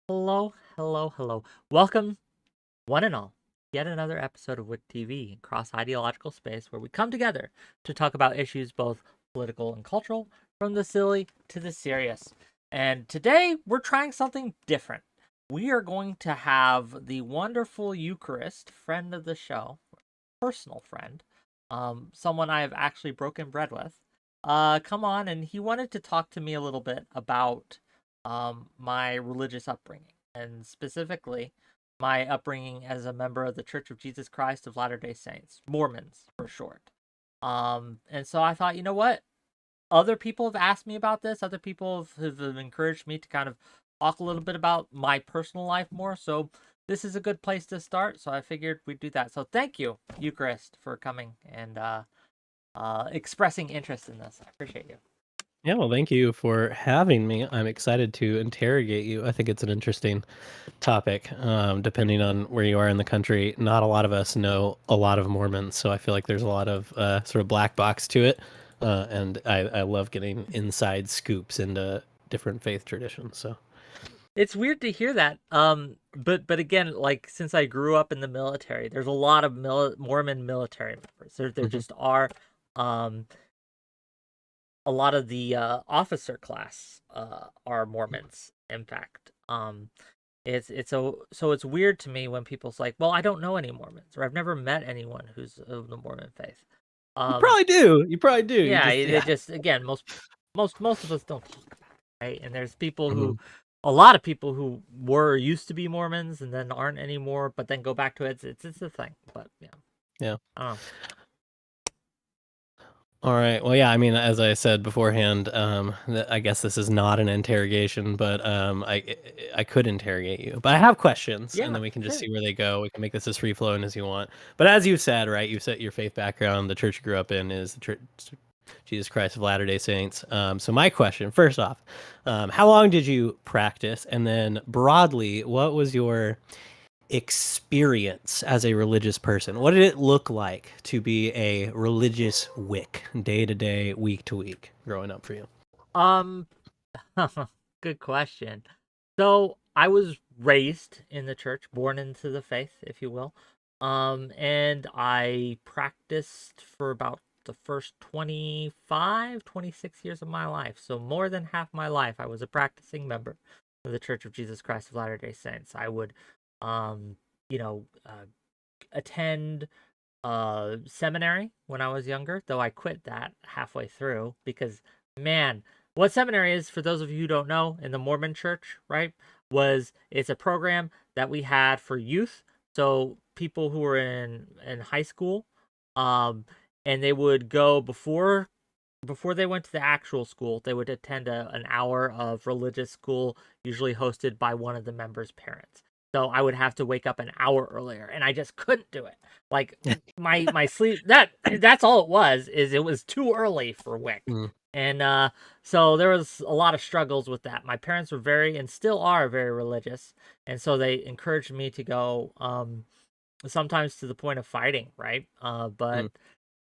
Hello, hello, hello. Welcome, one and all, yet another episode of WhickTV, cross-ideological space where we come together to talk about issues both political and cultural, from the silly to the serious. And today, we're trying something different. We are going to have the wonderful Eucharist, friend of the show, personal friend, someone I have actually broken bread with, come on, and he wanted to talk to me a little bit about my religious upbringing, and specifically my upbringing as a member of the Church of Jesus Christ of Latter-day Saints, Mormons for short. And so I thought, you know what? Other people have asked me about this. Other people have encouraged me to kind of talk a little bit about my personal life more. So this is a good place to start. So I figured we'd do that. So thank you, Eucharist, for coming and expressing interest in this. I appreciate you. Yeah, well, thank you for having me. I'm excited to interrogate you. I think it's an interesting topic. Depending on where you are in the country, not a lot of us know a lot of Mormons, so I feel like there's a lot of sort of black box to it. And I love getting inside scoops into different faith traditions. So It's weird to hear that. But again, like since I grew up in the military, there's a lot of Mormon military members. There Mhm. just are. Um, a lot of the officer class are Mormons. In fact, so it's weird to me when people's like, well, I don't know any Mormons, or I've never met anyone who's of the Mormon faith. You Um, probably do. You probably do. You yeah, just it yeah. just again most of us don't talk about it, right? And there's people who, Mhm. a lot of people who were used to be Mormons and then aren't anymore, but then go back to it. It's a thing, but yeah, Yeah. I don't know. All right. Well, yeah. I mean, as I said beforehand, I guess this is not an interrogation, but I could interrogate you. But I have questions, and Yeah, then we can just sure. see where they go. We can make this as free flowing as you want. But as you said, right? You said your faith background, the church you grew up in, is the Church Jesus Christ of Latter-day Saints. So my question, first off, how long did you practice, and then broadly, what was your experience as a religious person? What did it look like to be a religious wick day to day, week to week growing up for you? Um, good question. So I was raised in the church, born into the faith, if you will. And I practiced for about the first 25, 26 years of my life. So more than half my life, I was a practicing member of the Church of Jesus Christ of Latter-day Saints. I would, um, you know, attend seminary when I was younger, though I quit that halfway through because, man, what seminary is, for those of you who don't know, in the Mormon church, right, it's a program that we had for youth. So people who were in high school, um, and they would go before they went to the actual school, they would attend an hour of religious school, usually hosted by one of the members' parents. So I would have to wake up an hour earlier, and I just couldn't do it. Like my sleep, that's all it was. Is it was too early for Wick, Mm, and so there was a lot of struggles with that. My parents were very, and still are, very religious, and so they encouraged me to go. Sometimes to the point of fighting, right? But mm,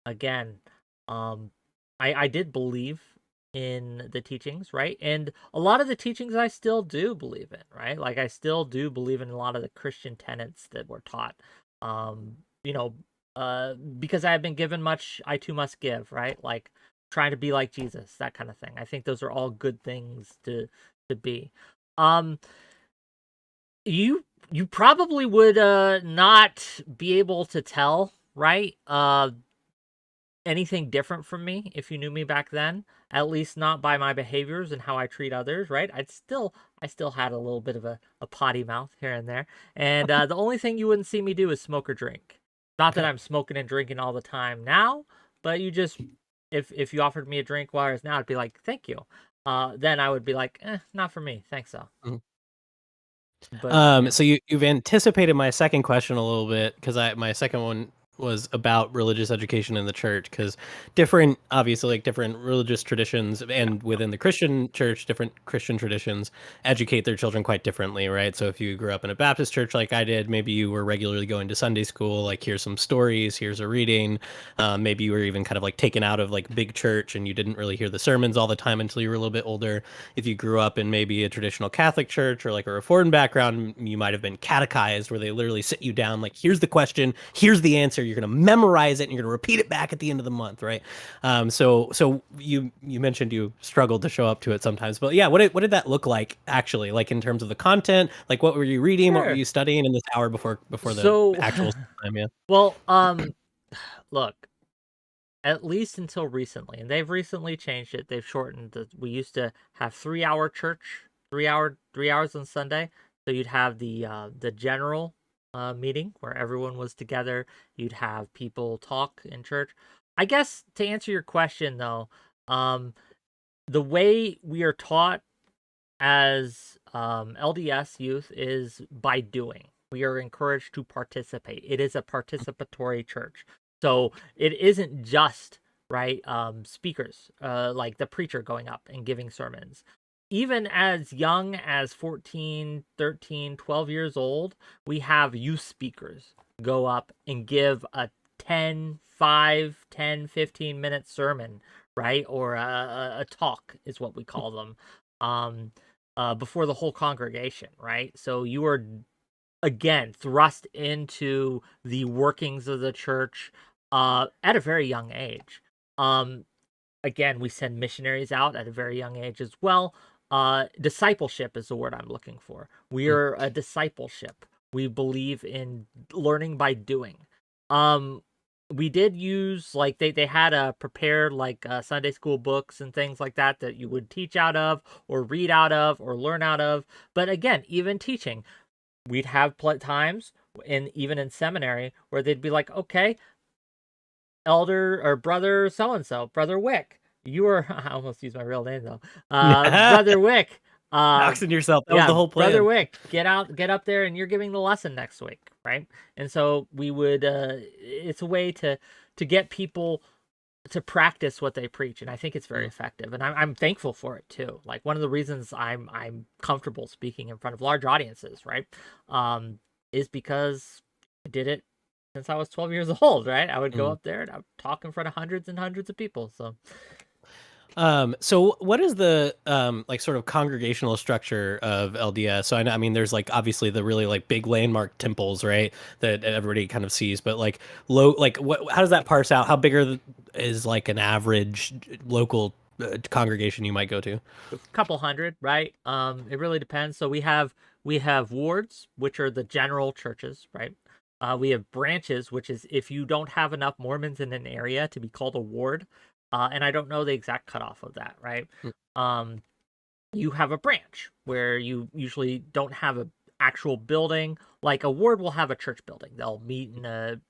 again, um, I did believe in the teachings, right? And a lot of the teachings I still do believe in, right? Like I still do believe in a lot of the Christian tenets that were taught. Um, you know, because I have been given much, I too must give, right? Like trying to be like Jesus, that kind of thing. I think those are all good things to be. Um, you probably would not be able to tell, right? Anything different from me if you knew me back then, at least not by my behaviors and how I treat others, right? I still had a little bit of a potty mouth here and there. And the only thing you wouldn't see me do is smoke or drink. Not that okay. I'm smoking and drinking all the time now, but you just, if you offered me a drink, whereas now I'd be like, thank you. Then I would be like, not for me, thanks though. Mhm. But yeah. So you've anticipated my second question a little bit because I my second one was about religious education in the church, because different, obviously, like different religious traditions, and within the Christian church, different Christian traditions educate their children quite differently, right? So if you grew up in a Baptist church like I did, maybe you were regularly going to Sunday school, like here's some stories, here's a reading. Maybe you were even kind of like taken out of like big church and you didn't really hear the sermons all the time until you were a little bit older. If you grew up in maybe a traditional Catholic church or like a Reformed background, you might have been catechized, where they literally sit you down, like, here's the question, here's the answer, you're going to memorize it and you're going to repeat it back at the end of the month, right? So you mentioned you struggled to show up to it sometimes, but yeah, what did that look like actually, like in terms of the content? Like, what were you reading? What were Sure. you studying in this hour before the So, actual time? Yeah. well, look, at least until recently, and they've recently changed it. They've shortened the. We used to have 3 hour church, 3 hours on Sunday. So you'd have the general meeting where everyone was together. You'd have people talk in church. I guess to answer your question though, the way we are taught as LDS youth is by doing. We are encouraged to participate. It is a participatory church. So it isn't just, right, speakers, like the preacher going up and giving sermons. Even as young as 14, 13, 12 years old, we have youth speakers go up and give a 15-minute sermon, right? Or a talk is what we call them. Before the whole congregation, right? So you are again thrust into the workings of the church at a very young age. Again, we send missionaries out at a very young age as well. Discipleship is the word I'm looking for. We are a discipleship. We believe in learning by doing. We did use, like, they had a prepared, like, Sunday school books and things like that that you would teach out of or read out of or learn out of. But again, even teaching, we'd have times, and even in seminary, where they'd be like, okay, elder or brother so and so, brother Whick, you were I almost used my real name though, brother Whick, Doxing yourself. That was yeah, the whole brother plan. Whick, get up there, and you're giving the lesson next week, right? And so we would, it's a way to get people to practice what they preach, and I think it's very effective, and I'm thankful for it too. Like, one of the reasons I'm comfortable speaking in front of large audiences, right, is because I did it since I was 12 years old, right? I would go up there and I would talk in front of hundreds and hundreds of people. So So what is the like sort of congregational structure of LDS? So I mean, there's like obviously the really like big landmark temples, right, that everybody kind of sees, but like like how does that parse out? How big is like an average local congregation you might go to? a couple hundred, right? It really depends. So we have wards, which are the general churches, right? We have branches, which is if you don't have enough Mormons in an area to be called a ward, and I don't know the exact cutoff of that, right? Um, you have a branch where you usually don't have a actual building. Like, a ward will have a church building. They'll meet in a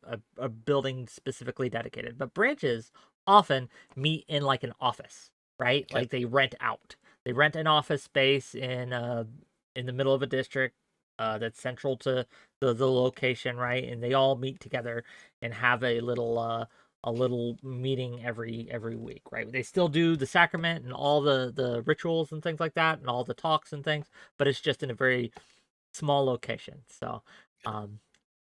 building specifically dedicated. But branches often meet in like an office, right? Okay. Like, they rent out. They rent an office space in the middle of a district that's central to the location, right? And they all meet together and have a little meeting every week, right? They still do the sacrament and all the rituals and things like that, and all the talks and things, but it's just in a very small location. So,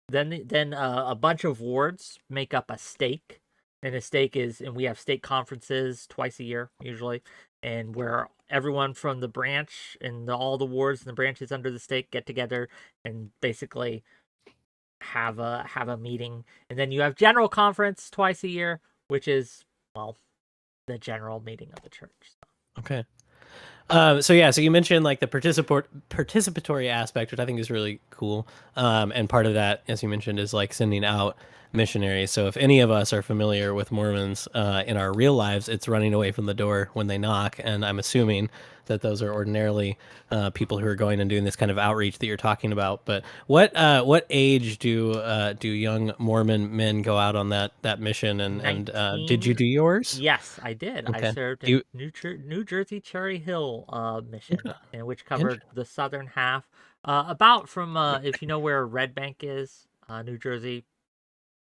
then a bunch of wards make up a stake, and a stake is, and we have stake conferences twice a year usually, and where everyone from the branch and all the wards and the branches under the stake get together and basically have a meeting. And then you have general conference twice a year, which is, well, the general meeting of the church. Okay. So yeah, so you mentioned like the participatory aspect, which I think is really cool. And part of that, as you mentioned, is like sending out missionaries. So if any of us are familiar with Mormons in our real lives, it's running away from the door when they knock. And I'm assuming that those are ordinarily people who are going and doing this kind of outreach that you're talking about. But what age do young Mormon men go out on that mission? And did you 19. do yours? Yes, I did. I Okay. served Do in you, New Jersey Cherry Hill mission, and which covered Interesting. the southern half, about from if you know where Red Bank is, New Jersey,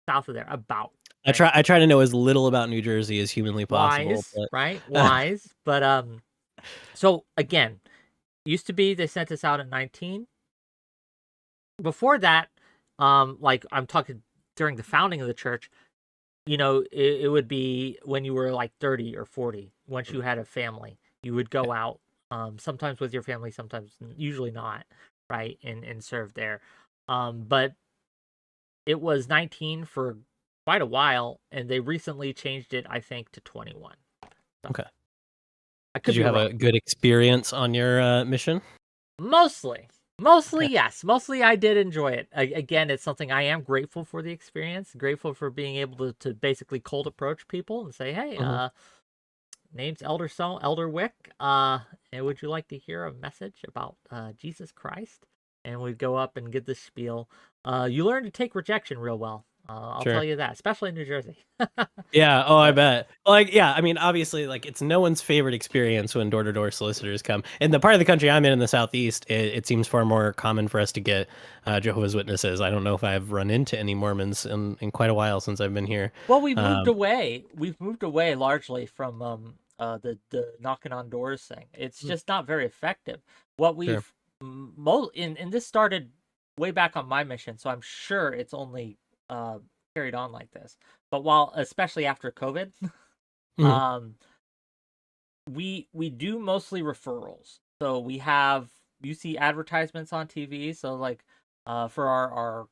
south of there, about. I try to know as little about New Jersey as humanly possible. Wise, But right? Wise. But so again, used to be they sent us out at 19. Before that, like I'm talking during the founding of the church, it would be when you were like 30 or 40. Once you had a family, you would go out, sometimes with your family, sometimes usually not, right, and serve there. But it was 19 for quite a while, and they recently changed it, I think, to 21. So, okay. I could Did you be have wrong. a good experience on your mission? Mostly, Okay. yes. Mostly, I did enjoy it. Again, it's something I am grateful for the experience. Grateful for being able to basically cold approach people and say, "Hey, Mhm. name's Elder Whick. And would you like to hear a message about Jesus Christ?" And we'd go up and give this spiel. You learn to take rejection real well. I'll tell Sure. you that, especially in New Jersey. Yeah. Oh, I But bet. Like, yeah. I mean, obviously, like, it's no one's favorite experience when door-to-door solicitors come. In the part of the country I'm in the Southeast, it seems far more common for us to get Jehovah's Witnesses. I don't know if I've run into any Mormons in quite a while since I've been here. well, we've moved Um, away. We've moved away largely from the knocking on doors thing. It's mm, just not very effective. What sure. we've and this started way back on my mission, so I'm sure it's only uh carried on like this. But while especially after COVID, Mhm. um we do mostly referrals. So you see advertisements on TV, so like for our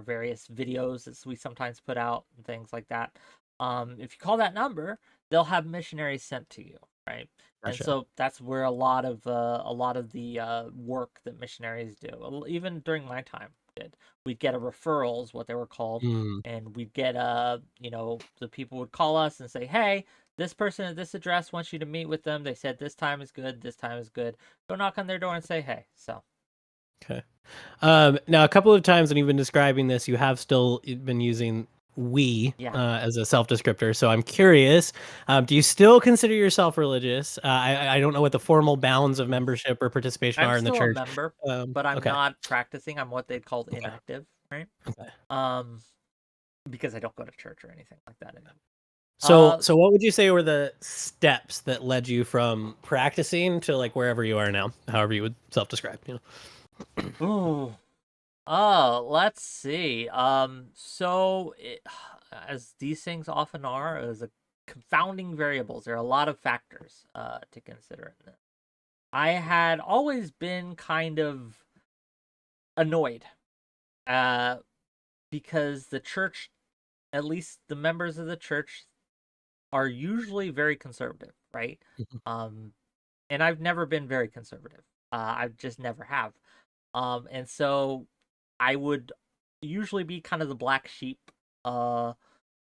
various videos that we sometimes put out and things like that. If you call that number, they'll have missionaries sent to you, right? And Gotcha. so that's where a lot of the work that missionaries do, even during my time, did. We'd get a referral is what they were called, Mm. and we'd get the people would call us and say, "Hey, this person at this address wants you to meet with them. They said this time is good, this time is good." Go knock on their door and say hey. So Okay. Now, a couple of times when you've been describing this, you have still been using "we" yeah, as a self descriptor. So I'm curious, do you still consider yourself religious? I don't know what the formal bounds of membership or participation I'm are in the still a church. member, but I'm Okay. not practicing. I'm what they'd called Okay. inactive, right? Okay. Um, because I don't go to church or anything like that anymore. So what would you say were the steps that led you from practicing to like wherever you are now, however you would self describe? Ooh, oh, let's see. As these things often are, as a confounding variables, there are a lot of factors to consider in this. I had always been kind of annoyed uh because the church, at least the members of the church, are usually very conservative, right? Mhm. um and I've never been very conservative. I just never have. And so I would usually be kind of the black sheep, uh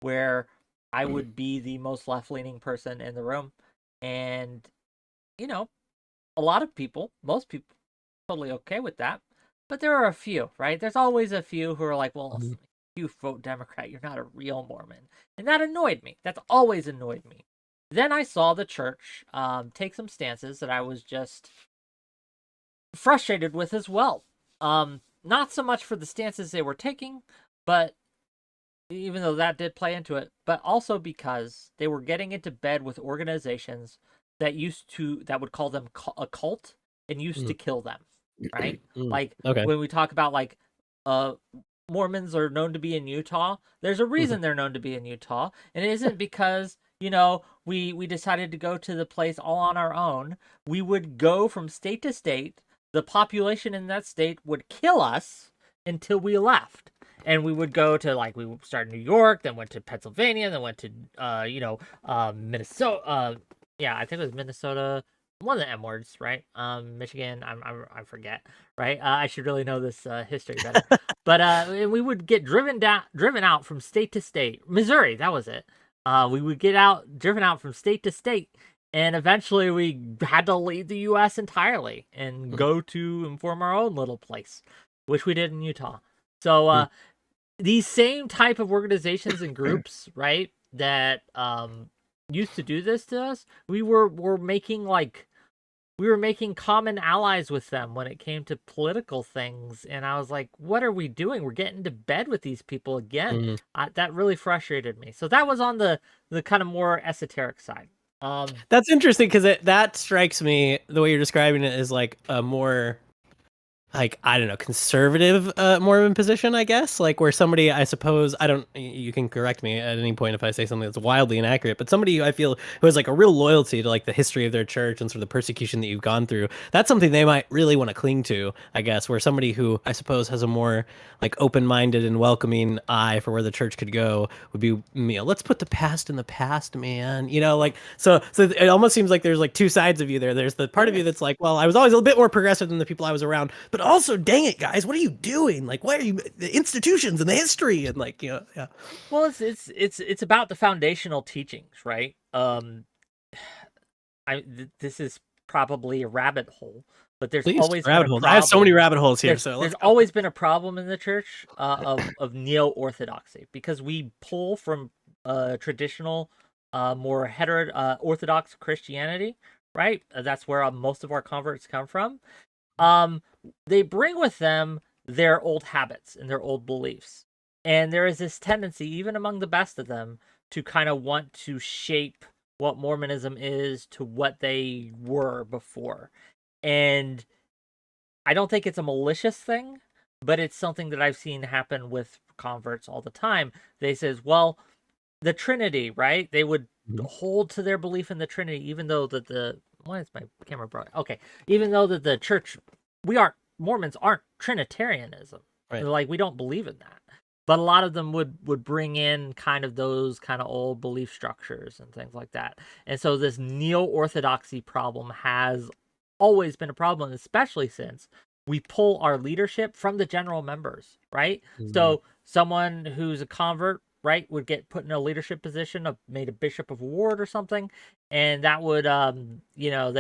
where I would be the most left-leaning person in the room. And you know a lot of people, most people, totally okay with that. But there are a few, right? There's always a few who are like, well, Mhm. if you vote Democrat, you're not a real Mormon. And that annoyed me. That's always annoyed me. Then I saw the church take some stances that I was just frustrated with as well. Not so much for the stances they were taking, but even though that did play into it, but also because they were getting into bed with organizations that would call them a cult and used Mhm. to kill them, right? Mm. Like Okay. when we talk about like uh Mormons are known to be in Utah, there's a Mhm. reason they're known to be in Utah, and it isn't because we decided to go to the place all on our own. We would go from state to state. The population in that state would kill us until we left, and we would go to, like, we would start in New York, then went to Pennsylvania, then went to Minnesota. Yeah, I think it was Minnesota. One of the M words, right? Michigan. I forget, right? I should really know this history better. But and we would get driven out from state to state. Missouri, that was it. We would get driven out from state to state, and eventually we had to leave the U.S. entirely and Mhm. go to and form our own little place, which we did in Utah. So Mm. these same type of organizations and groups, right, that used to do this to us, we were making, like, we were making common allies with them when it came to political things, and I was like, what are we doing? We're getting to bed with these people again. That really frustrated me. So that was on the kind of more esoteric side. That's interesting because that strikes me, the way you're describing it, is like a more, like, I don't know, conservative Mormon position, I guess, like where somebody, I suppose, I don't, you can correct me at any point if I say something that's wildly inaccurate, but somebody I feel who has like a real loyalty to like the history of their church and sort of the persecution that you've gone through, that's something they might really want to cling to, I guess, where somebody who I suppose has a more like open-minded and welcoming eye for where the church could go would be, you know, let's put the past in the past, man, you know, like, so it almost seems like there's like two sides of you there. There's the part of you that's like, well, I was always a little bit more progressive than the people I was around, but also, dang it, guys, what are you doing? Like, why are you, the institutions and the history and like, you know, yeah. Well, it's about the foundational teachings, right? This is probably a rabbit hole, but there's Please, always been rabbit a holes. problem. I have so many rabbit holes here. There's always been a problem in the church of neo-orthodoxy, because we pull from traditional, more orthodox Christianity, right? That's where most of our converts come from. They bring with them their old habits and their old beliefs. And there is this tendency, even among the best of them, to kind of want to shape what Mormonism is to what they were before. And I don't think it's a malicious thing, but it's something that I've seen happen with converts all the time. They says, well, the Trinity, right? They would hold to their belief in the Trinity, even though that why is my camera broke? Okay. Even though that the church, Mormons aren't Trinitarianism. Right. Like, we don't believe in that. But a lot of them would bring in kind of those kind of old belief structures and things like that. And so this neo-orthodoxy problem has always been a problem, especially since we pull our leadership from the general members, right? So someone who's a convert, right, would get put in a leadership position, made a bishop of a ward or something, and that would, you know,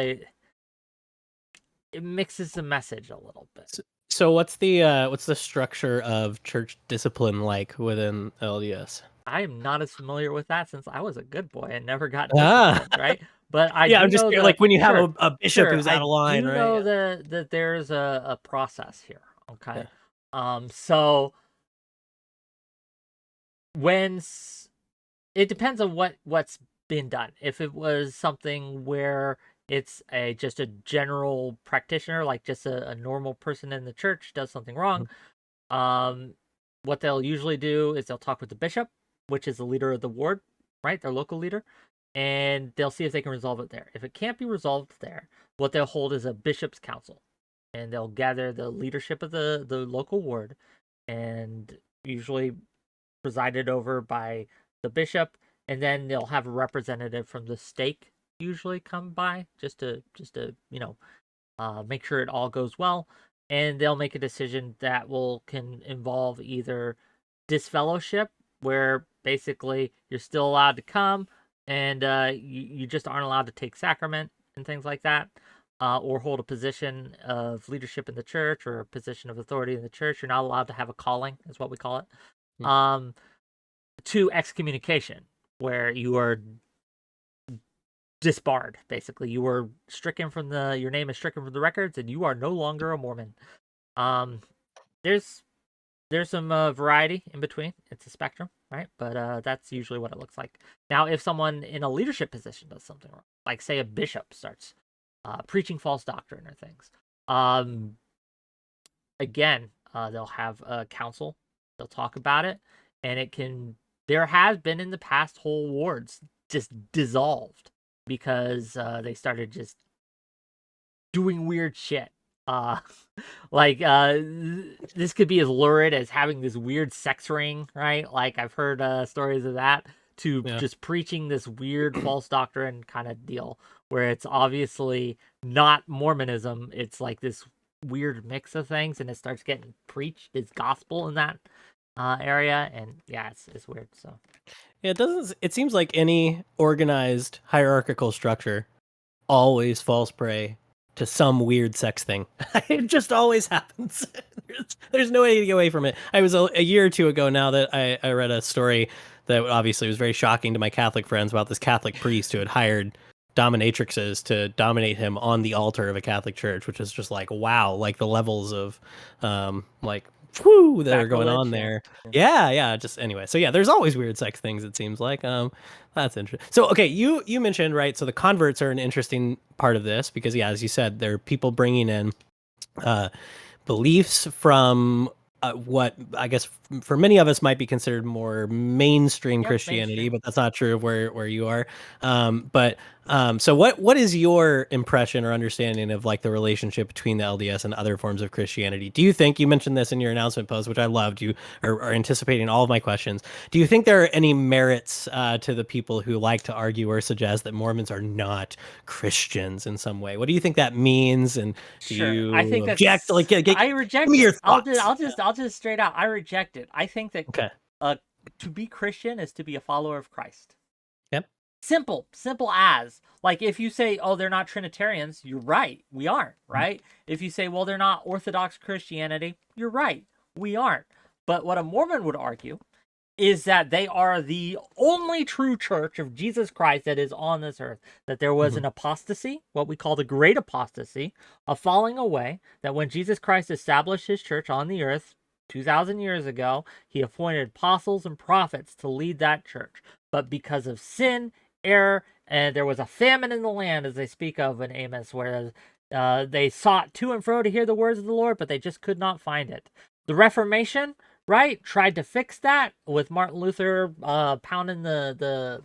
it mixes the message a little bit. So what's the structure of church discipline like within LDS? I am not as familiar with that since I was a good boy and never got disciplined, right? But I yeah, do I'm just know like when you have a bishop who's out of line, I do right? know that there's a process here. Okay, so it depends on what's been done. If it was something where it's just a general practitioner, like just a normal person in the church does something wrong, what they'll usually do is they'll talk with the bishop, which is the leader of the ward, right? Their local leader, and they'll see if they can resolve it there. If it can't be resolved there, what they'll hold is a bishop's council, and they'll gather the leadership of the local ward, and usually presided over by the bishop, and then they'll have a representative from the stake usually come by just to you know, make sure it all goes well, and they'll make a decision that can involve either disfellowship, where basically you're still allowed to come and you just aren't allowed to take sacrament and things like that, or hold a position of leadership in the church or a position of authority in the church. You're not allowed to have a calling, is what we call it. To excommunication, where you are disbarred, basically. You were stricken from your name is stricken from the records, and you are no longer a Mormon. There's some variety in between. It's a spectrum, right? But that's usually what it looks like. Now, if someone in a leadership position does something wrong, like say a bishop starts preaching false doctrine or things, again, they'll have a council. They'll talk about it, and there has been in the past whole wards just dissolved because they started just doing weird shit. This could be as lurid as having this weird sex ring, right? Like, I've heard stories of that, to just preaching this weird false doctrine kind of deal, where it's obviously not Mormonism. It's like this weird mix of things, and it starts getting preached as gospel in that area, and yeah, it's weird. So yeah, it seems like any organized hierarchical structure always falls prey to some weird sex thing. It just always happens. There's no way to get away from it. I was a year or two ago now that I read a story that obviously was very shocking to my Catholic friends about this Catholic priest who had hired dominatrixes to dominate him on the altar of a Catholic church, which is just like, wow, like the levels of like whoo that are going on there. Yeah, just anyway. So yeah, there's always weird sex things, it seems like. That's interesting. So okay, you mentioned, right, so the converts are an interesting part of this because yeah, as you said, there are people bringing in beliefs from what I guess for many of us might be considered more mainstream Christianity, mainstream. but that's not true of where you are. So what is your impression or understanding of like the relationship between the LDS and other forms of Christianity? Do you think, you mentioned this in your announcement post, which I loved, you are anticipating all of my questions. Do you think there are any merits to the people who like to argue or suggest that Mormons are not Christians in some way? What do you think that means? And do you I think object? Like, I reject give me your it. thoughts. I'll just straight out. I reject it. I think that Okay. To be Christian is to be a follower of Christ. Yep. Simple as. Like if you say, oh, they're not Trinitarians, you're right. We aren't, right? Mm-hmm. If you say, well, they're not Orthodox Christianity, you're right. We aren't. But what a Mormon would argue is that they are the only true church of Jesus Christ that is on this earth. That there was an apostasy, what we call the great apostasy, a falling away, that when Jesus Christ established his church on the earth 2,000 years ago, he appointed apostles and prophets to lead that church. But because of sin, error, and there was a famine in the land, as they speak of in Amos, where they sought to and fro to hear the words of the Lord, but they just could not find it. The Reformation, right, tried to fix that with Martin Luther pounding the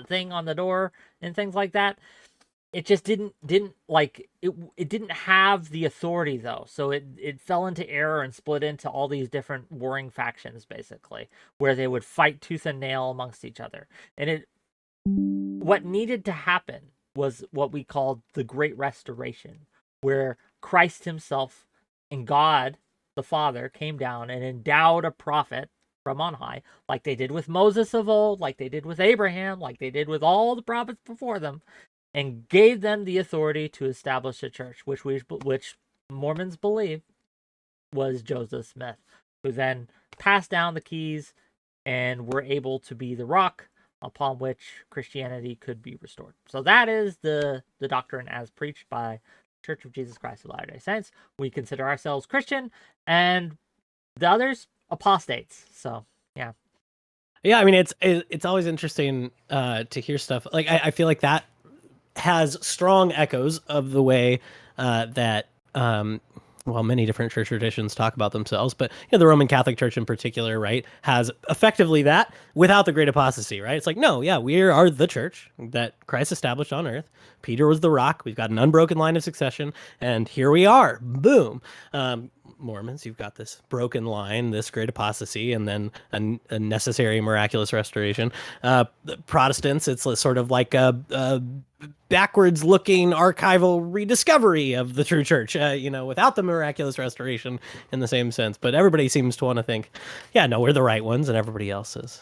thing on the door and things like that. It just didn't like it didn't have the authority though, so it fell into error and split into all these different warring factions basically, where they would fight tooth and nail amongst each other. And what needed to happen was what we called the Great Restoration, where Christ himself and God the Father came down and endowed a prophet from on high, like they did with Moses of old, like they did with Abraham, like they did with all the prophets before them, and gave them the authority to establish a church, which Mormons believe was Joseph Smith, who then passed down the keys and were able to be the rock upon which Christianity could be restored. So that is the doctrine as preached by Church of Jesus Christ of Latter-day Saints. We consider ourselves Christian, and the others apostates. So yeah. Yeah, I mean it's always interesting to hear stuff. Like I feel like that has strong echoes of the way that well, many different church traditions talk about themselves, but you know, the Roman Catholic Church in particular, right, has effectively that without the great apostasy, right? It's like, no, yeah, we are the church that Christ established on earth. Peter was the rock. We've got an unbroken line of succession, and here we are. Boom. Mormons, you've got this broken line, this great apostasy, and then a necessary miraculous restoration. Protestants, it's sort of like a backwards looking archival rediscovery of the true church, without the miraculous restoration in the same sense. But everybody seems to want to think, yeah, no, we're the right ones and everybody else is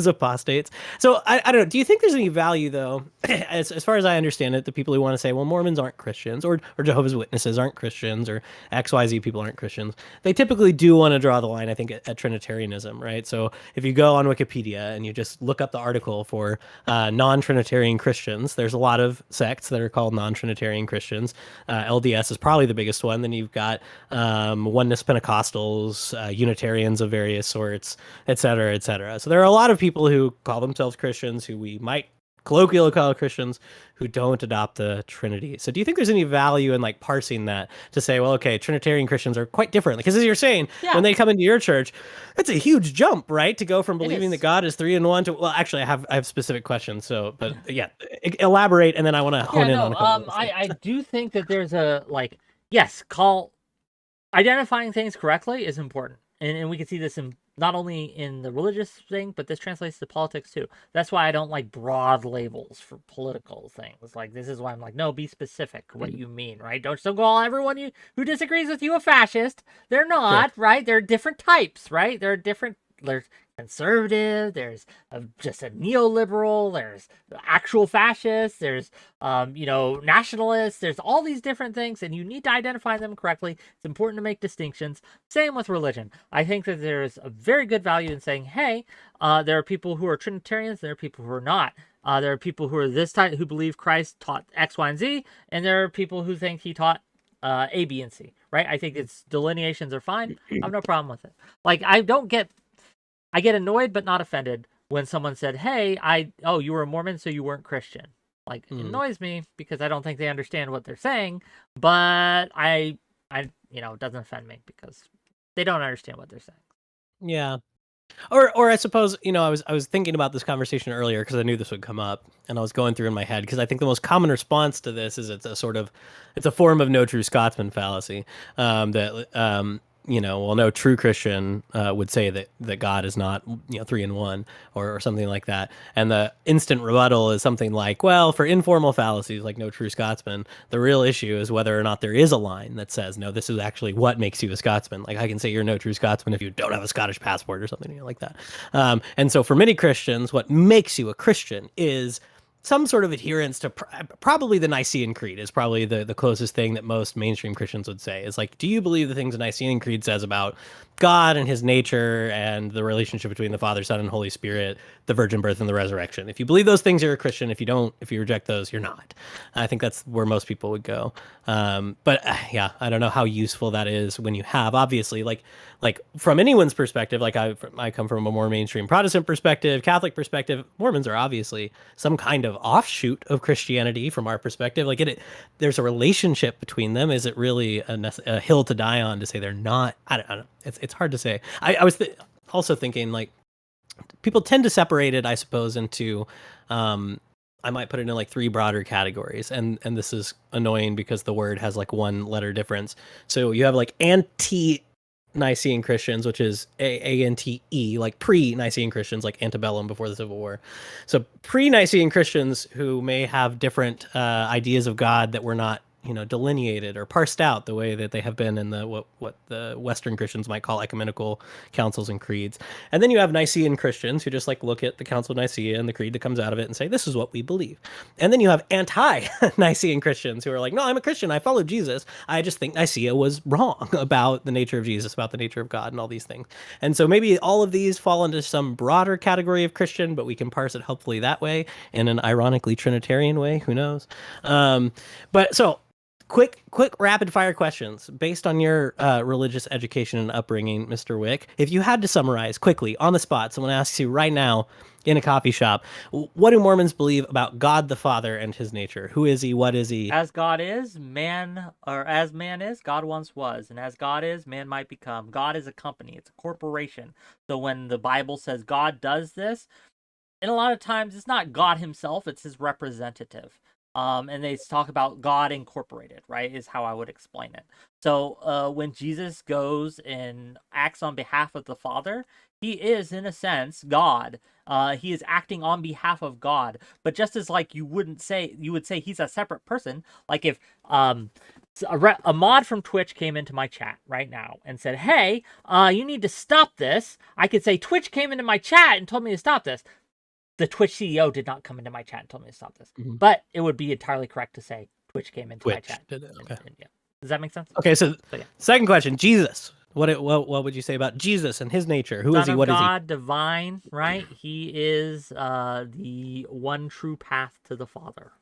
apostates. So I don't know. Do you think there's any value though, as far as I understand it, the people who want to say, well, Mormons aren't Christians or Jehovah's Witnesses aren't Christians or XYZ people aren't Christians. They typically do want to draw the line, I think, at Trinitarianism, right? So if you go on Wikipedia and you just look up the article for non-Trinitarian Christians, there's a lot of sects that are called non-Trinitarian Christians. LDS is probably the biggest one. Then you've got Oneness Pentecostals, Unitarians of various sorts, et cetera, et cetera. So there are a lot of people who call themselves Christians, who we might colloquially call Christians, who don't adopt the Trinity. So do you think there's any value in like parsing that to say, well, okay, Trinitarian Christians are quite different? Because as you're saying, when they come into your church, it's a huge jump, right? To go from believing that God is 3 in 1 to, well, actually, I have specific questions. So, but yeah, elaborate, and then I want to hone in on a couple. I do think that there's a identifying things correctly is important, and we can see this in not only in the religious thing, but this translates to politics too. That's why I don't like broad labels for political things. Like, this is why I'm like, no, be specific what you mean, right? Don't call everyone who disagrees with you a fascist. They're not, right? There are different types, right? There's conservative, there's just a neoliberal, there's actual fascists, there's nationalists, there's all these different things, and you need to identify them correctly. It's important to make distinctions. Same with religion. I think that there's a very good value in saying, hey, there are people who are Trinitarians, there are people who are not. There are people who are this type who believe Christ taught X, Y, and Z, and there are people who think he taught A, B, and C. Right? I think its delineations are fine. I have no problem with it. Like I get annoyed but not offended when someone said, "Hey, you were a Mormon, so you weren't Christian." Like it annoys me because I don't think they understand what they're saying, but it doesn't offend me because they don't understand what they're saying. Yeah. Or I suppose, I was thinking about this conversation earlier because I knew this would come up, and I was going through in my head because I think the most common response to this is it's a form of no true Scotsman fallacy. No true Christian would say that God is not, three in one or something like that. And the instant rebuttal is something like, well, for informal fallacies like no true Scotsman, the real issue is whether or not there is a line that says, no, this is actually what makes you a Scotsman. Like I can say you're no true Scotsman if you don't have a Scottish passport or something like that. And so for many Christians, what makes you a Christian is some sort of adherence to probably the Nicene Creed is probably the closest thing that most mainstream Christians would say is like, do you believe the things the Nicene Creed says about God and his nature and the relationship between the Father, Son, and Holy Spirit, the virgin birth and the resurrection? If you believe those things, you're a Christian. If you reject those, you're not. I think that's where most people would go. Yeah, I don't know how useful that is when you have, obviously, like from anyone's perspective, like I come from a more mainstream Protestant perspective, Catholic perspective. Mormons are obviously some kind of offshoot of Christianity from our perspective. Like there's a relationship between them. Is it really a hill to die on to say they're not? I don't know. It's hard to say. I was also thinking like people tend to separate it, I suppose, into I might put it in like three broader categories, and this is annoying because the word has like one letter difference. So you have like Nicene Christians, which is ANTE, like pre-Nicene Christians, like antebellum, before the Civil War. So pre-Nicene Christians who may have different ideas of God that were not, delineated or parsed out the way that they have been in the what the Western Christians might call ecumenical councils and creeds. And then you have Nicene Christians who just like look at the Council of Nicaea and the creed that comes out of it and say, this is what we believe. And then you have anti-Nicene Christians who are like, no, I'm a Christian. I follow Jesus. I just think Nicaea was wrong about the nature of Jesus, about the nature of God and all these things. And so maybe all of these fall into some broader category of Christian, but we can parse it helpfully that way in an ironically Trinitarian way. Who knows? But so quick rapid fire questions based on your religious education and upbringing, Mr. Whick. If you had to summarize quickly on the spot, someone asks you right now in a coffee shop, what do Mormons believe about God the Father and his nature? Who is he? What is he? As God is, as man is, God once was. And as God is, man might become. God is a company. It's a corporation. So when the Bible says God does this, and a lot of times it's not God himself, it's his representative. And they talk about God incorporated, right, is how I would explain it. So when Jesus goes and acts on behalf of the Father, he is, in a sense, God. He is acting on behalf of God. But just as like you would say he's a separate person, like if a mod from Twitch came into my chat right now and said, hey, you need to stop this, I could say Twitch came into my chat and told me to stop this. The Twitch CEO did not come into my chat and told me to stop this. Mm-hmm. But it would be entirely correct to say Twitch came into my chat. Did it? Okay. Yeah. Does that make sense? Okay, so yeah. Second question, Jesus. What would you say about Jesus and his nature? Who is he? What is he? God, divine, right? He is the one true path to the Father.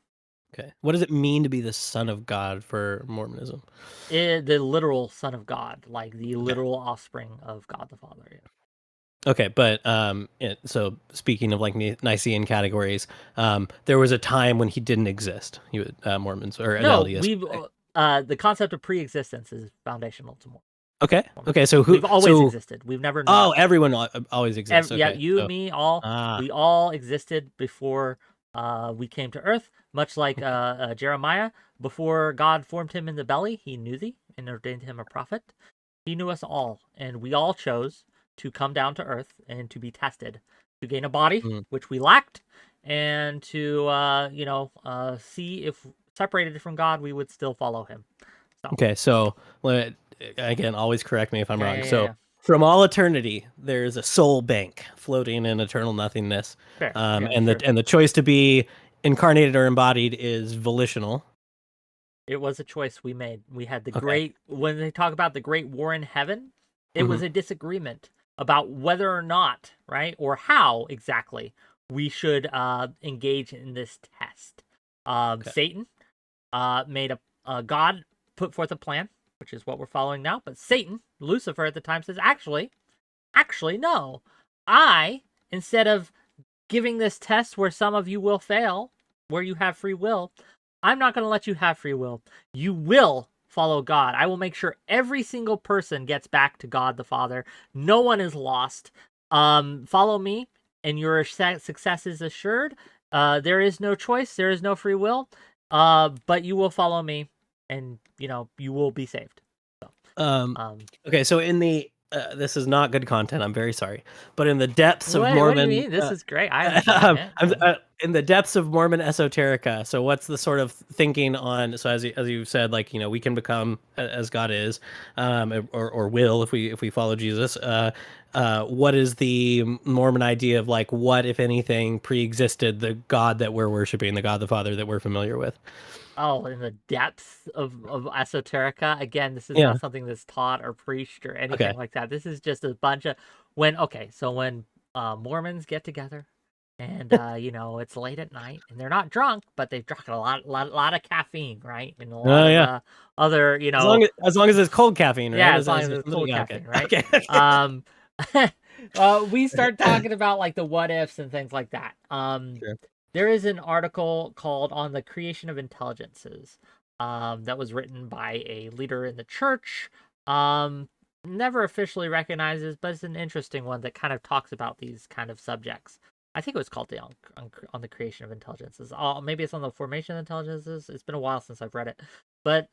Okay. What does it mean to be the Son of God for Mormonism? The literal Son of God, like the literal offspring of God the Father. Yeah. Okay, but so speaking of like Nicene categories, there was a time when he didn't exist. He would Mormons or LDS. The concept of preexistence is foundational to Mormons. Okay. So we've always existed. We've never known. Oh, everyone always exists. Yeah, you, me, all. We all existed before we came to Earth. Much like Jeremiah, before God formed him in the belly, he knew thee and ordained him a prophet. He knew us all, and we all chose to come down to Earth and to be tested, to gain a body, which we lacked, and to, see if separated from God, we would still follow him. So. Okay, so, again, always correct me if I'm wrong. So, from all eternity, there's a soul bank floating in eternal nothingness. Fair. And the choice to be incarnated or embodied is volitional. It was a choice we made. We had the great, when they talk about the great war in heaven, it was a disagreement about whether or not, right, or how exactly we should engage in this test. Okay. Satan made God put forth a plan, which is what we're following now. But Satan, Lucifer at the time, says, actually, no. Instead of giving this test where some of you will fail, where you have free will, I'm not going to let you have free will. You will follow God. I will make sure every single person gets back to God the Father. No one is lost. Follow me, and your success is assured. There is no choice. There is no free will. But you will follow me, and you will be saved. So, okay, so in the this is not good content. I'm very sorry, but in the depths of Mormon, what do you mean? This is great. I understand it. In the depths of Mormon esoterica. So, what's the sort of thinking on? So, as you said, like we can become as God is, or will if we follow Jesus. What is the Mormon idea of like what, if anything, pre-existed the God that we're worshiping, the God the Father that we're familiar with? Oh, in the depths of esoterica. Again, this is Yeah. not something that's taught or preached or anything Okay. like that. This is just a bunch of so when Mormons get together and it's late at night and they're not drunk, but they've drunk a lot of caffeine, right? And a lot Oh of yeah. other, As long as it's cold caffeine, right? yeah, as long as it's cold yeah, caffeine, right? Okay. We start talking about like the what ifs and things like that. Sure. There is an article called "On the Creation of Intelligences," that was written by a leader in the church. Never officially recognizes, but it's an interesting one that kind of talks about these kind of subjects. I think it was called on the Creation of Intelligences. Maybe it's on the Formation of Intelligences. It's been a while since I've read it, but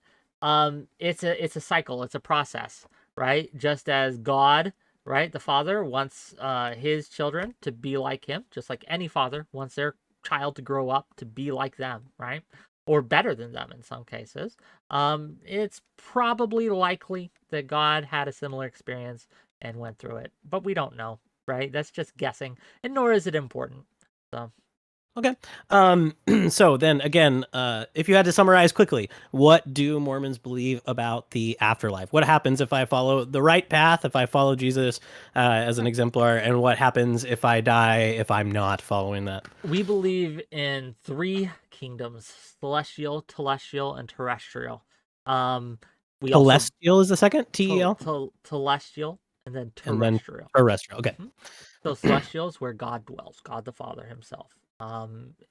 it's a cycle. It's a process, right? Just as God, right, the Father wants his children to be like him, just like any father wants their child to grow up to be like them, right? Or better than them in some cases. It's probably likely that God had a similar experience and went through it, but we don't know, right? That's just guessing, and nor is it important. So, Okay. So then again, if you had to summarize quickly, what do Mormons believe about the afterlife? What happens if I follow the right path, if I follow Jesus as an exemplar, and what happens if I die if I'm not following that? we believe in three kingdoms: celestial, telestial, and terrestrial. We also Celestial is the second, T-E-L, telestial and then and then terrestrial. terrestrial. Okay. Mhm. So celestial is where God dwells, God the Father himself.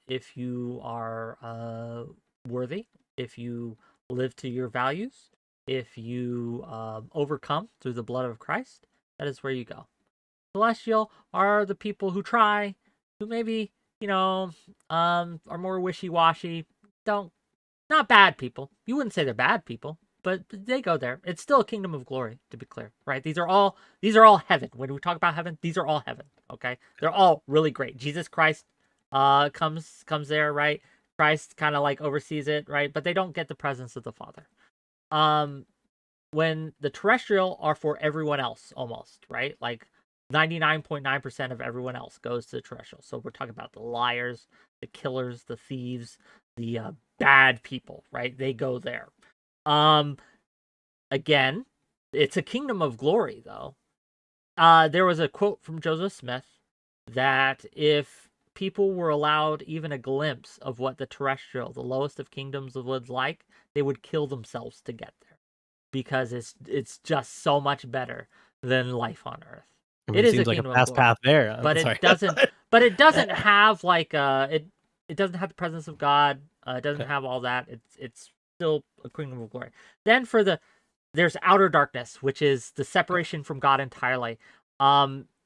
If you are worthy, if you live to your values, if you overcome through the blood of Christ, that is where you go. Celestial are the people who try, who maybe, are more wishy-washy, not bad people. You wouldn't say they're bad people, but they go there. It's still a kingdom of glory, to be clear, right? These are all heaven. When we talk about heaven, these are all heaven. Okay, they're all really great. Jesus Christ comes there, right? Christ kind of like oversees it, right? But they don't get the presence of the Father. When the terrestrial are for everyone else, almost, right? Like 99.9% of everyone else goes to the terrestrial. So we're talking about the liars, the killers, the thieves, the bad people, right? They go there. Again, it's a kingdom of glory, though. There was a quote from Joseph Smith that if people were allowed even a glimpse of what the terrestrial, the lowest of kingdoms, would like, they would kill themselves to get there, because it's just so much better than life on Earth. I mean, It it is a seems like a kingdom of fast glory, path there. I'm but sorry. it doesn't have like it doesn't have the presence of God. It doesn't Okay. have all that. It's still a kingdom of glory. Then there's outer darkness, which is the separation from God entirely.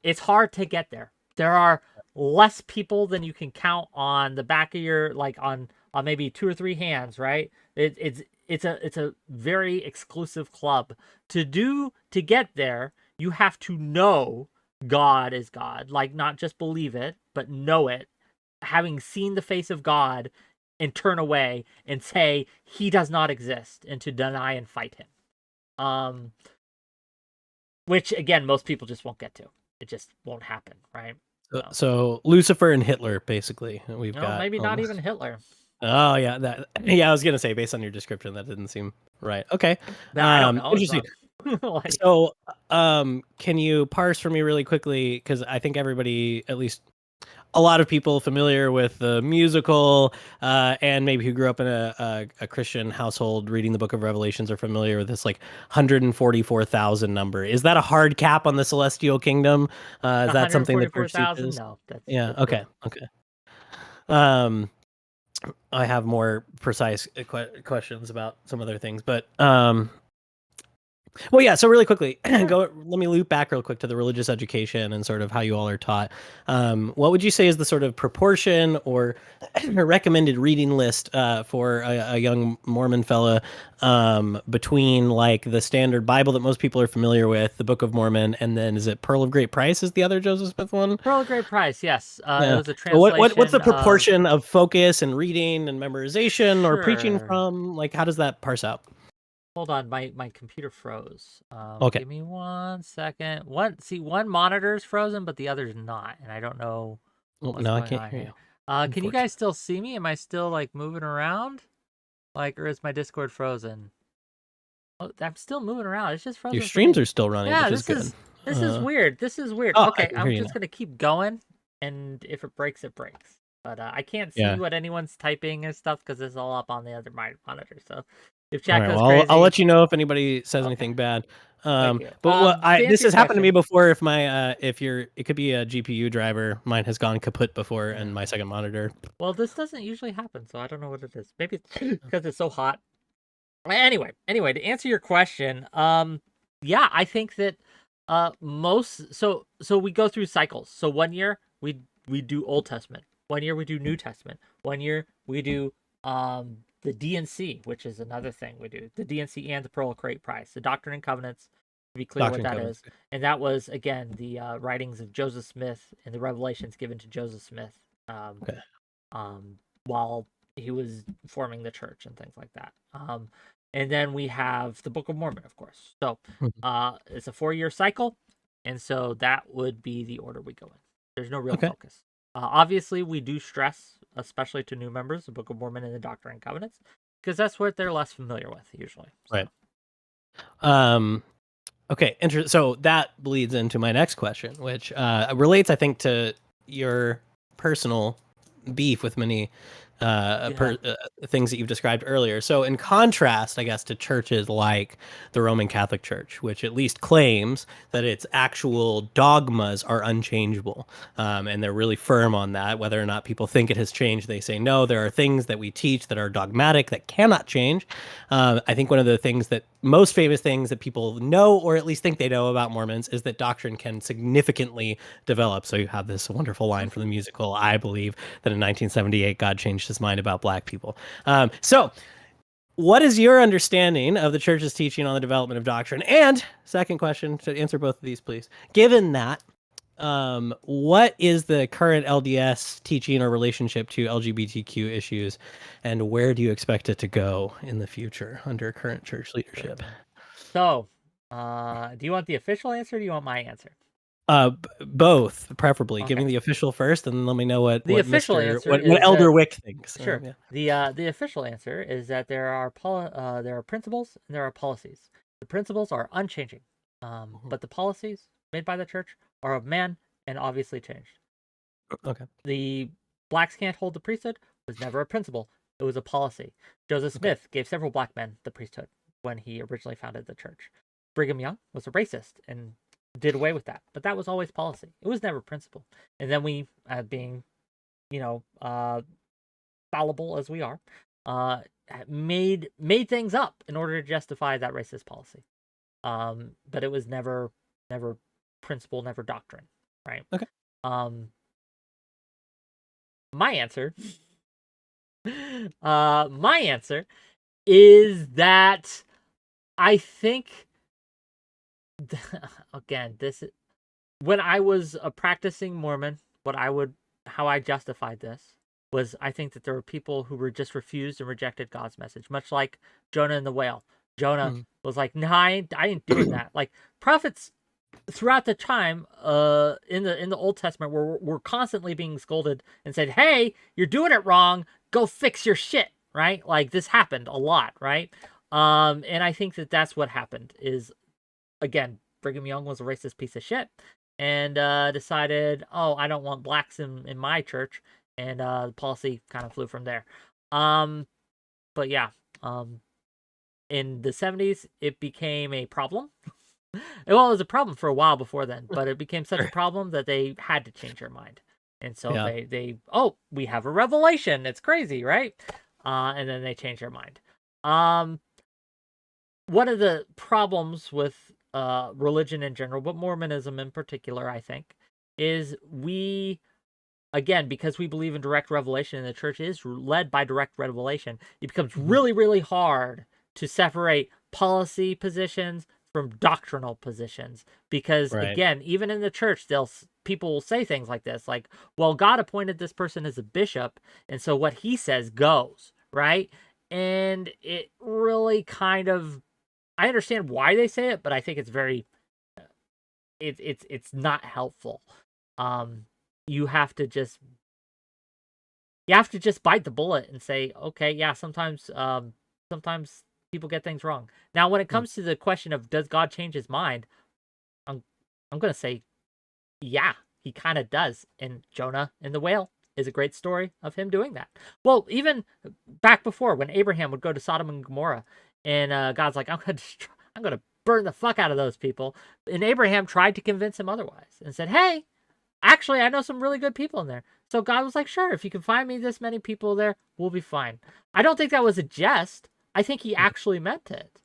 It's hard to get there. There are less people than you can count on the back of your, like, on maybe two or three hands, right? It's a very exclusive club. To get there, you have to know God is God, like not just believe it, but know it, having seen the face of God, and turn away and say he does not exist, and to deny and fight him. Which again, most people just won't get to. It just won't happen, right? So Lucifer and Hitler, basically, we've No, got. maybe not even Hitler. Oh yeah, I was gonna say based on your description, that didn't seem right. Okay, But I don't know. interesting. Like, So, can you parse for me really quickly? Because I think everybody, at least a lot of people familiar with the musical, and maybe who grew up in a Christian household reading the Book of Revelations are familiar with this like 144,000 number. Is that a hard cap on the celestial kingdom? Is that something the church 144,000? teaches? No, Yeah. that's Okay. Okay. Um, I have more precise questions about some other things, but well, yeah. So really quickly, let me loop back real quick to the religious education and sort of how you all are taught. What would you say is the sort of proportion or a recommended reading list for a young Mormon fella between like the standard Bible that most people are familiar with, the Book of Mormon, and then is it Pearl of Great Price is the other Joseph Smith one? Pearl of Great Price, yes. It Yeah. was a So what's the translation of... proportion of focus and reading and memorization or preaching Sure. from? Like, how does that parse out? Hold on, my computer froze. Okay. Give me 1 second. One monitor's frozen, but the other's not, and I don't know Oh, what's no, I going can't on hear here. you. Can you guys still see me? Am I still like moving around? Like, or is my Discord frozen? Oh, I'm still moving around. It's just frozen Your for me. streams are still running, Yeah, which is good. this is weird. This is weird. Oh, I Okay, can hear I'm you just now. gonna keep going, and if it breaks, it breaks. But I can't see Yeah. what anyone's typing and stuff because it's all up on the other monitor. So if All chat right. goes Well, I'll crazy, let you know if anybody says okay. anything bad. Thank you. But what To this answer your has happened to me question, before. If my it could be a GPU driver. Mine has gone kaput before, and my second monitor. well, this doesn't usually happen, so I don't know what it is. Maybe it's because it's so hot. Anyway, to answer your question, yeah, I think that most so we go through cycles. So 1 year we do Old Testament. 1 year we do New Testament. 1 year we do the D&C, which is another thing we do. The D&C and the Pearl of Great Price. The Doctrine and Covenants, to be clear Doctrine what that Covenants. is. And that was again the writings of Joseph Smith and the revelations given to Joseph Smith Okay. while he was forming the church and things like that. And then we have the Book of Mormon, of course. So it's a 4-year cycle, and so that would be the order we go in. There's no real focus. Obviously, we do stress, especially to new members, the Book of Mormon and the Doctrine and Covenants, because that's what they're less familiar with usually. So. Right. Okay. So that bleeds into my next question, which relates, I think, to your personal beef with many things that you've described earlier. So in contrast, I guess, to churches like the Roman Catholic Church, which at least claims that its actual dogmas are unchangeable, and they're really firm on that. Whether or not people think it has changed, they say no. There are things that we teach that are dogmatic that cannot change. I think one of the things that most famous things that people know, or at least think they know about Mormons, is that doctrine can significantly develop. So you have this wonderful line from the musical, I believe, that in 1978, God changed his mind about black people. So what is your understanding of the church's teaching on the development of doctrine? And second question, to answer both of these, please. Given that, what is the current LDS teaching or relationship to LGBTQ issues, and where do you expect it to go in the future under current church leadership? So, do you want the official answer or do you want my answer? Both, preferably. Okay. Give me the official first, and then let me know what the official answer what is Elder Whick thinks. Sure. Yeah. The official answer is that there are principles and there are policies. The principles are unchanging, but the policies made by the church are of man and obviously changed. Okay. The blacks can't hold the priesthood was never a principle; it was a policy. Joseph Smith gave several black men the priesthood when he originally founded the church. Brigham Young was a racist and did away with that, but that was always policy. It was never principle. And then we, being, fallible as we are, made things up in order to justify that racist policy. But it was never principle, never doctrine, right? Okay. My answer is that I think again, when I was a practicing Mormon, how I justified this was I think that there were people who were just refused and rejected God's message, much like Jonah and the whale. Jonah was like, "No, I ain't doing that." Like prophets throughout the time, in the Old Testament, were constantly being scolded and said, "Hey, you're doing it wrong. Go fix your shit." Right? Like this happened a lot, right? And I think that that's what happened. Is again, Brigham Young was a racist piece of shit. and decided, oh, I don't want blacks in my church, and the policy kind of flew from there. But yeah, in the 70s, it became a problem. Well, it was a problem for a while before then, but it became such a problem that they had to change their mind. And so oh, we have a revelation. It's crazy, right? And then they changed their mind. One of the problems with religion in general, but Mormonism in particular, I think, is again, because we believe in direct revelation and the church is led by direct revelation, it becomes really, really hard to separate policy positions from doctrinal positions. Because again, even in the church, people will say things like this, like, well, God appointed this person as a bishop, and so what he says goes, right? And it really kind of, I understand why they say it, but I think it's very, it's not helpful. You have to just bite the bullet and say, okay, yeah, sometimes people get things wrong. Now, when it comes to the question of does God change his mind, I'm going to say, yeah, he kind of does. And Jonah and the whale is a great story of him doing that. Well, even back before, when Abraham would go to Sodom and Gomorrah, and God's like, I'm going to burn the fuck out of those people. And Abraham tried to convince him otherwise and said, hey, actually, I know some really good people in there. So God was like, sure, if you can find me this many people there, we'll be fine. I don't think that was a jest. I think he actually meant it.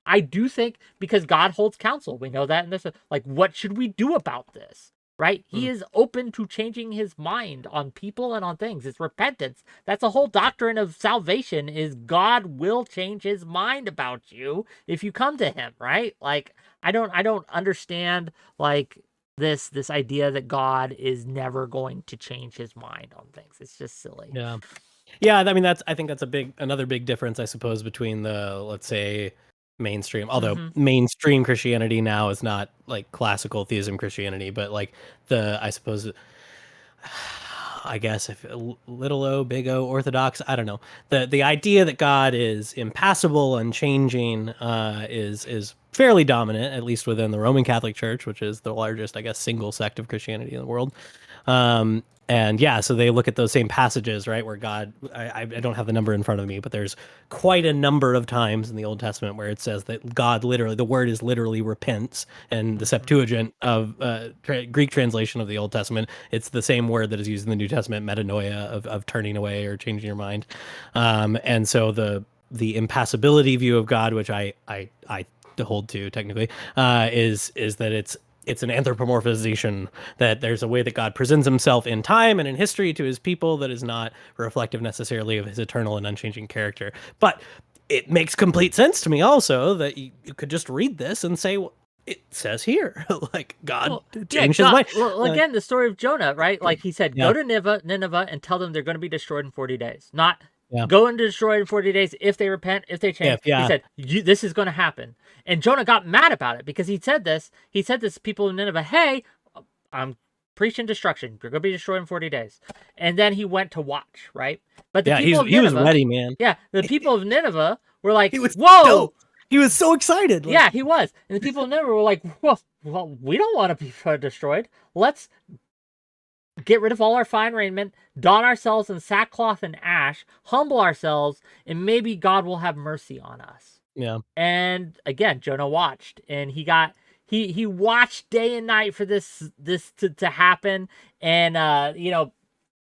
I do think, because God holds counsel. We know that in this. Like, what should we do about this? Right? He is open to changing his mind on people and on things. It's repentance. That's a whole doctrine of salvation, is God will change his mind about you if you come to him, right? Like, I don't understand, like, this idea that God is never going to change his mind on things. It's just silly. Yeah, I mean, I think that's another big difference, I suppose, between the, let's say, mainstream, although mainstream Christianity now is not like classical theism Christianity, but like I suppose, I guess, if little o, big O, Orthodox, I don't know. The idea that God is impassible, unchanging, is fairly dominant, at least within the Roman Catholic Church, which is the largest, I guess, single sect of Christianity in the world. And yeah, so they look at those same passages, right, where God, I don't have the number in front of me, but there's quite a number of times in the Old Testament where it says that God literally, the word is literally repents, and the Septuagint of Greek translation of the Old Testament, it's the same word that is used in the New Testament, metanoia, of turning away or changing your mind. And so the impassibility view of God, which I hold to technically, is that it's an anthropomorphization, that there's a way that God presents himself in time and in history to his people that is not reflective necessarily of his eternal and unchanging character. But it makes complete sense to me also that you could just read this and say, well, it says here, like, God changed his mind. Well, again, the story of Jonah, right? Like he said, go to Nineveh and tell them they're going to be destroyed in 40 days. Not go and destroy in 40 days if they repent, if they change. He said, this is going to happen. And Jonah got mad about it because he said this to people in Nineveh, hey, I'm preaching destruction. You're going to be destroyed in 40 days. And then he went to watch, right? But the people of Nineveh, he was ready, man. Yeah, the people of Nineveh were like, whoa! Dope. He was so excited. Yeah, he was. And the people of Nineveh were like, well, we don't want to be destroyed. Let's get rid of all our fine raiment, don ourselves in sackcloth and ash, humble ourselves, and maybe God will have mercy on us. Yeah. And again, Jonah watched, and he watched day and night for this to happen. And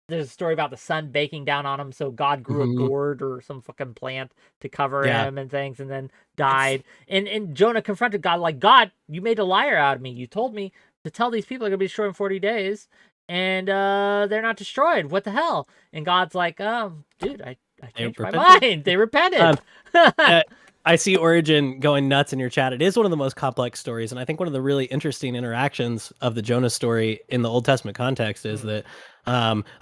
there's a story about the sun baking down on him, so God grew a gourd or some fucking plant to cover him and things, and then died. And Jonah confronted God, like, God, you made a liar out of me. You told me to tell these people they're gonna be destroyed in 40 days, and they're not destroyed. What the hell? And God's like, dude, I changed my mind. They repented. I see Origin going nuts in your chat. It is one of the most complex stories, and I think one of the really interesting interactions of the Jonah story in the Old Testament context is that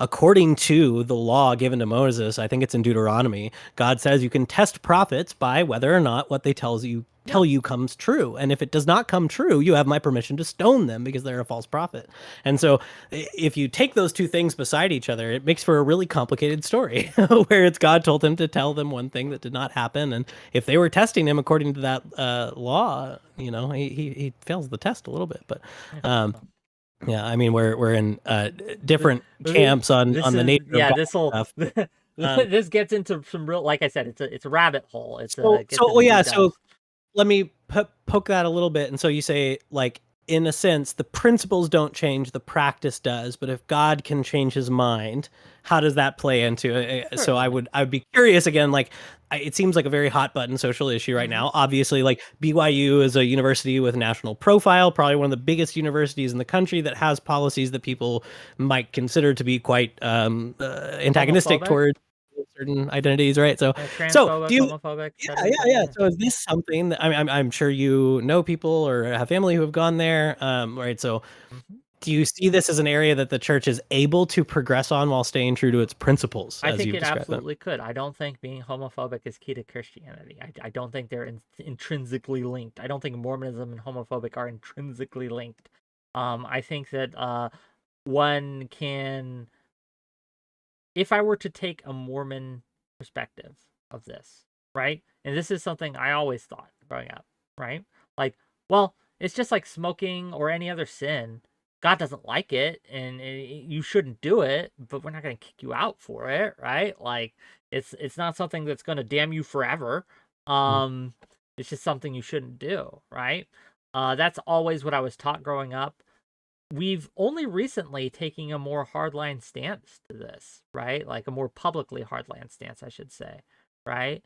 according to the law given to Moses, I think it's in Deuteronomy, God says you can test prophets by whether or not what they tell you tell you comes true. And if it does not come true, you have my permission to stone them because they're a false prophet. And so if you take those two things beside each other, it makes for a really complicated story where it's God told him to tell them one thing that did not happen. And if they were testing him according to that law, he fails the test a little bit. But yeah, I mean, we're in different camps on the nature of God stuff. This gets into some real, like I said, it's a rabbit hole. So let me poke that a little bit. And so you say, like, in a sense, the principles don't change, the practice does. But if God can change his mind, how does that play into it? Sure. So I would be curious again, like, it seems like a very hot button social issue right now. Obviously, like, BYU is a university with national profile, probably one of the biggest universities in the country that has policies that people might consider to be quite antagonistic towards certain identities, right? So transphobic, homophobic. Yeah. So is this something that I'm sure you know people or have family who have gone there, right? So do you see this as an area that the church is able to progress on while staying true to its principles? I think it absolutely could. I don't think being homophobic is key to Christianity. I don't think they're intrinsically linked. I don't think Mormonism and homophobic are intrinsically linked. I think that one can, if I were to take a Mormon perspective of this, right? And this is something I always thought growing up, right? Like, well, it's just like smoking or any other sin. God doesn't like it, and you shouldn't do it, but we're not going to kick you out for it, right? Like, it's not something that's going to damn you forever. It's just something you shouldn't do, right? That's always what I was taught growing up. We've only recently taken a more hardline stance to this, right? Like a more publicly hardline stance, I should say, right?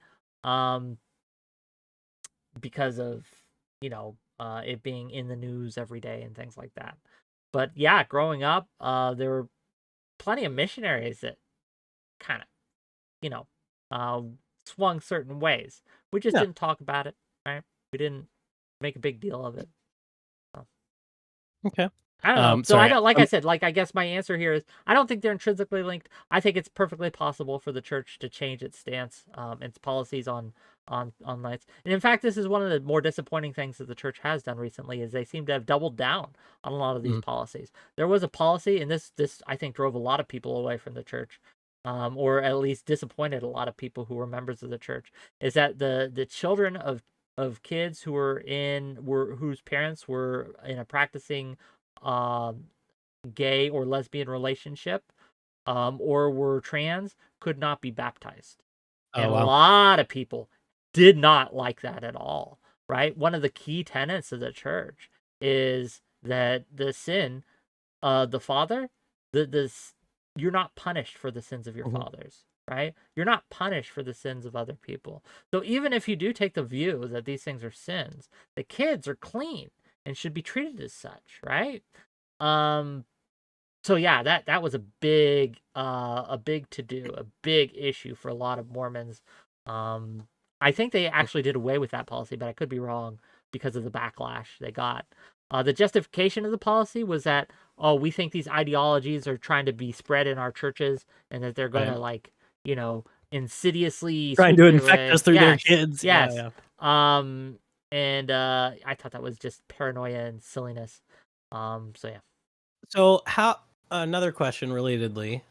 Because of, it being in the news every day and things like that. But yeah, growing up, there were plenty of missionaries that kind of, swung certain ways. We just didn't talk about it, right? We didn't make a big deal of it. So. Okay. I don't know. So I don't, like I said, like, I guess my answer here is I don't think they're intrinsically linked. I think it's perfectly possible for the church to change its stance, its policies on lights. And in fact, this is one of the more disappointing things that the church has done recently is they seem to have doubled down on a lot of these policies. There was a policy, and this I think drove a lot of people away from the church, or at least disappointed a lot of people who were members of the church, is that the children of kids whose parents were in a practicing gay or lesbian relationship, or were trans, could not be baptized. And a lot of people did not like that at all, right? One of the key tenets of the church is that the sin, the father, you're not punished for the sins of your fathers, right? You're not punished for the sins of other people. So even if you do take the view that these things are sins, the kids are clean and should be treated as such, right? So yeah, that was a big to-do, a big issue for a lot of Mormons. I think they actually did away with that policy, but I could be wrong because of the backlash they got. The justification of the policy was that, we think these ideologies are trying to be spread in our churches and that they're going to insidiously trying to infect us through their kids. Yes. And I thought that was just paranoia and silliness. So yeah. So another question relatedly,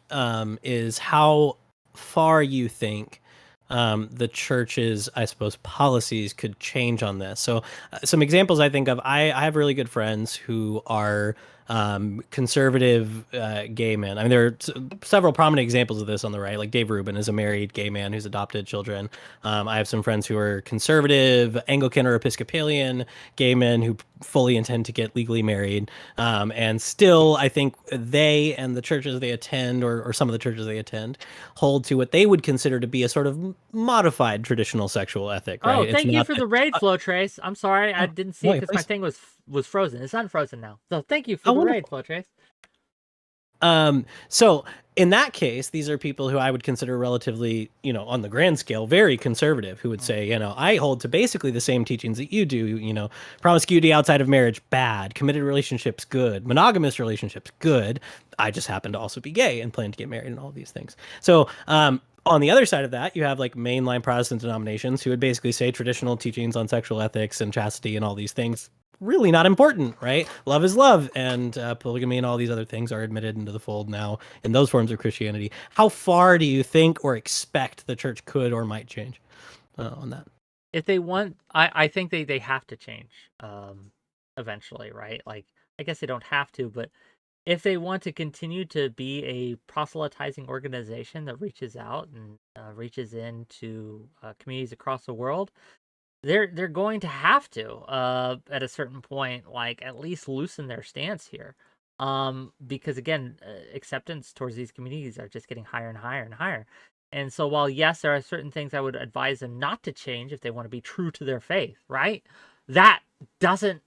is how far you think the church's, I suppose, policies could change on this. So some examples I think of, I have really good friends who are conservative gay men. I mean, there are several prominent examples of this on the right. Like Dave Rubin is a married gay man who's adopted children. I have some friends who are conservative, Anglican or Episcopalian gay men who fully intend to get legally married. And still, I think they and the churches they attend, or some of the churches they attend, hold to what they would consider to be a sort of modified traditional sexual ethic. Right? Oh, thank you for the raid flow, Trace. I'm sorry, I didn't see it because my thing was frozen. It's unfrozen now. So thank you for the raid flow, Trace. So in that case, these are people who I would consider relatively, on the grand scale, very conservative, who would say, I hold to basically the same teachings that you do, promiscuity outside of marriage, bad, committed relationships, good, monogamous relationships, good. I just happen to also be gay and plan to get married and all of these things. So, On the other side of that, you have like mainline Protestant denominations who would basically say traditional teachings on sexual ethics and chastity and all these things really not important, right? Love is love, and polygamy and all these other things are admitted into the fold now in those forms of Christianity. How far do you think or expect the church could or might change on that? If they want, I think they have to change eventually, right? Like, I guess they don't have to, but if they want to continue to be a proselytizing organization that reaches out and reaches into communities across the world, they're going to have to at a certain point, like, at least loosen their stance here, because again, acceptance towards these communities are just getting higher and higher and higher. And so while yes, there are certain things I would advise them not to change if they want to be true to their faith, right? That doesn't,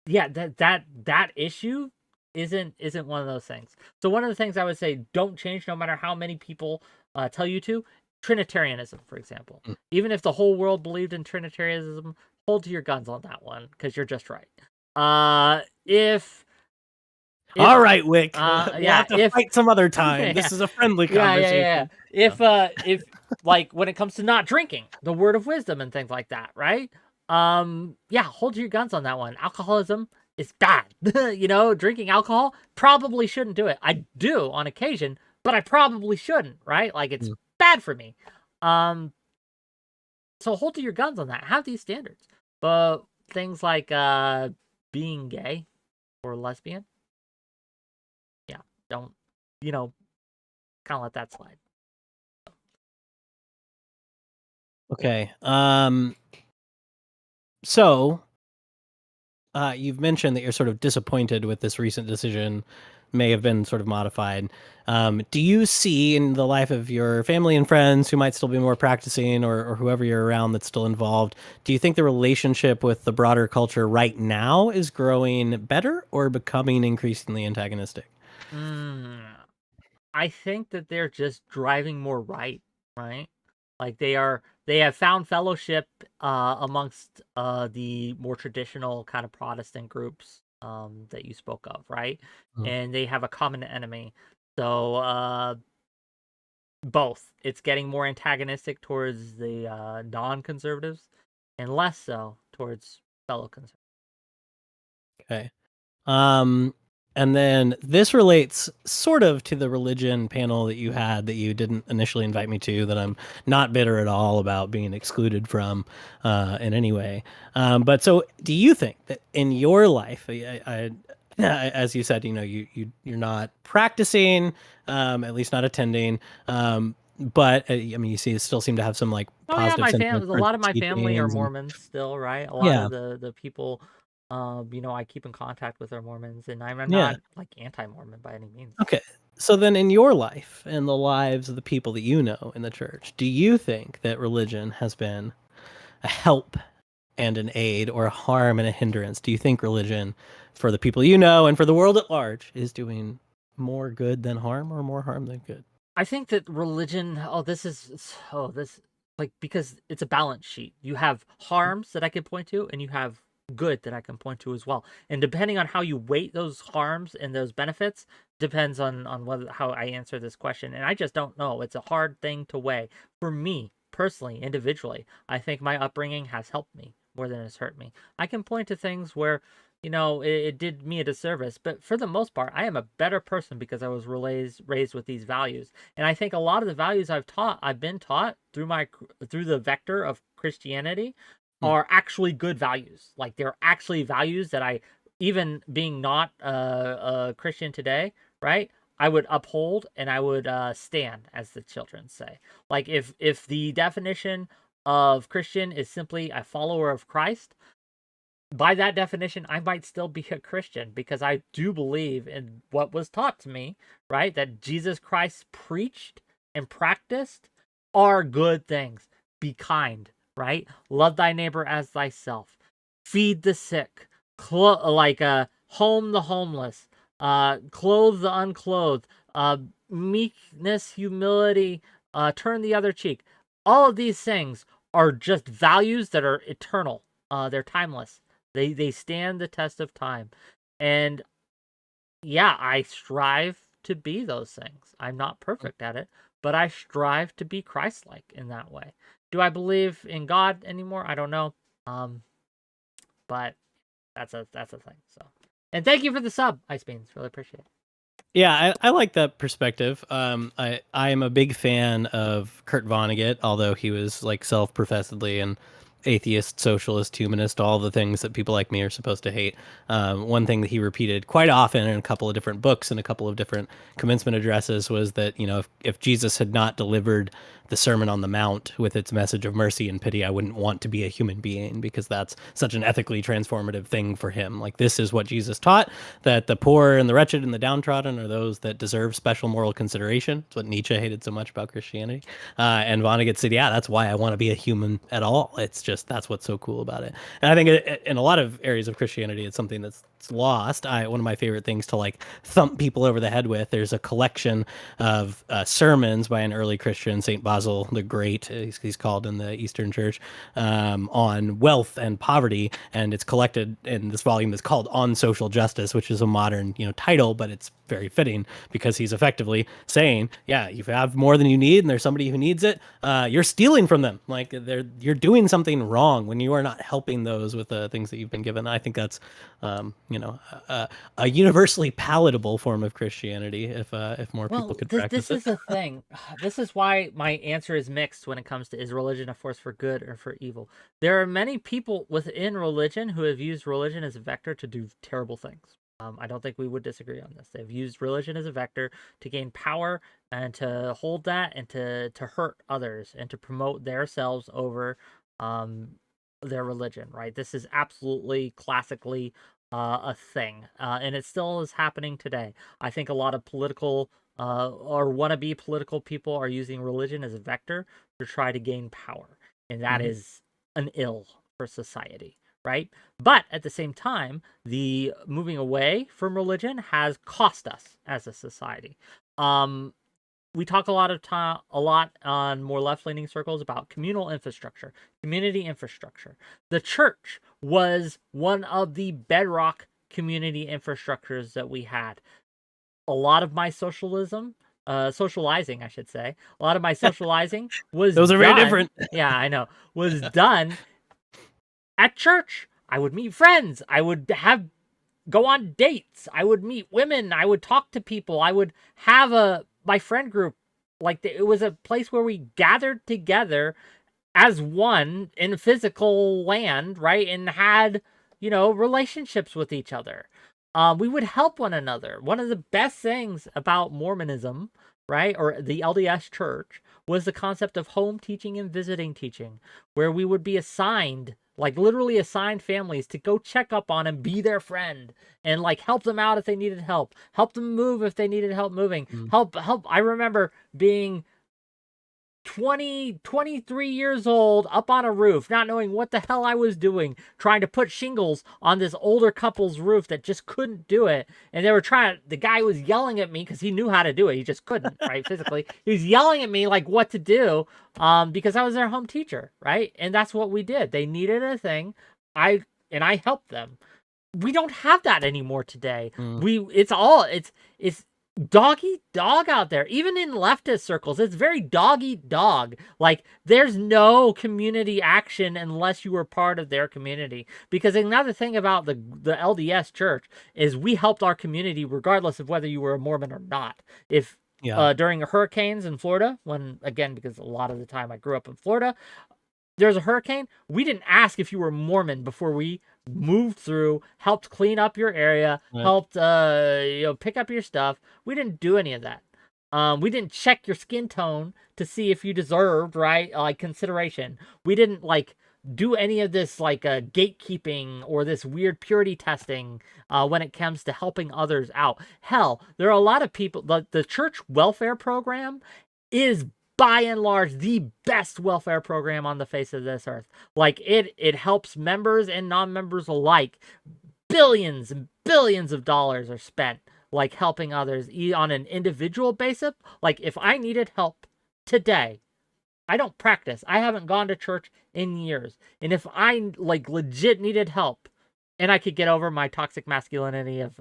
yeah, that issue isn't one of those things. So one of the things I would say, don't change no matter how many people tell you to. Trinitarianism, for example. Even if the whole world believed in Trinitarianism, hold to your guns on that one, because you're just right. If all right, Whick, yeah, we'll have to fight some other time. This is a friendly conversation. If like when it comes to not drinking, the word of wisdom and things like that, right? Yeah, hold to your guns on that one. Alcoholism is bad. You know, drinking alcohol, probably shouldn't do it. I do on occasion, but I probably shouldn't, right? Like, it's bad for me. So hold to your guns on that. Have these standards. But things like being gay or lesbian, yeah, don't, kind of let that slide. Okay. So you've mentioned that you're sort of disappointed with this recent decision, may have been sort of modified. Do you see in the life of your family and friends who might still be more practicing, or whoever you're around that's still involved, do you think the relationship with the broader culture right now is growing better or becoming increasingly antagonistic? I think that they're just driving more right? Like, they have found fellowship amongst the more traditional kind of Protestant groups that you spoke of, right? And they have a common enemy. So both. It's getting more antagonistic towards the non-conservatives and less so towards fellow conservatives. Okay. And then this relates sort of to the religion panel that you had that you didn't initially invite me to, that I'm not bitter at all about being excluded from in any way. But so do you think that in your life, as you said, you're not practicing, at least not attending, but I mean, you still seem to have some like Oh yeah, positive my family. sentiments A towards lot the of my family are teachings and Mormons still, right? A lot yeah, of the people, I keep in contact with are Mormons, and I'm yeah. not like anti-Mormon by any means. Okay. So then in your life and the lives of the people that you know in the church, do you think that religion has been a help and an aid, or a harm and a hindrance? Do you think religion, for the people you know and for the world at large, is doing more good than harm, or more harm than good? I think that religion. This, like, because it's a balance sheet. You have harms that I can point to, and you have good that I can point to as well. And depending on how you weight those harms and those benefits, depends on whether how I answer this question. And I just don't know. It's a hard thing to weigh for me personally, individually. I think my upbringing has helped me more than it's hurt me. I can point to things where it did me a disservice. But for the most part, I am a better person because I was raised with these values. And I think a lot of the values I've been taught through the vector of Christianity are actually good values. Like, they're actually values that I, even being not a Christian today, right? I would uphold and I would stand, as the children say. Like, if the definition of Christian is simply a follower of Christ, by that definition, I might still be a Christian because I do believe in what was taught to me, right? That Jesus Christ preached and practiced are good things. Be kind, right? Love thy neighbor as thyself. Feed the sick. Home the homeless. Clothe the unclothed. Meekness, humility. Turn the other cheek. All of these things are just values that are eternal. They're timeless. They stand the test of time. And yeah, I strive to be those things. I'm not perfect at it, but I strive to be Christ-like in that way. Do I believe in God anymore? I don't know. But that's a thing. So, and thank you for the sub, Ice Beans. Really appreciate it. Yeah, I like that perspective. I am a big fan of Kurt Vonnegut, although he was like self-professedly an atheist, socialist, humanist, all the things that people like me are supposed to hate. One thing that he repeated quite often in a couple of different books and a couple of different commencement addresses was that, you know, if Jesus had not delivered the Sermon on the Mount with its message of mercy and pity, I wouldn't want to be a human being, because that's such an ethically transformative thing for him. Like, this is what Jesus taught, that the poor and the wretched and the downtrodden are those that deserve special moral consideration. It's what Nietzsche hated so much about Christianity. And Vonnegut said, yeah, that's why I want to be a human at all. It's just, that's what's so cool about it. And I think in a lot of areas of Christianity, it's something that's lost. One of my favorite things to like thump people over the head with, there's a collection of sermons by an early Christian, St. Basil the Great, he's called in the Eastern Church, on wealth and poverty, and it's collected in this volume that's called On Social Justice, which is a modern, you know, title, but it's very fitting because he's effectively saying, yeah, if you have more than you need and there's somebody who needs it, you're stealing from them. Like, you're doing something wrong when you are not helping those with the things that you've been given. I think that's you know, a universally palatable form of Christianity if more people could practice it. This is the thing. This is why my answer is mixed when it comes to, is religion a force for good or for evil? There are many people within religion who have used religion as a vector to do terrible things. I don't think we would disagree on this. They've used religion as a vector to gain power and to hold that and to hurt others and to promote themselves over their religion, right? This is absolutely classically a thing, and it still is happening today. I think a lot of political or wannabe political people are using religion as a vector to try to gain power, and that is an ill for society, right? But at the same time, the moving away from religion has cost us as a society. We talk a lot on more left-leaning circles about communal infrastructure, community infrastructure. The church was one of the bedrock community infrastructures that we had. A lot of my socializing, I should say, a lot of my socializing was those are done, very different. Yeah, I know. Was done at church. I would meet friends. I would go on dates. I would meet women. I would talk to people. I would have my friend group. Like, it was a place where we gathered together as one in physical land, right? And had, you know, relationships with each other. We would help one another. One of the best things about Mormonism, right, or the LDS church, was the concept of home teaching and visiting teaching, where we would be assigned, like literally assigned families to go check up on and be their friend and like help them out if they needed help them move if they needed help moving, help. I remember being 23 years old up on a roof, not knowing what the hell I was doing, trying to put shingles on this older couple's roof that just couldn't do it. And the guy was yelling at me because he knew how to do it. He just couldn't, right? Physically. He was yelling at me like what to do because I was their home teacher, right? And that's what we did. They needed a thing. I helped them. We don't have that anymore today. It's dog eat dog out there. Even in leftist circles, it's very dog eat dog. Like, there's no community action unless you were part of their community. Because another thing about the LDS church is we helped our community regardless of whether you were a Mormon or not. If during hurricanes in Florida, because a lot of the time I grew up in Florida, there's a hurricane, we didn't ask if you were Mormon before we moved through, helped clean up your area, helped pick up your stuff. We didn't do any of that. We didn't check your skin tone to see if you deserved, right, like, consideration. We didn't like do any of this like gatekeeping or this weird purity testing when it comes to helping others out. Hell, there are a lot of people. The church welfare program is by and large the best welfare program on the face of this earth. Like, it helps members and non-members alike. Billions and billions of dollars are spent like helping others on an individual basis. Like, if I needed help today, I don't practice. I haven't gone to church in years. And if I like legit needed help and I could get over my toxic masculinity of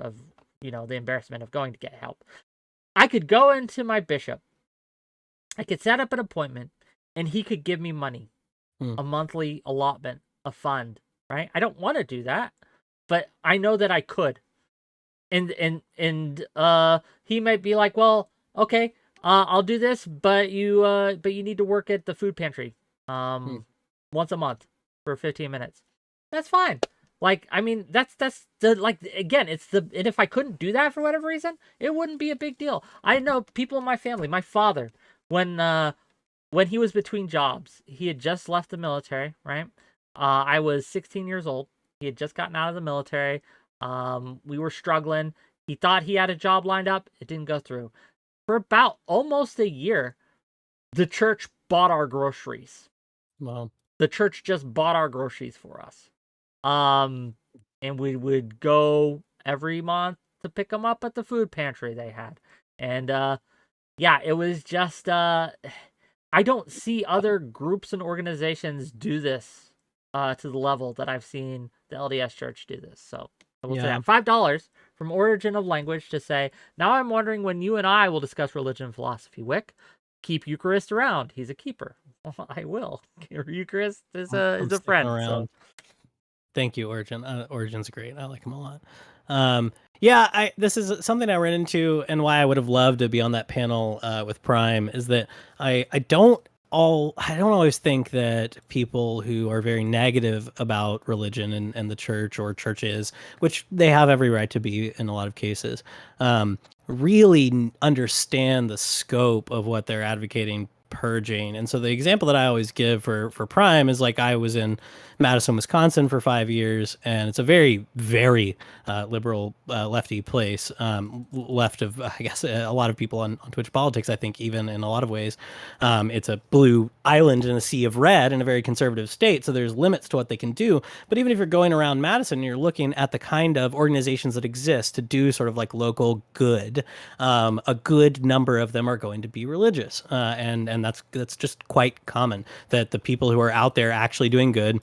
the embarrassment of going to get help, I could go into my bishop I could set up an appointment and he could give me money, a monthly allotment, a fund, right? I don't want to do that, but I know that I could. And he might be like, well, okay, I'll do this, but you need to work at the food pantry once a month for 15 minutes. That's fine. Like, I mean, that's the, like, again, and if I couldn't do that for whatever reason, it wouldn't be a big deal. I know people in my family, my father, when he was between jobs, he had just left the military, right? I was 16 years old. He had just gotten out of the military. We were struggling. He thought he had a job lined up. It didn't go through. For about almost a year, the church bought our groceries. Wow. The church just bought our groceries for us. And we would go every month to pick them up at the food pantry they had. And yeah, it was just I don't see other groups and organizations do this to the level that I've seen the LDS Church do this. So I will say that. $5 from Origin of Language to say, now I'm wondering when you and I will discuss religion and philosophy. Whick, keep Ukerist around. He's a keeper. Well, I will. Ukerist is a friend. So. Thank you, Origin. Origin's great. I like him a lot. Yeah, this is something I ran into, and why I would have loved to be on that panel with Prime is that I don't always think that people who are very negative about religion and the church or churches, which they have every right to be in a lot of cases, really understand the scope of what they're advocating purging. And so the example that I always give for Prime is, like, I was in Madison, Wisconsin for 5 years, and it's a very, very liberal lefty place, left of, I guess, a lot of people on Twitch politics, I think, even in a lot of ways. It's a blue island in a sea of red in a very conservative state, so there's limits to what they can do. But even if you're going around Madison and you're looking at the kind of organizations that exist to do sort of like local good, a good number of them are going to be religious, and that's just quite common, that the people who are out there actually doing good,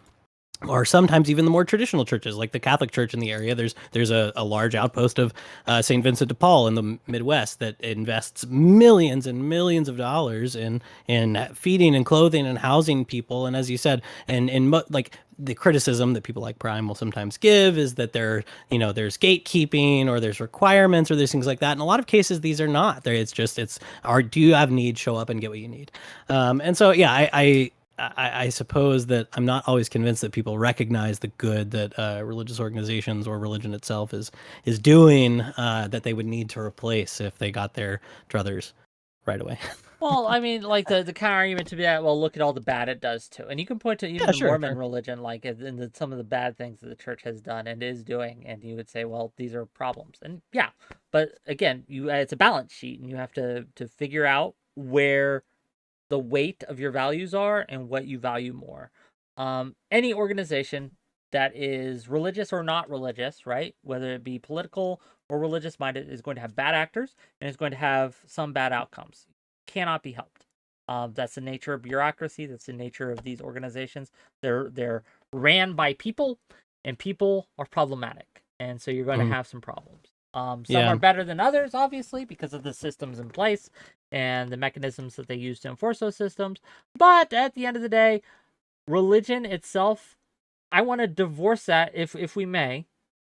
or sometimes even the more traditional churches, like the Catholic Church in the area. There's a large outpost of St. Vincent de Paul in the Midwest that invests millions and millions of dollars in feeding and clothing and housing people. And as you said, like, the criticism that people like Prime will sometimes give is that there's gatekeeping, or there's requirements, or there's things like that. In a lot of cases, these are not. Do you have needs? Show up and get what you need. And so, yeah, I suppose that I'm not always convinced that people recognize the good that religious organizations or religion itself is doing, that they would need to replace if they got their druthers right away. Well, I mean, like, the counter argument to be that, well, look at all the bad it does too. And you can point to even the Mormon religion, like, in some of the bad things that the church has done and is doing, and you would say, well, these are problems. And yeah, but again, it's a balance sheet, and you have to figure out where the weight of your values are and what you value more. Any organization that is religious or not religious, right, whether it be political or religious minded, is going to have bad actors and is going to have some bad outcomes. Cannot be helped. That's the nature of bureaucracy. That's the nature of these organizations. They're ran by people, and people are problematic, and so you're going to have some problems. Some are better than others, obviously, because of the systems in place and the mechanisms that they use to enforce those systems. But at the end of the day, religion itself, I want to divorce that, if we may.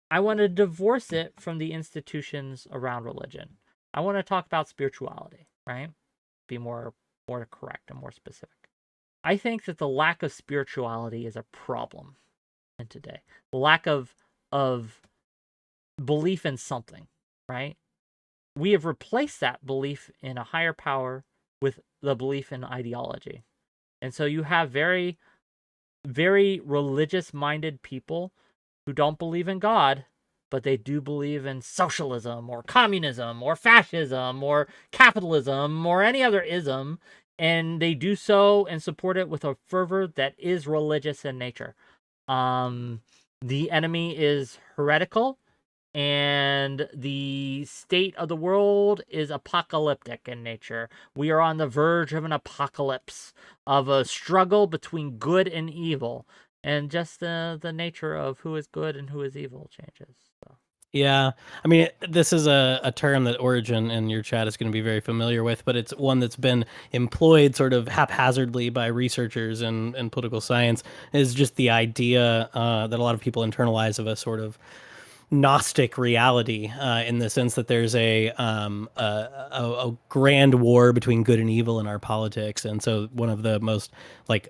I want to divorce it from the institutions around religion. I want to talk about spirituality, right? Be more correct and more specific. I think that the lack of spirituality is a problem in today. The lack of belief in something, right? We have replaced that belief in a higher power with the belief in ideology. And so you have very, very religious-minded people who don't believe in God, but they do believe in socialism or communism or fascism or capitalism or any other ism, and they do so and support it with a fervor that is religious in nature. The enemy is heretical, and the state of the world is apocalyptic in nature. We are on the verge of an apocalypse, of a struggle between good and evil, and just the nature of who is good and who is evil changes. So. Yeah, I mean, this is a term that Origin in your chat is going to be very familiar with, but it's one that's been employed sort of haphazardly by researchers and political science. Is just the idea that a lot of people internalize of a sort of Gnostic reality, in the sense that there's a grand war between good and evil in our politics. And so one of the most, like,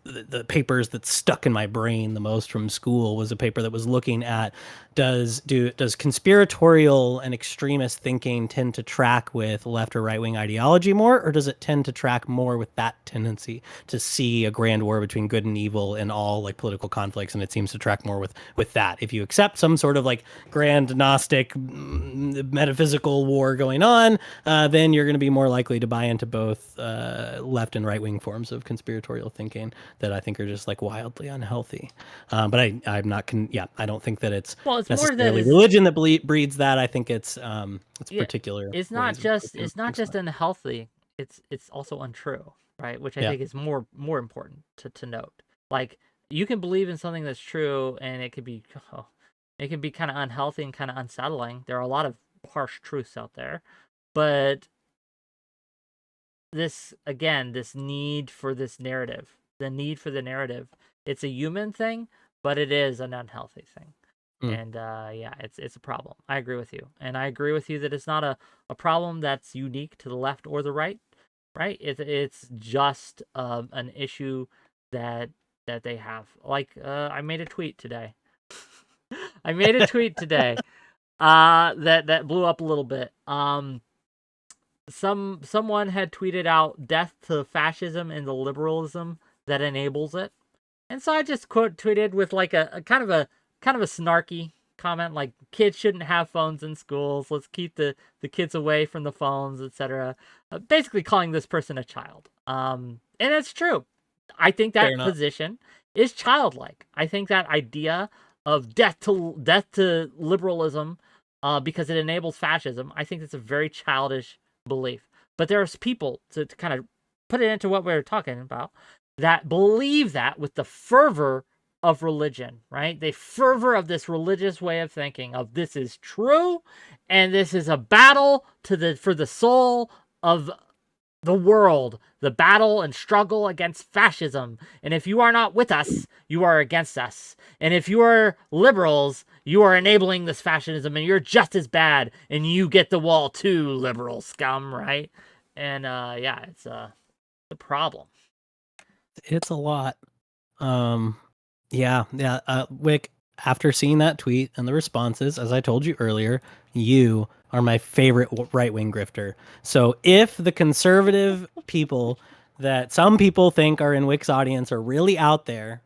the papers that stuck in my brain the most from school was a paper that was looking at, does conspiratorial and extremist thinking tend to track with left or right wing ideology more, or does it tend to track more with that tendency to see a grand war between good and evil in all, like, political conflicts? And it seems to track more with that. If you accept some sort of, like, grand Gnostic metaphysical war going on, then you're going to be more likely to buy into both left and right wing forms of conspiratorial thinking that I think are just, like, wildly unhealthy. But I'm not I don't think that it's Well, it's more that necessarily religion that breeds that. I think it's yeah, particular. it's not just unhealthy. It's also untrue, right? Which I think is more important to note. Like, you can believe in something that's true, and it could be kind of unhealthy and kind of unsettling. There are a lot of harsh truths out there, but this need for this narrative, the need for the narrative, it's a human thing, but it is an unhealthy thing. And it's a problem. I agree with you. And I agree with you that it's not a problem that's unique to the left or the right, right? It's just an issue that they have. Like, I made a tweet today. That blew up a little bit. Someone had tweeted out, "Death to fascism and the liberalism that enables it." And so I just tweeted with, like, a kind of a snarky comment, like, kids shouldn't have phones in schools. Let's keep the kids away from the phones, etc. Basically calling this person a child. And it's true. I think that position is childlike. I think that idea of death to liberalism, because it enables fascism, I think it's a very childish belief. But there's people, to kind of put it into what we were talking about, that believe that with the fervor of religion, right? The fervor of this religious way of thinking, of this is true, and this is a battle for the soul of the world, the battle and struggle against fascism. And if you are not with us, you are against us. And if you are liberals, you are enabling this fascism, and you're just as bad, and you get the wall too, liberal scum, right? And it's a problem. It's a lot. Wick, after seeing that tweet and the responses, as I told you earlier, you are my favorite right-wing grifter. So if the conservative people that some people think are in Wick's audience are really out there,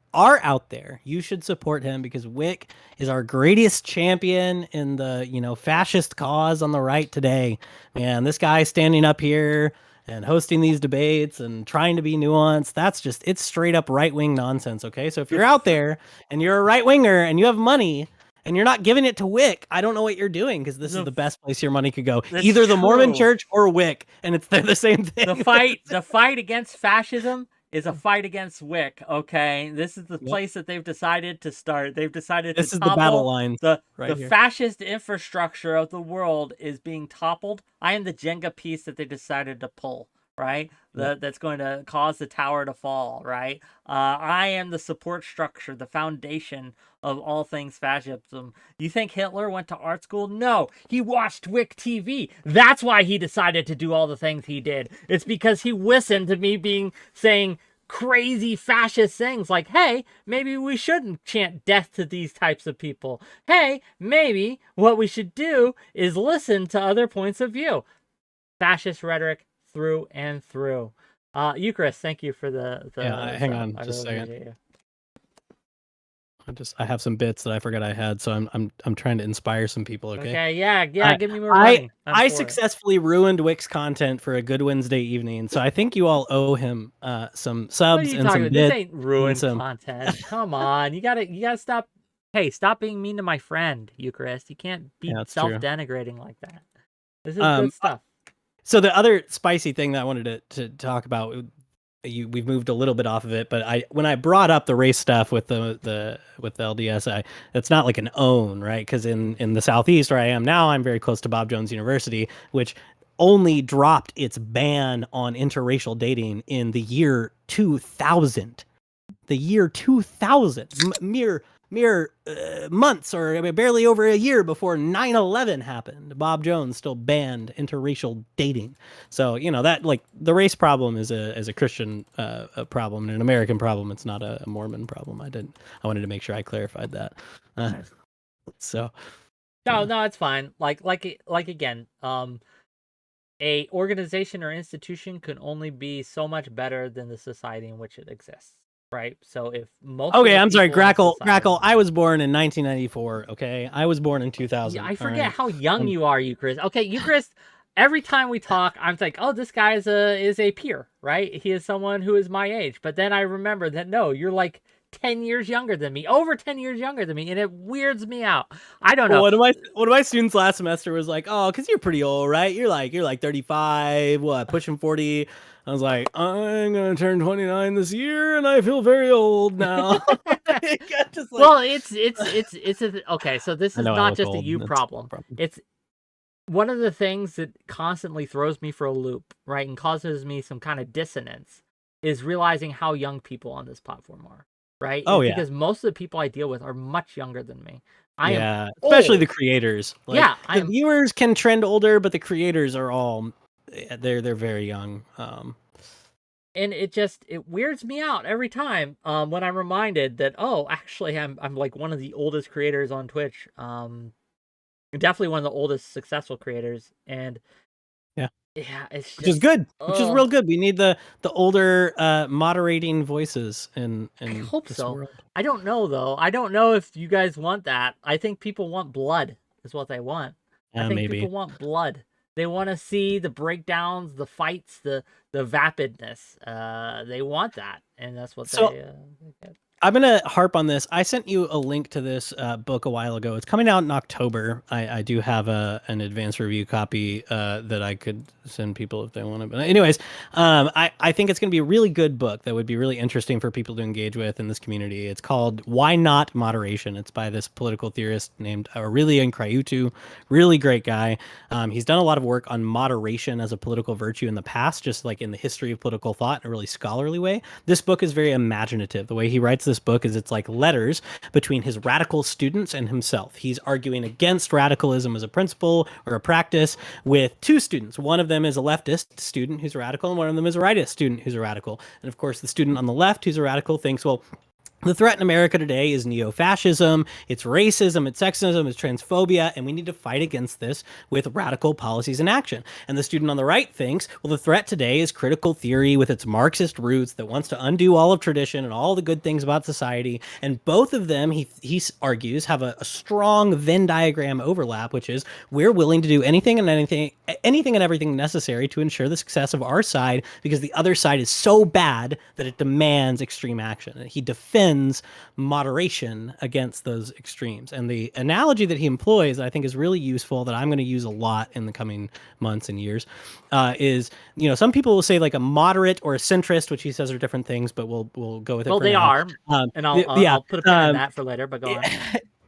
you should support him, because Wick is our greatest champion in the, fascist cause on the right today. Man, this guy standing up here and hosting these debates and trying to be nuanced, it's straight up right-wing nonsense, okay? So if you're out there and you're a right-winger and you have money and you're not giving it to Wick, I don't know what you're doing, because this is the best place your money could go. Either the Mormon Church or Wick, and they're the same thing. The fight against fascism is a fight against Wick, okay? This is the place that they've decided to start. They've decided this to is the battle line. The fascist infrastructure of the world is being toppled. I am the Jenga piece that they decided to pull, right? That's going to cause the tower to fall, right? I am the support structure, the foundation of all things fascism. You think Hitler went to art school? No, he watched WhickTV. That's why he decided to do all the things he did. It's because he listened to me saying crazy fascist things like, hey, maybe we shouldn't chant death to these types of people. Hey, maybe what we should do is listen to other points of view. Fascist rhetoric through and through. Ukerist, thank you for the hang on just a second. I have some bits that I forgot I had, so I'm trying to inspire some people. Okay. Yeah. Give me more money. I successfully ruined Wick's content for a good Wednesday evening, so I think you all owe him some subs and some bits. This ain't ruined content. Come on, you gotta stop. Hey, stop being mean to my friend, Ukerist. You can't be self-denigrating like that. This is good stuff. So the other spicy thing that I wanted to talk about, we've moved a little bit off of it, but when I brought up the race stuff with the LDS, it's not like an own, right? Because in the Southeast where I am now, I'm very close to Bob Jones University, which only dropped its ban on interracial dating in the year 2000. The year 2000, mere months, or I mean, barely over a year before 9/11 happened, Bob Jones still banned interracial dating. So that, like, the race problem is a Christian a problem and an American problem. It's not a Mormon problem. I wanted to make sure I clarified that. So no, it's fine. Like again, a organization or institution can only be so much better than the society in which it exists. Right, so if most I'm sorry, Grackle. I was born in 1994. Okay, I was born in 2000. Yeah, I forget how young you are, Ukerist. Okay, Ukerist. Every time we talk, I'm like, oh, this guy is a peer, right? He is someone who is my age. But then I remember that no, you're like 10 years younger than me, over 10 years younger than me, and it weirds me out. I don't know. One of my students last semester was like, "Oh, because you're pretty old, right? You're like 35, pushing 40." I was like, "I'm gonna turn 29 this year, and I feel very old now." Well, it's okay. So this is not just a you problem. It's one of the things that constantly throws me for a loop, right, and causes me some kind of dissonance is realizing how young people on this platform are. Right? Oh, yeah. Because most of the people I deal with are much younger than me. I am especially old. the creators. Like, yeah, the viewers can trend older, but the creators are all they're very young. And it weirds me out every time when I'm reminded that actually I'm like one of the oldest creators on Twitch. Definitely one of the oldest successful creators, and yeah, it's just, which is good. Which is real good. We need the older moderating voices in I hope this so. world. I don't know though. I don't know if you guys want that. I think people want blood is what they want. I think people want blood. They want to see the breakdowns, the fights, the vapidness. They want that, and that's what they get. I'm going to harp on this. I sent you a link to this book a while ago. It's coming out in October. I do have an advanced review copy that I could send people if they want it. But anyways, I think it's going to be a really good book that would be really interesting for people to engage with in this community. It's called Why Not Moderation. It's by this political theorist named 𝕾𝖍𝖎𝖙𝖘𝖍𝖔𝖜. Really great guy. He's done a lot of work on moderation as a political virtue in the past, just like in the history of political thought in a really scholarly way. This book is very imaginative. The way he writes this book is it's like letters between his radical students and himself. He's arguing against radicalism as a principle or a practice with two students. One of them is a leftist student who's a radical, and one of them is a rightist student who's a radical. And of course, the student on the left who's a radical thinks, well, the threat in America today is neo-fascism, it's racism, it's sexism, it's transphobia, and we need to fight against this with radical policies and action. And the student on the right thinks, well, the threat today is critical theory with its Marxist roots that wants to undo all of tradition and all the good things about society. And both of them, he argues, have a strong Venn diagram overlap, which is we're willing to do anything and everything necessary to ensure the success of our side because the other side is so bad that it demands extreme action. And he defends moderation against those extremes. And the analogy that he employs, I think, is really useful, that I'm going to use a lot in the coming months and years, is, some people will say like a moderate or a centrist, which he says are different things, but we'll go with it. Well, they are. And I'll put a pin in that for later, but go on.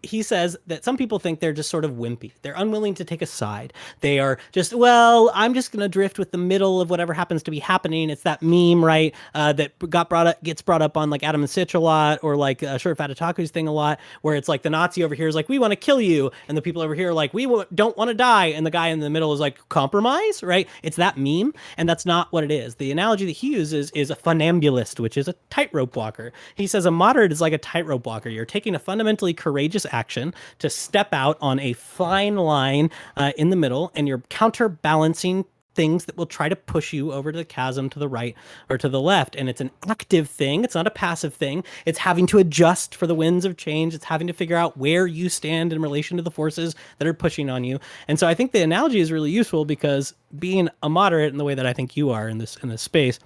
He says that some people think they're just sort of wimpy. They're unwilling to take a side. They are just, well, I'm just going to drift with the middle of whatever happens to be happening. It's that meme, right, that gets brought up on like Adam and Sitch a lot, or like Short Fat Otaku's thing a lot, where it's like the Nazi over here is like, we want to kill you, and the people over here are like, we don't want to die, and the guy in the middle is like, compromise, right? It's that meme, and that's not what it is. The analogy that he uses is a funambulist, which is a tightrope walker. He says a moderate is like a tightrope walker. You're taking a fundamentally courageous action to step out on a fine line in the middle, and you're counterbalancing things that will try to push you over to the chasm to the right or to the left. And it's an active thing. It's not a passive thing. It's having to adjust for the winds of change. It's having to figure out where you stand in relation to the forces that are pushing on you. And so I think the analogy is really useful, because being a moderate in the way that I think you are in this space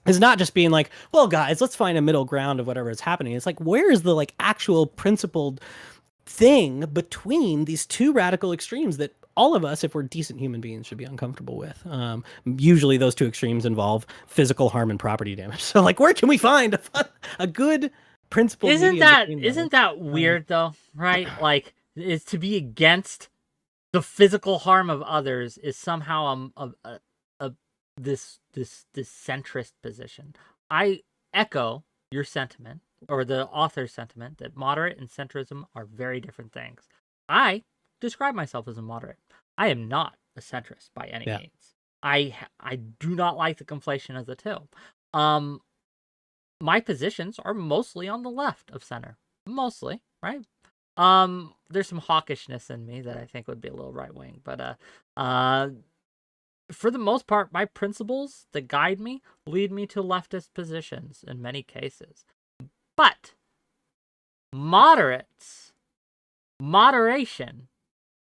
is not just being like, well, guys, let's find a middle ground of whatever is happening. It's like, where is the like actual principled thing between these two radical extremes that all of us, if we're decent human beings, should be uncomfortable with. Usually those two extremes involve physical harm and property damage. So like, where can we find a good principled medium between those? Isn't that weird though, right? Like, is to be against the physical harm of others is somehow this centrist position. I echo your sentiment, or the author's sentiment, that moderate and centrism are very different things. I describe myself as a moderate. I am not a centrist by any means. I do not like the conflation of the two. My positions are mostly on the left of center. Mostly, right? There's some hawkishness in me that I think would be a little right wing, but for the most part, my principles that guide me lead me to leftist positions in many cases. But moderation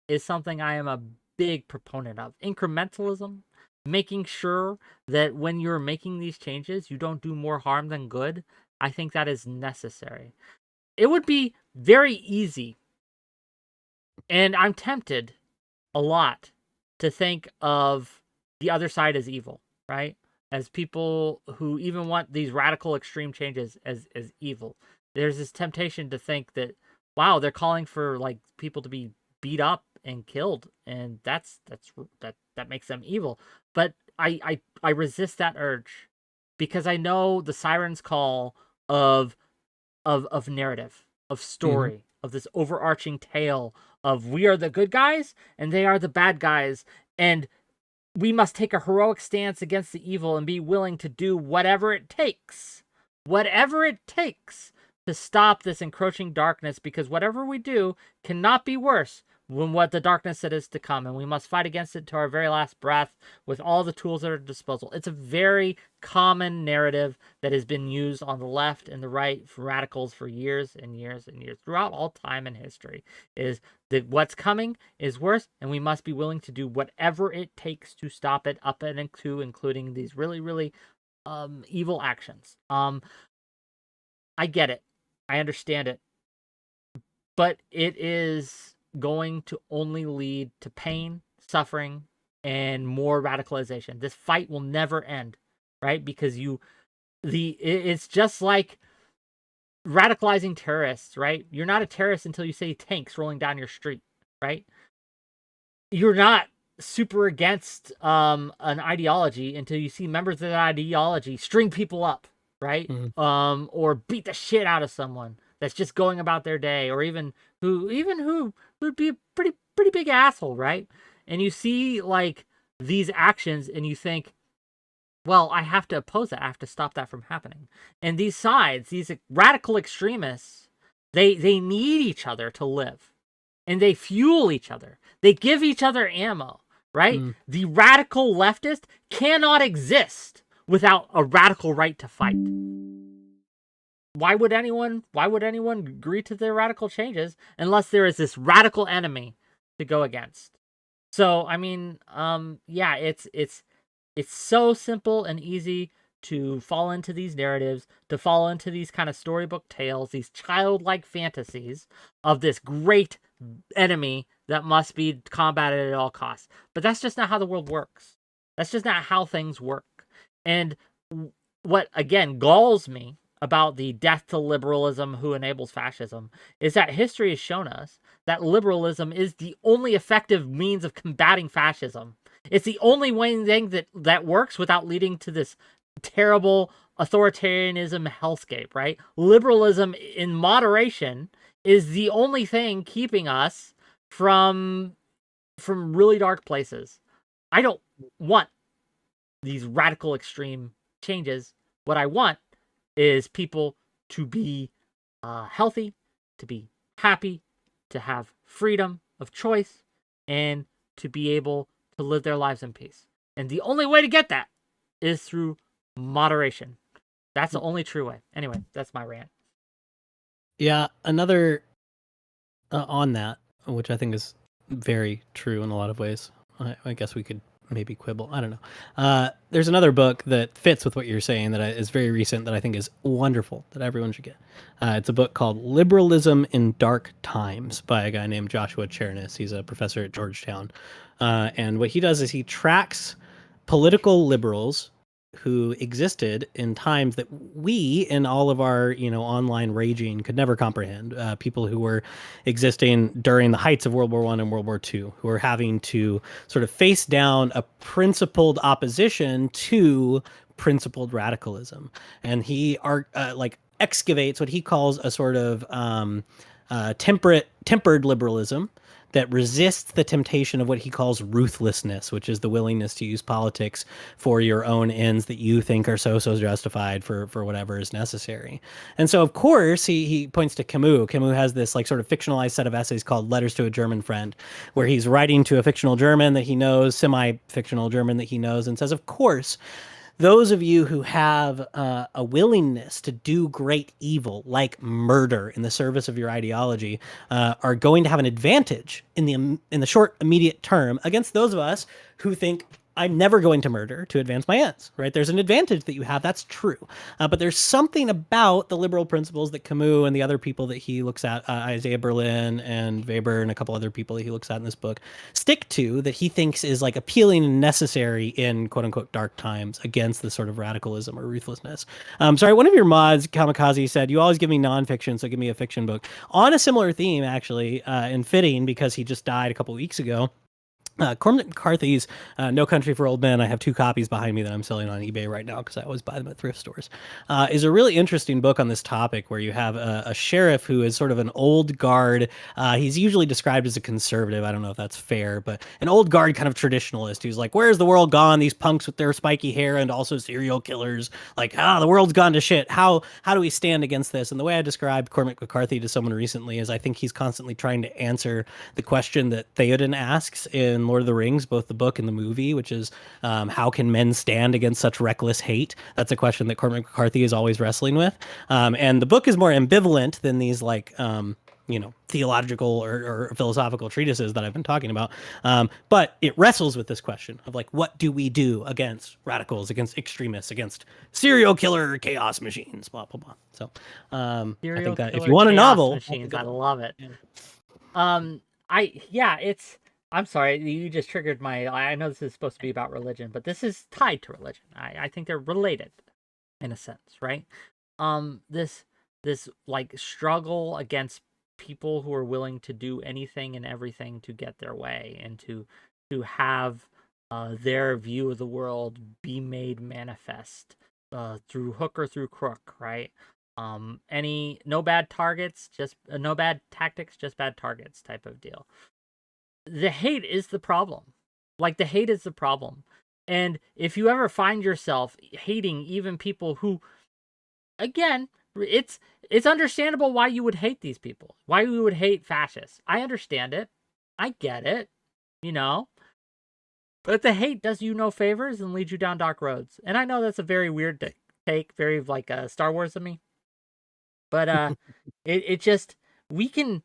is something I am a big proponent of. Incrementalism, making sure that when you're making these changes, you don't do more harm than good. I think that is necessary. It would be very easy, and I'm tempted a lot to think of the other side as evil, right? As people who even want these radical extreme changes as evil. There's this temptation to think that, wow, they're calling for like people to be beat up and killed, and that makes them evil. But I resist that urge, because I know the siren's call of narrative, of story, of this overarching tale of we are the good guys and they are the bad guys, and we must take a heroic stance against the evil and be willing to do whatever it takes to stop this encroaching darkness, because whatever we do cannot be worse than what the darkness that is to come, and we must fight against it to our very last breath with all the tools at our disposal. It's a very common narrative that has been used on the left and the right for radicals for years and years and years, throughout all time in history, is that what's coming is worse, and we must be willing to do whatever it takes to stop it, up and into including these really, really evil actions. I get it. I understand it. But it is going to only lead to pain, suffering, and more radicalization. This fight will never end, right? Because it's just like radicalizing terrorists, right? You're not a terrorist until you see tanks rolling down your street, right? You're not super against an ideology until you see members of that ideology string people up, right? Or beat the shit out of someone that's just going about their day, or even who would be a pretty big asshole, right? And you see like these actions and you think, well, I have to oppose that. I have to stop that from happening. And these sides, these radical extremists, they need each other to live, and they fuel each other. They give each other ammo, right? The radical leftist cannot exist without a radical right to fight. Why would anyone agree to their radical changes unless there is this radical enemy to go against? So, I mean, yeah, it's so simple and easy to fall into these narratives, to fall into these kind of storybook tales, these childlike fantasies of this great enemy that must be combated at all costs. But that's just not how the world works. That's just not how things work. And what, again, galls me about the death to liberalism who enables fascism is that history has shown us that liberalism is the only effective means of combating fascism. It's the only thing that works without leading to this terrible authoritarianism hellscape, right? Liberalism in moderation is the only thing keeping us from really dark places. I don't want these radical extreme changes. What I want is people to be healthy, to be happy, to have freedom of choice, and to be able to live their lives in peace. And the only way to get that is through moderation. That's the only true way. Anyway, that's my rant. Yeah, another on that, which I think is very true in a lot of ways. I guess we could maybe quibble. I don't know. There's another book that fits with what you're saying that is very recent that I think is wonderful that everyone should get. It's a book called Liberalism in Dark Times by a guy named Joshua Chernis. He's a professor at Georgetown. And what he does is he tracks political liberals who existed in times that we, in all of our online raging, could never comprehend. People who were existing during the heights of World War I and World War II, who were having to sort of face down a principled opposition to principled radicalism, and he excavates what he calls a sort of tempered liberalism that resists the temptation of what he calls ruthlessness, which is the willingness to use politics for your own ends that you think are so justified for whatever is necessary. And so, of course, he points to Camus. Camus has this like sort of fictionalized set of essays called Letters to a German Friend, where he's writing to a fictional German that he knows, semi-fictional German that he knows, and says, of course, those of you who have a willingness to do great evil, like murder in the service of your ideology, are going to have an advantage in the short, immediate term against those of us who think, I'm never going to murder to advance my ends, right? There's an advantage that you have. That's true. But there's something about the liberal principles that Camus and the other people that he looks at, Isaiah Berlin and Weber and a couple other people that he looks at in this book, stick to, that he thinks is like appealing and necessary in quote unquote dark times against the sort of radicalism or ruthlessness. Sorry, one of your mods, Kamikaze, said, you always give me nonfiction, so give me a fiction book. On a similar theme, actually, and fitting because he just died a couple weeks ago. Cormac McCarthy's No Country for Old Men, I have 2 copies behind me that I'm selling on eBay right now because I always buy them at thrift stores, is a really interesting book on this topic where you have a sheriff who is sort of an old guard. He's usually described as a conservative. I don't know if that's fair, but an old guard kind of traditionalist who's like, where's the world gone? These punks with their spiky hair and also serial killers. Like, the world's gone to shit. How do we stand against this? And the way I described Cormac McCarthy to someone recently is I think he's constantly trying to answer the question that Theoden asks in Lord of the Rings, both the book and the movie, which is how can men stand against such reckless hate? That's a question that Cormac McCarthy is always wrestling with. And the book is more ambivalent than these theological or philosophical treatises that I've been talking about. But it wrestles with this question of like, what do we do against radicals, against extremists, against serial killer chaos machines, blah, blah, blah. So I think that if you want a novel, machines, I love it. I'm sorry, you just triggered I know this is supposed to be about religion, but this is tied to religion. I think they're related in a sense, right? This like struggle against people who are willing to do anything and everything to get their way and to have their view of the world be made manifest through hook or through crook, right? No bad targets, just no bad tactics, just bad targets type of deal. The hate is the problem. Like, the hate is the problem. And if you ever find yourself hating even people who, again, it's understandable why you would hate these people, why you would hate fascists. I understand it. I get it, But the hate does you no favors and leads you down dark roads. And I know that's a very weird take, very like Star Wars of me. But it just, we can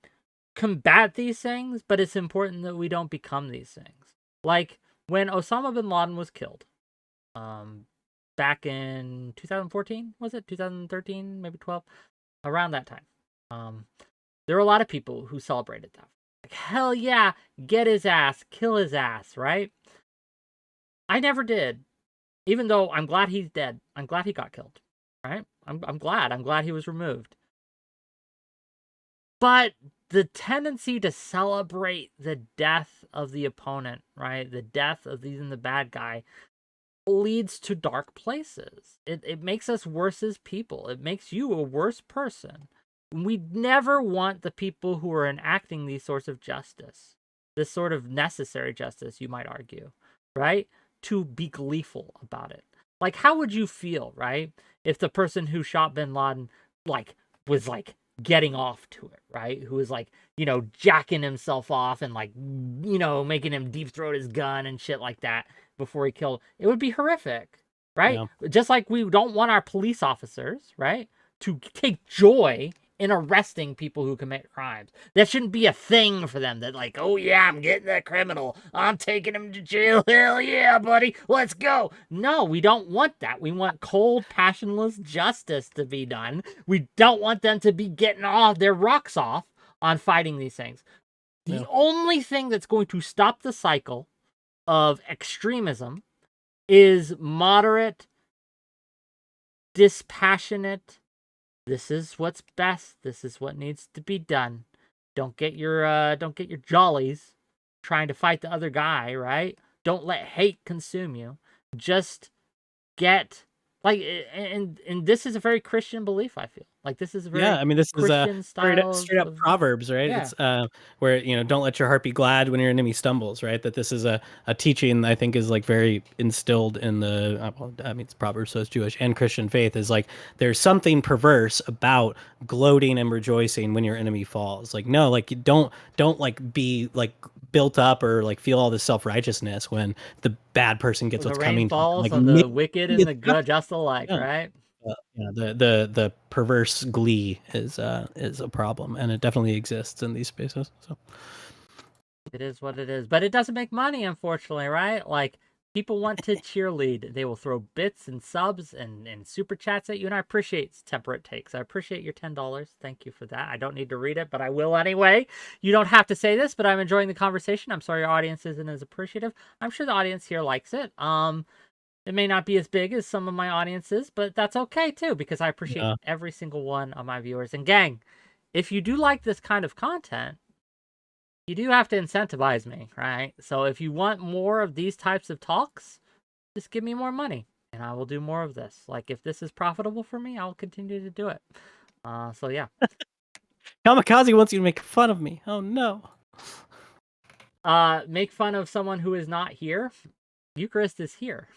combat these things, but it's important that we don't become these things. Like when Osama bin Laden was killed, back in 2014, was it 2013, maybe 12, around that time. There were a lot of people who celebrated that. Like, hell yeah, get his ass, kill his ass, right? I never did, even though I'm glad he's dead. I'm glad he got killed, right? I'm glad he was removed. But the tendency to celebrate the death of the opponent, right? The death of even the bad guy leads to dark places. It makes us worse as people. It makes you a worse person. We never want the people who are enacting these sorts of justice, this sort of necessary justice, you might argue, right? To be gleeful about it. Like, how would you feel, right? If the person who shot bin Laden, was getting off to it, right? Who was jacking himself off and making him deep throat his gun and shit like that before he killed. It would be horrific, right? Yeah. Just like we don't want our police officers, right, to take joy in arresting people who commit crimes. That shouldn't be a thing for them. That like, oh yeah, I'm getting that criminal. I'm taking him to jail. Hell yeah, buddy. Let's go. No, we don't want that. We want cold, passionless justice to be done. We don't want them to be getting off their rocks off on fighting these things. The only thing that's going to stop the cycle of extremism is moderate, dispassionate, this is what's best, this is what needs to be done. Don't get your jollies trying to fight the other guy, right? Don't let hate consume you. Just get like, and this is a very Christian belief, I feel. Like this is a very I mean, this Christian is style straight up Proverbs, right? Yeah. It's where, you know, don't let your heart be glad when your enemy stumbles, right? That this is a teaching I think is like very instilled in the I mean, it's Proverbs, so it's Jewish and Christian faith, is like there's something perverse about gloating and rejoicing when your enemy falls. Like, no, like you don't like be like built up or like feel all this self-righteousness when the bad person gets what's coming to them. Falls Like, on the wicked and the good just alike, yeah. right? Yeah, the perverse glee is a problem, and it definitely exists in these spaces. So it is what it is, but it doesn't make money, unfortunately, right? Like people want to cheerlead; they will throw bits and subs and super chats at you, and I appreciate temperate takes. I appreciate your $10. Thank you for that. I don't need to read it, but I will anyway. You don't have to say this, but I'm enjoying the conversation. I'm sorry your audience isn't as appreciative. I'm sure the audience here likes it. It may not be as big as some of my audiences, but that's okay too, because I appreciate every single one of my viewers. And gang, if you do like this kind of content, you do have to incentivize me, right? So if you want more of these types of talks, just give me more money and I will do more of this. Like if this is profitable for me, I will continue to do it. So yeah. Kamikaze wants you to make fun of me. Oh no. Make fun of someone who is not here. Ukerist is here.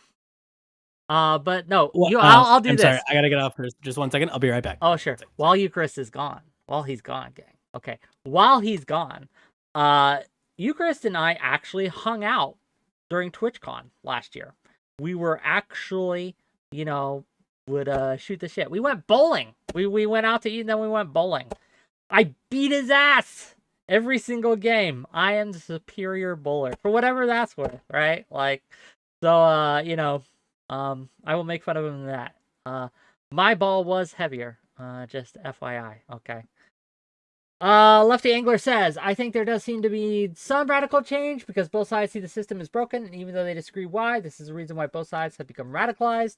But no, well, I'll do I'm this. Sorry, I gotta get off for just 1 second. I'll be right back. Oh, sure. While Ukerist is gone. While he's gone, gang. Okay. While he's gone, Ukerist and I actually hung out during TwitchCon last year. We were actually, you know, would shoot the shit. We went bowling. We went out to eat and then we went bowling. I beat his ass every single game. I am the superior bowler for whatever that's worth, right? Like, so you know, I will make fun of him in that. My ball was heavier. Just FYI. Okay. Lefty Angler says, I think there does seem to be some radical change because both sides see the system is broken, and even though they disagree why, this is the reason why both sides have become radicalized.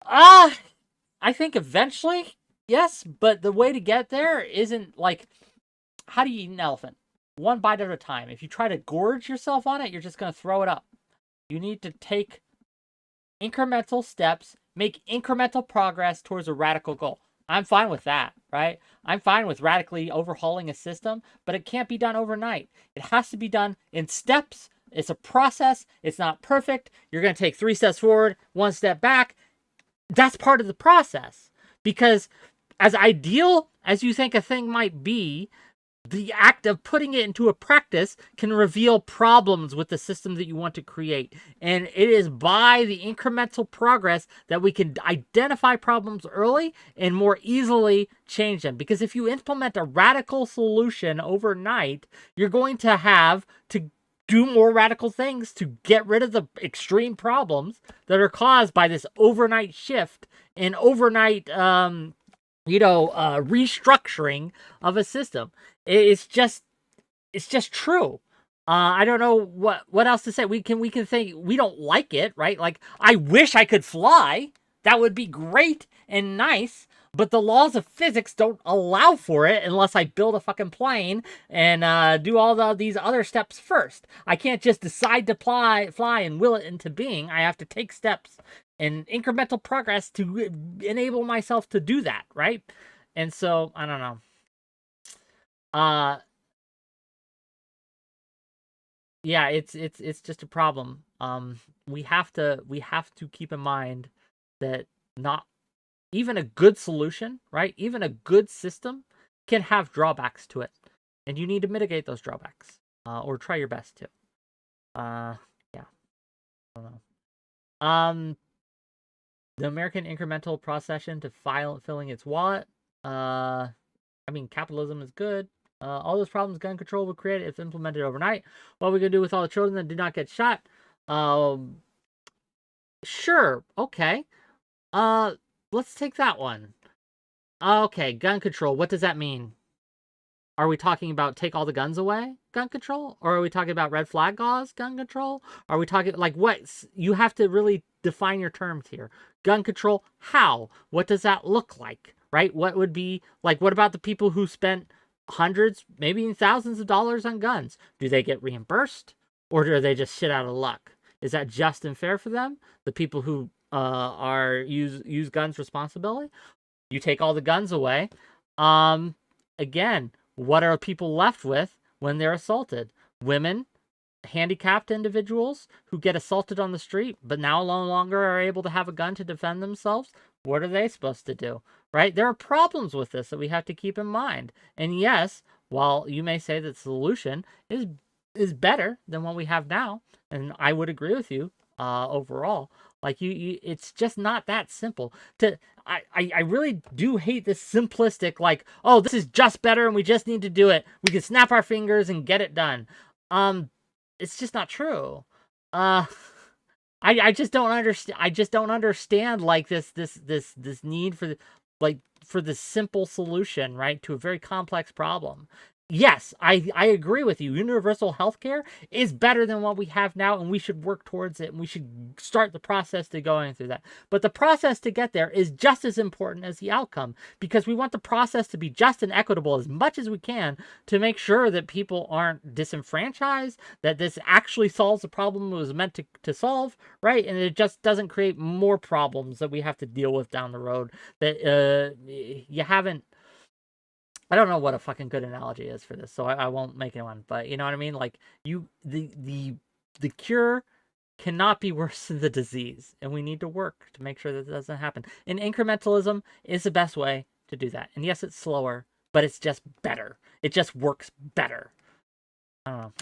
I think eventually, yes, but the way to get there isn't like, how do you eat an elephant? One bite at a time. If you try to gorge yourself on it, you're just going to throw it up. You need to take incremental steps, make incremental progress towards a radical goal. I'm fine with that, right? I'm fine with radically overhauling a system, but it can't be done overnight. It has to be done in steps. It's a process. It's not perfect. You're going to take 3 steps forward, 1 step back. That's part of the process. Because as ideal as you think a thing might be, the act of putting it into a practice can reveal problems with the system that you want to create. And it is by the incremental progress that we can identify problems early and more easily change them. Because if you implement a radical solution overnight, you're going to have to do more radical things to get rid of the extreme problems that are caused by this overnight shift and overnight restructuring of a system. It's just true. I don't know what else to say. We can think we don't like it, right? Like, I wish I could fly. That would be great and nice. But the laws of physics don't allow for it unless I build a fucking plane and do all these other steps first. I can't just decide to fly and will it into being. I have to take steps and incremental progress to enable myself to do that, right? And so, I don't know. Yeah, it's just a problem. We have to keep in mind that not even a good solution, right? Even a good system can have drawbacks to it, and you need to mitigate those drawbacks, or try your best to. Yeah, I don't know. The American incremental procession to filling its wallet. I mean, capitalism is good. All those problems gun control would create if implemented overnight. What are we gonna do with all the children that did not get shot? Sure, okay. Let's take that one. Okay, gun control. What does that mean? Are we talking about take all the guns away, gun control? Or are we talking about red flag laws, gun control? Are we talking, like, what? You have to really define your terms here. Gun control, how? What does that look like, right? What would be, like, what about the people who spent hundreds, maybe thousands of dollars on guns? Do they get reimbursed? Or do they just shit out of luck? Is that just and fair for them? The people who use guns responsibly? You take all the guns away. Again, what are people left with when they're assaulted? Women, handicapped individuals who get assaulted on the street, but now no longer are able to have a gun to defend themselves. What are they supposed to do? Right? There are problems with this that we have to keep in mind. And yes, while you may say that the solution is better than what we have now, and I would agree with you overall, like it's just not that simple. I really do hate this simplistic, like, oh, this is just better and we just need to do it. We can snap our fingers and get it done. It's just not true. I just don't understand. I just don't understand, like, this need for, like, for the simple solution, right, to a very complex problem. Yes, I agree with you. Universal healthcare is better than what we have now, and we should work towards it, and we should start the process to going through that. But the process to get there is just as important as the outcome, because we want the process to be just and equitable as much as we can to make sure that people aren't disenfranchised, that this actually solves the problem it was meant to solve, right? And it just doesn't create more problems that we have to deal with down the road that you haven't. I don't know what a fucking good analogy is for this, so I won't make one. But you know what I mean? Like, the cure cannot be worse than the disease, and we need to work to make sure that doesn't happen. And incrementalism is the best way to do that. And yes, it's slower, but it's just better. It just works better. I don't know.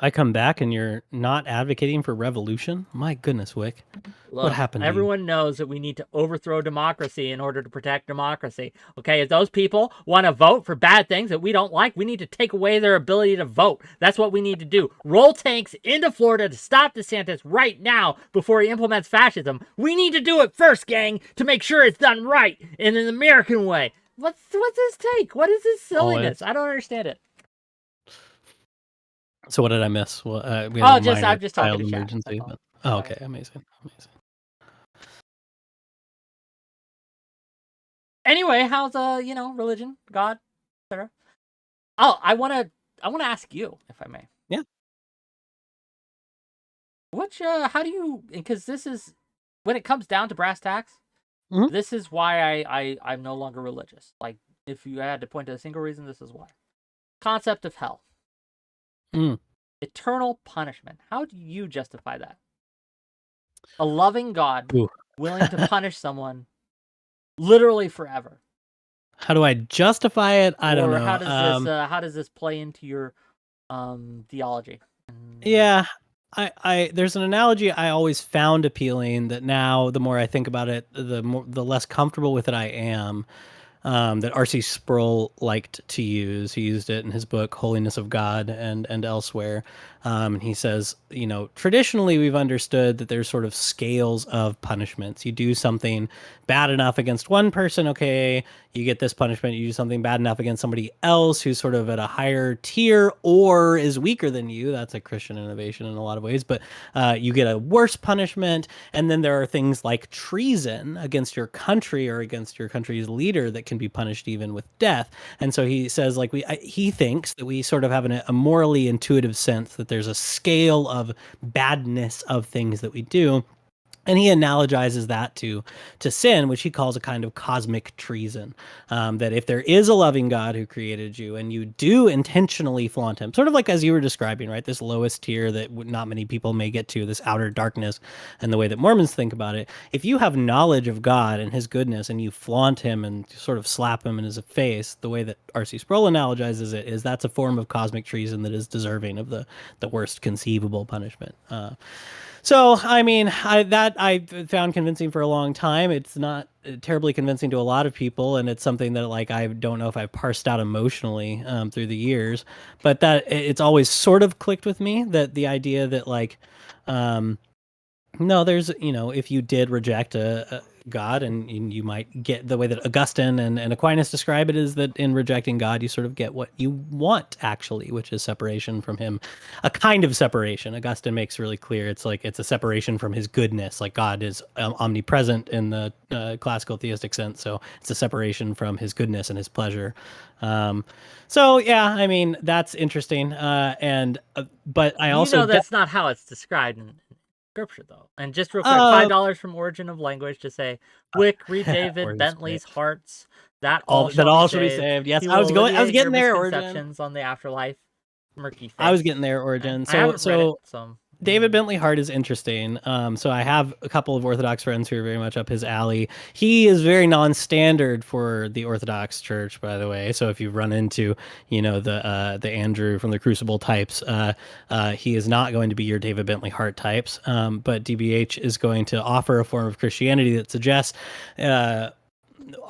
I come back and you're not advocating for revolution? My goodness, Whick. Look, what happened to everyone knows that we need to overthrow democracy in order to protect democracy. Okay, if those people want to vote for bad things that we don't like, we need to take away their ability to vote. That's what we need to do. Roll tanks into Florida to stop DeSantis right now before he implements fascism. We need to do it first, gang, to make sure it's done right in an American way. What's this take? What is this silliness? I don't understand it. So what did I miss? Well, I'm just talking to emergency. But, oh, okay, amazing. Anyway, how's religion, God, etc. Oh, I wanna ask you, if I may. Yeah. How do you? Because this is when it comes down to brass tacks. Mm-hmm. This is why I'm no longer religious. Like, if you had to point to a single reason, this is why. Concept of hell. Eternal punishment. How do you justify that? A loving God willing to punish someone literally forever. How do I justify it? I don't know. How does this play into your theology? Yeah, I there's an analogy I always found appealing that now the more I think about it, the less comfortable with it I am. That R.C. Sproul liked to use. He used it in his book Holiness of God and elsewhere. And he says, traditionally we've understood that there's sort of scales of punishments. You do something bad enough against one person, okay, you get this punishment. You do something bad enough against somebody else who's sort of at a higher tier or is weaker than you. That's a Christian innovation in a lot of ways, but you get a worse punishment. And then there are things like treason against your country or against your country's leader that can be punished even with death. And so he says, like, he thinks that we sort of have a morally intuitive sense that there's a scale of badness of things that we do. And he analogizes that to sin, which he calls a kind of cosmic treason. That if there is a loving God who created you and you do intentionally flaunt him, sort of like as you were describing, right? This lowest tier that not many people may get to, this outer darkness, and the way that Mormons think about it. If you have knowledge of God and his goodness and you flaunt him and sort of slap him in his face, the way that R.C. Sproul analogizes it is that's a form of cosmic treason that is deserving of the worst conceivable punishment. So, I mean, I found convincing for a long time. It's not terribly convincing to a lot of people, and it's something that like I don't know if I've parsed out emotionally through the years, but that it's always sort of clicked with me that the idea that like um, no, there's, if you did reject a God, and you might get the way that Augustine and Aquinas describe it is that in rejecting God, you sort of get what you want, actually, which is separation from him, a kind of separation. Augustine makes really clear it's like it's a separation from his goodness. Like God is omnipresent in the classical theistic sense. So it's a separation from his goodness and his pleasure. Um, so, yeah, I mean, that's interesting. But I also That's not how it's described in Scripture, though. And just real quick, uh, $5 from Origin of Language to say, Whick, read David Origins great. Bentley's Hearts. That All all that shall be all shall be saved. saved. Yes, He I will was going. I was alleviate your getting there. Origin. misconceptions on the afterlife. Murky I was face. getting there. Okay. Origin. I haven't read it, So so David Bentley Hart is interesting. So I have a couple of Orthodox friends who are very much up his alley. He is very non-standard for the Orthodox Church, by the way. So if you run into, the Andrew from the Crucible types, he is not going to be your David Bentley Hart types. But DBH is going to offer a form of Christianity that suggests.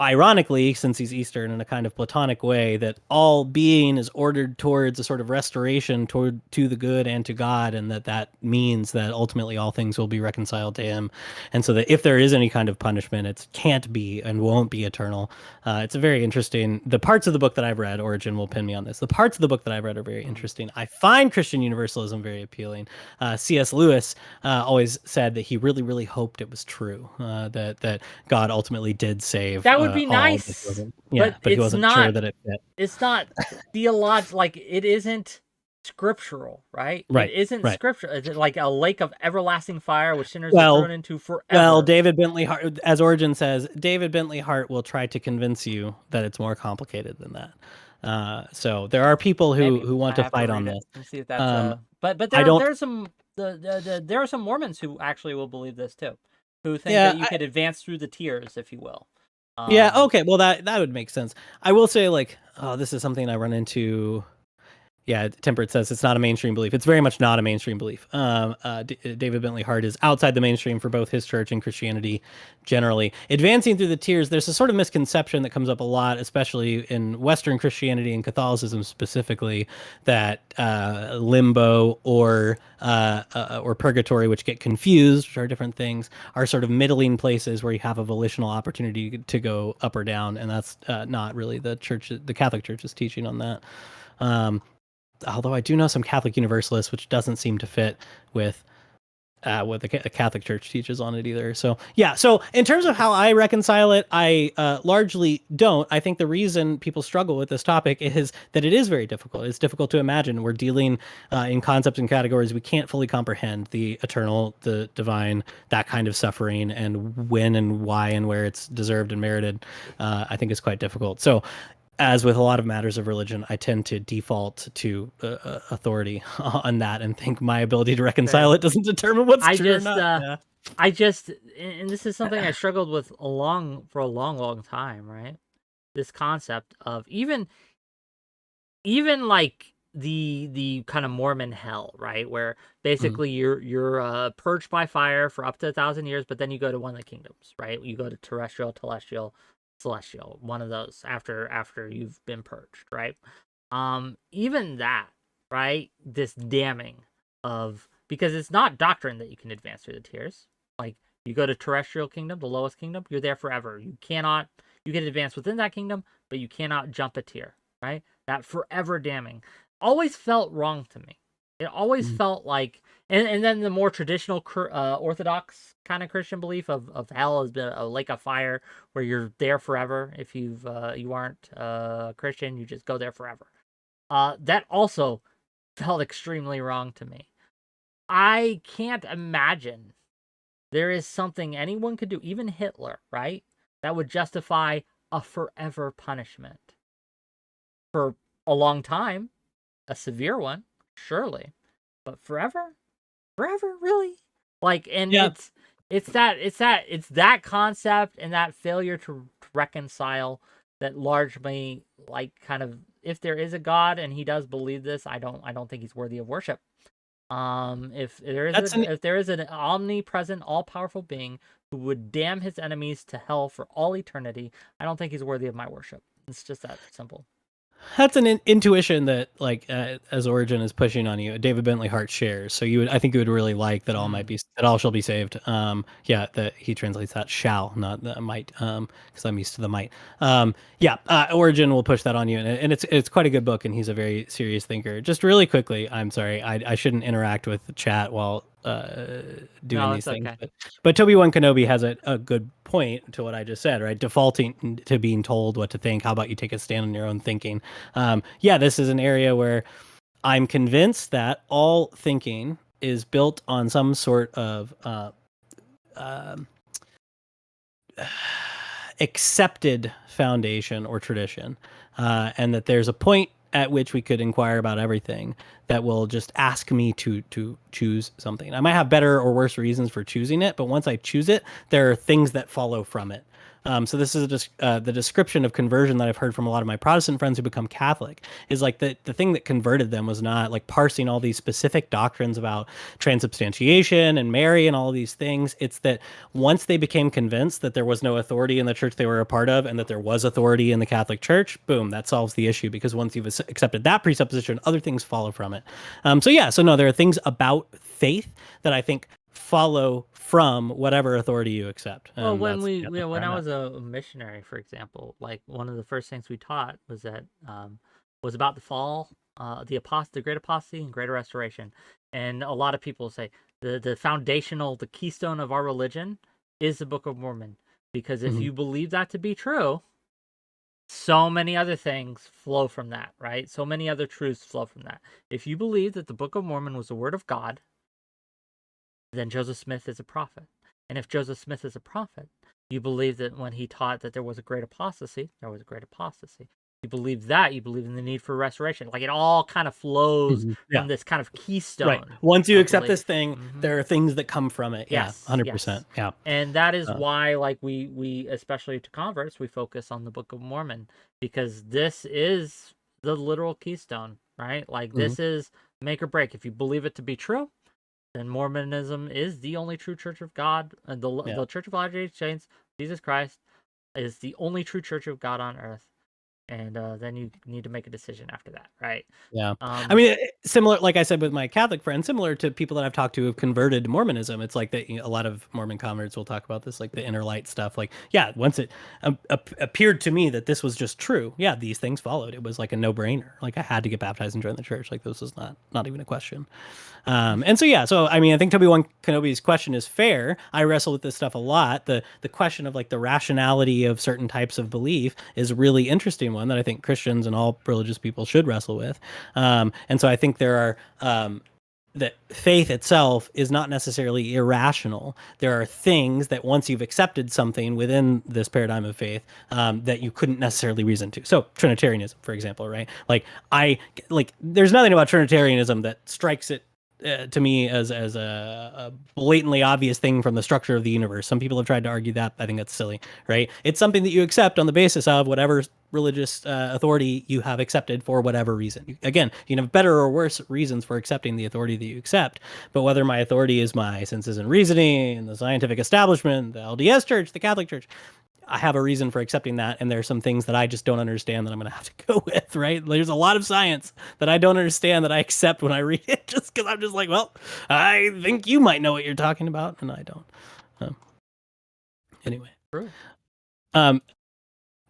Ironically, since he's Eastern, in a kind of Platonic way, that all being is ordered towards a sort of restoration to the good and to God, and that means that ultimately all things will be reconciled to him, and so that if there is any kind of punishment, it can't be and won't be eternal. It's a very interesting. The parts of the book that I've read, Origin will pin me on this. The parts of the book that I've read are very interesting. I find Christian universalism very appealing. C.S. Lewis always said that he really, really hoped it was true, that God ultimately did save that would be all, nice. but But he wasn't sure that it fit. It's not theological. Like, it isn't scriptural, right? It Right, isn't right. scriptural. It's like a lake of everlasting fire which sinners are thrown Well, into well, forever. David Bentley Hart, as Origin says, David Bentley Hart will try to convince you that it's more complicated than that. So there are people Maybe who want I to have to fight on read it this. and see if that's Um, But I don't. there's some there are some Mormons who actually will believe this too, who think that Yeah, you could advance through the tiers, if you will. yeah. Um, Okay. Well, that would make sense. I will say, like, oh, this is something I run into. Yeah, Temperate says it's not a mainstream belief. It's very much not a mainstream belief. David Bentley Hart is outside the mainstream for both his church and Christianity generally. Advancing through the tiers, there's a sort of misconception that comes up a lot, especially in Western Christianity and Catholicism specifically, that limbo or purgatory, which get confused, which are different things, are sort of middling places where you have a volitional opportunity to go up or down, and that's not really the Catholic Church's teaching on that. Um, Although I do know some Catholic Universalists, which doesn't seem to fit with what the Catholic Church teaches on it either. So yeah, so in terms of how I reconcile it, I largely don't. I think the reason people struggle with this topic is that it is very difficult. It's difficult to imagine. We're dealing in concepts and categories we can't fully comprehend: the eternal, the divine, that kind of suffering, and when and why and where it's deserved and merited. I think is quite difficult. So as with a lot of matters of religion, I tend to default to authority on that and think my ability to reconcile it doesn't determine what's true or not. Yeah. I just, and this is something I struggled with for a long time, right? This concept of even like the kind of Mormon hell, right? Where Mhm. basically you're purged by fire for up to 1,000 years, but then you go to one of the kingdoms, right? You go to terrestrial, telestial, celestial, one of those after you've been purged, right? Even that, right? This damning of, because it's not doctrine that you can advance through the tiers. Like, you go to terrestrial kingdom, the lowest kingdom, you're there forever. You can advance within that kingdom, but you cannot jump a tier, right? That forever damning always felt wrong to me. It always Mhm. felt like, and then the more traditional Orthodox kind of Christian belief of hell has been a lake of fire where you're there forever. If you aren't Christian, you just go there forever. That also felt extremely wrong to me. I can't imagine there is something anyone could do, even Hitler, right, that would justify a forever punishment for a long time, a severe one, surely, but forever, forever, really? Like, and Yeah. it's that concept and that failure to reconcile that largely, like, kind of, if there is a God and he does believe this, I don't think he's worthy of worship. That's an if there is an omnipresent, all-powerful being who would damn his enemies to hell for all eternity, I don't think he's worthy of my worship. It's just that simple. That's an intuition that, like, as Origin is pushing on you, David Bentley Hart shares. So I think you would really like that all shall be saved. Yeah, that he translates that shall, not the might, because I'm used to the might. Yeah, Origin will push that on you, and it's quite a good book, and he's a very serious thinker. Just really quickly, I'm sorry, I shouldn't interact with the chat while doing No, these it's things, okay. but Toby1 Kenobi has a good point to what I just said, right? Defaulting to being told what to think. How about you take a stand on your own thinking? Yeah, this is an area where I'm convinced that all thinking is built on some sort of accepted foundation or tradition, and that there's a point at which we could inquire about everything that will just ask me to choose something. I might have better or worse reasons for choosing it, but once I choose it, there are things that follow from it. So this is just the description of conversion that I've heard from a lot of my Protestant friends who become Catholic is like the thing that converted them was not like parsing all these specific doctrines about transubstantiation and Mary and all these things. It's that once they became convinced that there was no authority in the church they were a part of and that there was authority in the Catholic Church, boom, that solves the issue, because once you've accepted that presupposition, other things follow from it. So no, there are things about faith that I think follow from whatever authority you accept. Well, That's when where I I'm at. was a missionary, for example, like one of the first things we taught was that was about the fall, the great apostasy and greater restoration. And a lot of people say the keystone of our religion is the Book of Mormon, because if Mhm. you believe that to be true, so many other things flow from that, right? So many other truths flow from that. If you believe that the Book of Mormon was the word of God, then Joseph Smith is a prophet. And if Joseph Smith is a prophet, you believe that when he taught that there was a great apostasy, there was a great apostasy. You believe that, you believe in the need for restoration. Like, it all kind of flows Yeah. from this kind of Right. keystone Once you of accept this belief. thing, Mm-hmm. there are things that come from it. Yeah, Yes, 100%. yes. Yeah. And that is Uh, why, like, we especially to converts, we focus on the Book of Mormon, because this is the literal keystone, right? Like, mhm. this is make or break. If you believe it to be true, then Mormonism is the only true Church of God, and Yeah. the Church of Latter-day Saints, Jesus Christ, is the only true Church of God on earth. And then you need to make a decision after that, right? Yeah. I Um, mean, similar, like I said with my Catholic friends, similar to people that I've talked to who have converted to Mormonism. It's like that, a lot of Mormon converts will talk about this, like the inner light stuff. Like, yeah, once it appeared to me that this was just true, yeah, these things followed. It was like a no-brainer. Like, I had to get baptized and join the church. Like, this was not even a question. And so yeah, so I mean, I think Toby1 Kenobi's question is fair. I wrestle with this stuff a lot. The question of like the rationality of certain types of belief is a really interesting one that I think Christians and all religious people should wrestle with. And so I think there are that faith itself is not necessarily irrational. There are things that once you've accepted something within this paradigm of faith, that you couldn't necessarily reason to. So Trinitarianism, for example, right? There's nothing about Trinitarianism that strikes it to me as a blatantly obvious thing from the structure of the universe. Some people have tried to argue that. I think that's silly, right? It's something that you accept on the basis of whatever religious authority you have accepted for whatever reason. Again, you can have better or worse reasons for accepting the authority that you accept, but whether my authority is my senses and reasoning, the scientific establishment, the LDS Church, the Catholic Church, I have a reason for accepting that, and there are some things that I just don't understand that I'm going to have to go with, right? There's a lot of science that I don't understand that I accept when I read it, just because I'm just like, well, I think you might know what you're talking about, and I don't. Anyway, true. um,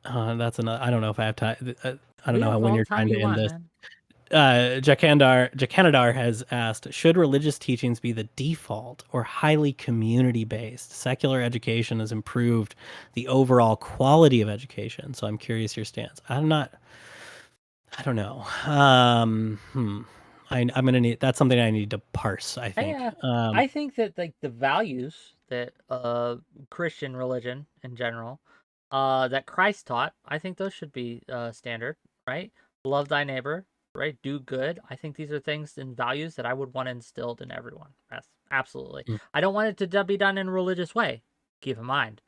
that's another. I don't know if I have time. I don't We know have when all the you're time trying to you end want, this. man. Jakanadar has asked, should religious teachings be the default or highly community-based? Secular education has improved the overall quality of education. So I'm curious your stance. I don't know. I'm gonna need, that's something I need to parse, I think. I think that, like, the values that Christian religion in general, that Christ taught, I think those should be standard, right? Love thy neighbor, right? Do good. I think these are things and values that I would want instilled in everyone. Yes, absolutely. Mm. I don't want it to be done in a religious way. Keep in mind.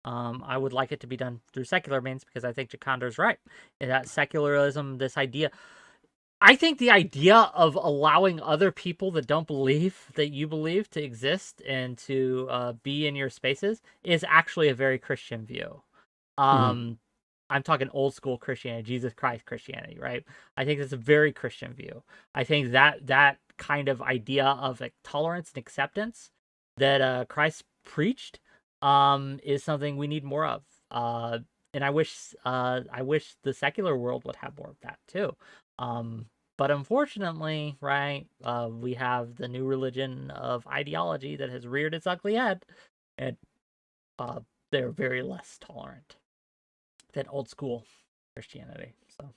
I would like it to be done through secular means, because I think Jacondar's right. And that secularism, this idea, I think the idea of allowing other people that don't believe that you believe to exist and to be in your spaces is actually a very Christian view. Mhm. I'm talking old school Christianity, Jesus Christ Christianity, right? I think that's a very Christian view. I think that kind of idea of like tolerance and acceptance that Christ preached is something we need more of. And I wish the secular world would have more of that too. Um, but unfortunately, right, we have the new religion of ideology that has reared its ugly head, and uh, they're very less tolerant than old school Christianity. So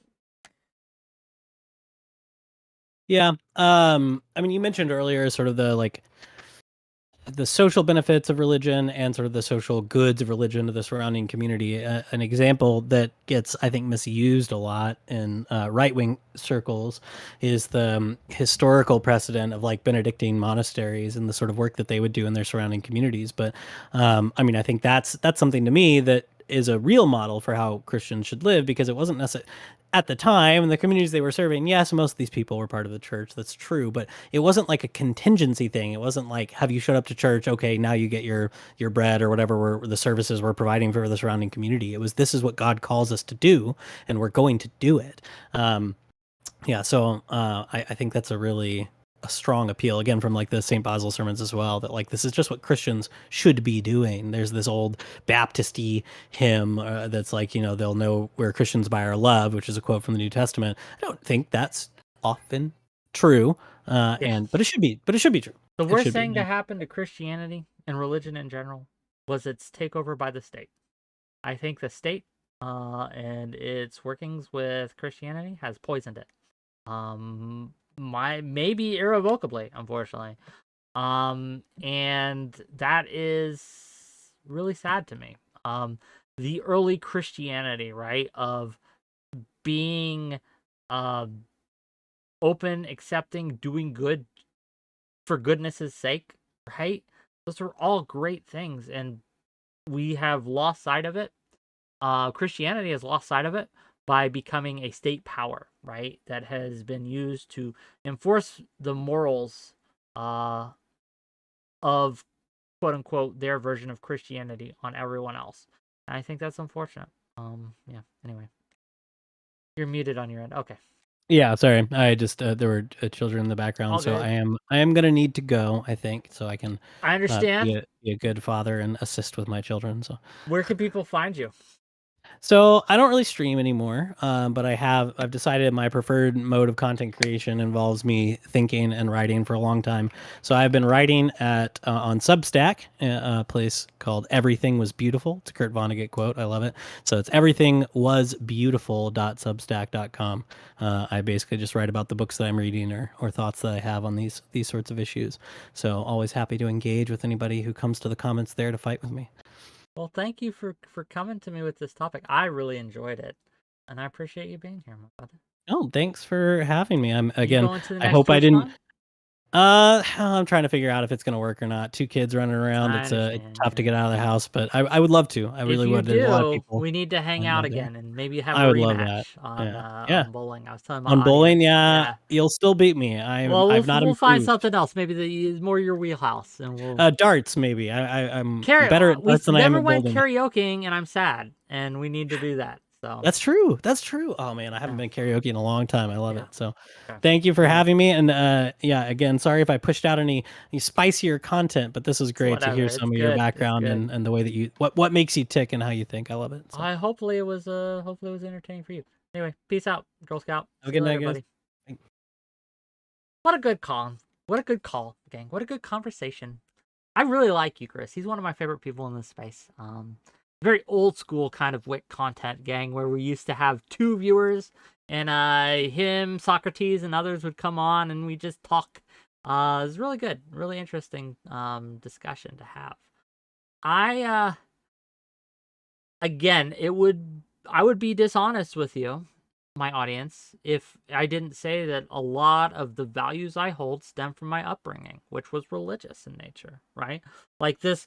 Yeah. I mean, you mentioned earlier sort of the social benefits of religion and sort of the social goods of religion to the surrounding community. An example that gets, I think, misused a lot in right-wing circles is the historical precedent of like Benedictine monasteries and the sort of work that they would do in their surrounding communities. But I mean, I think that's something to me that is a real model for how Christians should live, because it wasn't necessarily at the time in the communities they were serving. Yes, most of these people were part of the church. That's true, but it wasn't like a contingency thing. It wasn't like, have you showed up to church? Okay, now you get your bread or whatever the services we're providing for the surrounding community. It was, this is what God calls us to do, and we're going to do it. Yeah, so I think that's a strong appeal, again, from like the St. Basil sermons as well, that like this is just what Christians should be doing. There's this old Baptist-y hymn that's like, they'll know we're Christians by our love, which is a quote from the New Testament. I don't think that's often true, yeah, but it should be true. the It worst should be. thing to happen to Christianity and religion in general was its takeover by the state. I think the state and its workings with Christianity has poisoned it. Maybe irrevocably, unfortunately. And that is really sad to me. The early Christianity, right, of being uh open, accepting, doing good for goodness' sake, right? Those are all great things, and we have lost sight of it. Christianity has lost sight of it by becoming a state power, right? That has been used to enforce the morals of quote unquote their version of Christianity on everyone else. And I think that's unfortunate. Yeah. Anyway, you're muted on your end. Okay. Yeah, sorry. I just there were children in the background, All so good. I am gonna need to go, I think, so I can I understand. be a good father and assist with my children. Where can people find you? So I don't really stream anymore, but I've decided my preferred mode of content creation involves me thinking and writing for a long time. So I've been writing at on Substack, a place called Everything Was Beautiful. It's a 𝕾𝖍𝖎𝖙 quote. I love it. So it's everythingwasbeautiful.substack.com. I basically just write about the books that I'm reading or thoughts that I have on these sorts of issues. So always happy to engage with anybody who comes to the comments there to fight with me. Well, thank you for coming to me with this topic. I really enjoyed it, and I appreciate you being here, my brother. Oh, thanks for having me. You Again, going to the I next hope I didn't. TwitchCon? I'm trying to figure out if it's gonna work or not. Two kids running around. I It's understand. tough to Yeah. get out of the house, but I would love to. I If really you would. There's a lot of do, people we need to hang out out there. again and maybe have a I would love that. rematch Yeah, yeah. on bowling. I was telling my On bowling, audience. yeah, Yeah. you'll still beat me. Well, I've not we'll find improved. something else. Maybe the more your wheelhouse, and we'll Darts, maybe. I'm carry. better at We darts than I am never at went bowling. karaokeing, and I'm sad. And we need to do that. So That's true. That's true. Oh man, I haven't yeah, been karaoke in a long time. I love yeah. it. So, Okay. thank you for Maybe having me. And yeah, again, sorry if I pushed out any spicier content, but this is it's great to whatever. hear It's some of your good. It's background good. and the way that you what makes you tick and how you think. I love it. So, I hopefully it was entertaining for you. Anyway, peace out, Girl Scout. have a See you good night, later, guys. buddy. What a good call. What a good call, gang. What a good conversation. I really like Ukerist. He's one of my favorite people in this space. Very old school kind of Whick content, gang, where we used to have two viewers, and him, Socrates, and others would come on, and we just talk. It was really good, really interesting discussion to have. I again, I would be dishonest with you, my audience, if I didn't say that a lot of the values I hold stem from my upbringing, which was religious in nature, right? Like the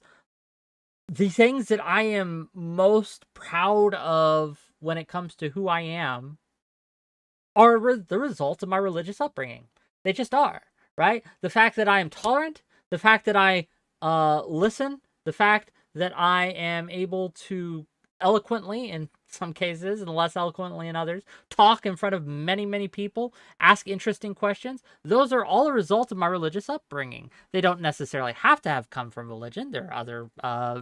things that I am most proud of when it comes to who I am are the result of my religious upbringing. They just are, right? The fact that I am tolerant, the fact that I listen, the fact that I am able to eloquently, in some cases and less eloquently in others, talk in front of many, many people, ask interesting questions. Those are all a result of my religious upbringing. They don't necessarily have to have come from religion. There are other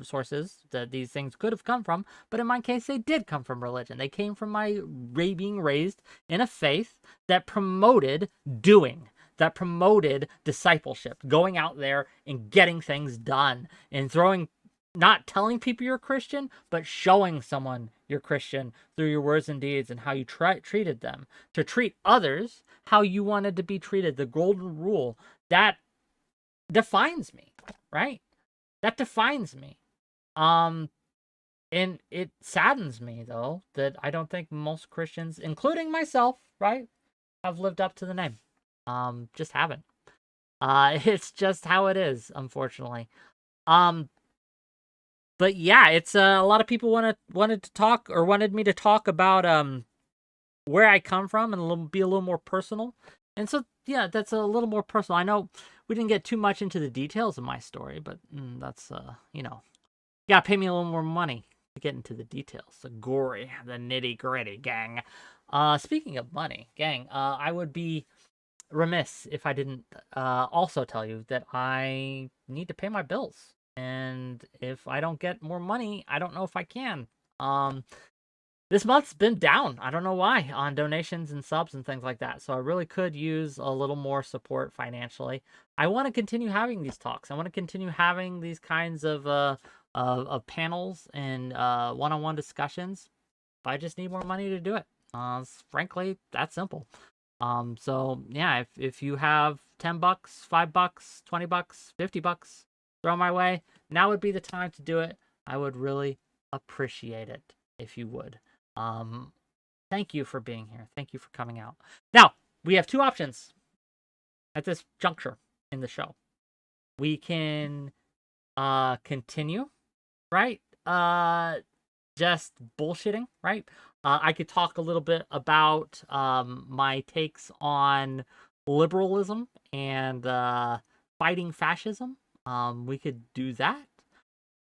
sources that these things could have come from, but in my case, they did come from religion. They came from my being raised in a faith that promoted doing, that promoted discipleship, going out there and getting things done, and not telling people you're a Christian, but showing someone you're Christian through your words and deeds and how you treated them. To treat others how you wanted to be treated, the golden rule, that defines me, right? That defines me. And it saddens me, though, that I don't think most Christians, including myself, right, have lived up to the name. Just haven't. It's just how it is, unfortunately. But yeah, it's a lot of people wanted me to talk about where I come from and be a little more personal. And so yeah, that's a little more personal. I know we didn't get too much into the details of my story, but that's you gotta pay me a little more money to get into the details, the gory, the nitty-gritty, gang. Speaking of money, gang, I would be remiss if I didn't also tell you that I need to pay my bills. And if I don't get more money, I don't know if I can. This month's been down. I don't know why, on donations and subs and things like that. So I really could use a little more support financially. I want to continue having these talks. I want to continue having these kinds of panels and one-on-one discussions. I just need more money to do it. Frankly, that's simple. So yeah, if you have $10, $5, $20, $50, throw my way, now would be the time to do it. I would really appreciate it if you would. Thank you for being here. Thank you for coming out. Now, we have two options at this juncture in the show. We can continue, right? Just bullshitting, right? I could talk a little bit about my takes on liberalism and fighting fascism. We could do that.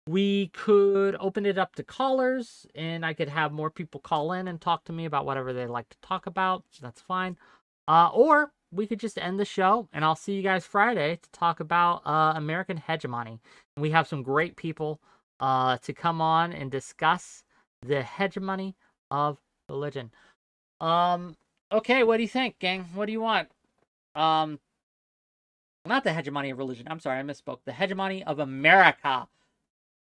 We could open it up to callers, and I could have more people call in and talk to me about whatever they like to talk about. That's fine. Or we could just end the show, and I'll see you guys Friday to talk about American hegemony. And we have some great people to come on and discuss the hegemony of religion. Okay, what do you think, gang? What do you want? Not the hegemony of religion. I'm sorry, I misspoke. The hegemony of America.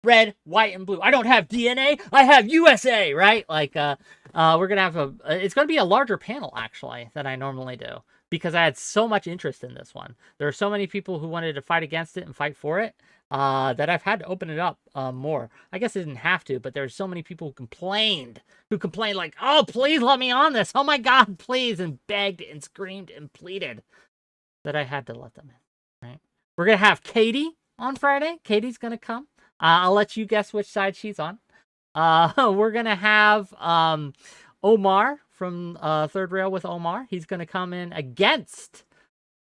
Red, white, and blue. I don't have DNA. I have USA, right? Like, we're gonna have it's gonna be a larger panel actually than I normally do because I had so much interest in this one. There are so many people who wanted to fight against it and fight for it that I've had to open it up more. I guess I didn't have to, but there's so many people who complained like, "Oh, please let me on this. Oh my God, please!" and begged and screamed and pleaded that I had to let them in. Right? We're gonna have Katie on Friday. Katie's gonna come. I'll let you guess which side she's on. We're going to have Omar from Third Rail with Omar. He's going to come in against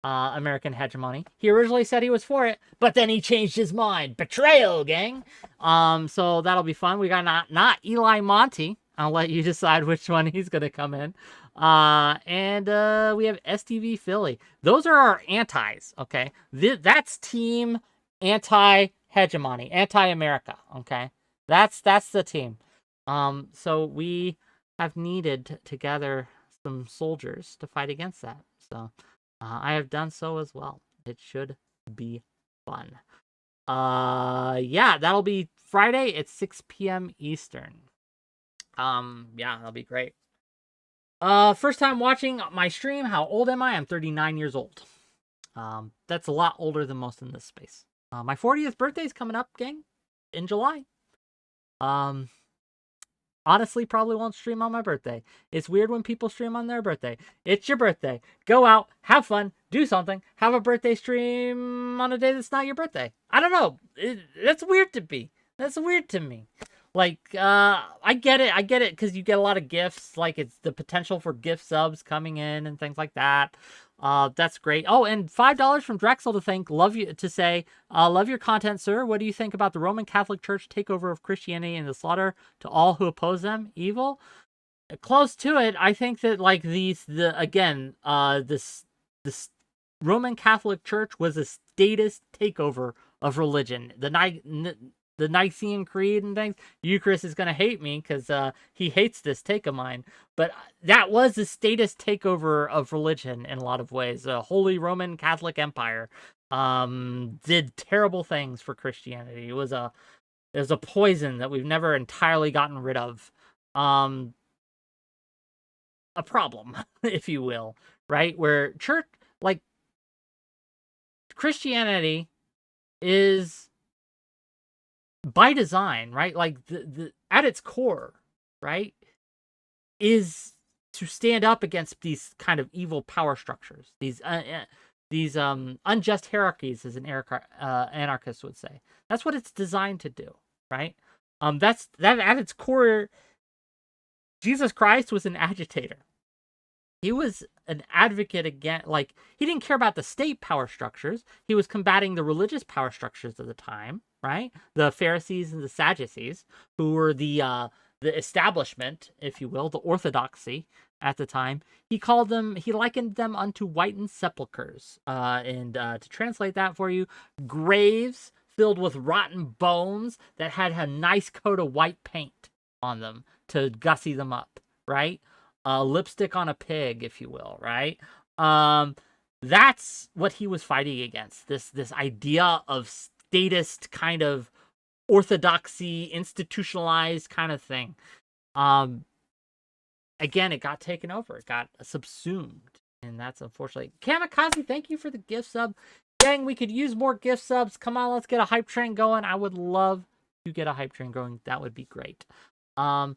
American hegemony. He originally said he was for it, but then he changed his mind. Betrayal, gang. So that'll be fun. We got not Eli Monty. I'll let you decide which one he's going to come in. And we have STV Philly. Those are our antis, okay? That's team anti-hegemony, anti-America, okay? That's the team. So we have needed to gather some soldiers to fight against that. So I have done so as well. It should be fun. Yeah, that'll be Friday at 6 p.m. Eastern. Yeah, that'll be great. First time watching my stream. How old am I? I'm 39 years old. That's a lot older than most in this space. My 40th birthday is coming up, gang, in July. Honestly, probably won't stream on my birthday. It's weird when people stream on their birthday. It's your birthday. Go out, have fun, do something, have a birthday stream on a day that's not your birthday. I don't know. That's weird to me. That's weird to me. I get it, because you get a lot of gifts, like it's the potential for gift subs coming in and things like that. That's great. Oh, and $5 from Drexel love your content, sir. What do you think about the Roman Catholic Church takeover of Christianity and the slaughter to all who oppose them? Evil? Close to it. I think that this Roman Catholic Church was a statist takeover of religion. The Nicene Creed and things. Ukerist is going to hate me because he hates this take of mine. But that was a statist takeover of religion in a lot of ways. The Holy Roman Catholic Empire did terrible things for Christianity. It was a poison that we've never entirely gotten rid of. A problem, if you will, right? Where Christianity is by design, right? Like the at its core, right, is to stand up against these kind of evil power structures, these unjust hierarchies, as an anarchist would say. That's what it's designed to do, right? That at its core, Jesus Christ was an agitator. He was an advocate against, he didn't care about the state power structures. He was combating the religious power structures of the time, right? The Pharisees and the Sadducees, who were the establishment, if you will, the orthodoxy at the time. He likened them unto whitened sepulchres. And to translate that for you, graves filled with rotten bones that had a nice coat of white paint on them to gussy them up, right? Lipstick on a pig, if you will, right? That's what he was fighting against. This idea of statist kind of orthodoxy, institutionalized kind of thing. Again, it got taken over. It got subsumed. And that's unfortunately. Kamikaze, thank you for the gift sub. Gang, we could use more gift subs. Come on, let's get a hype train going. I would love to get a hype train going. That would be great. I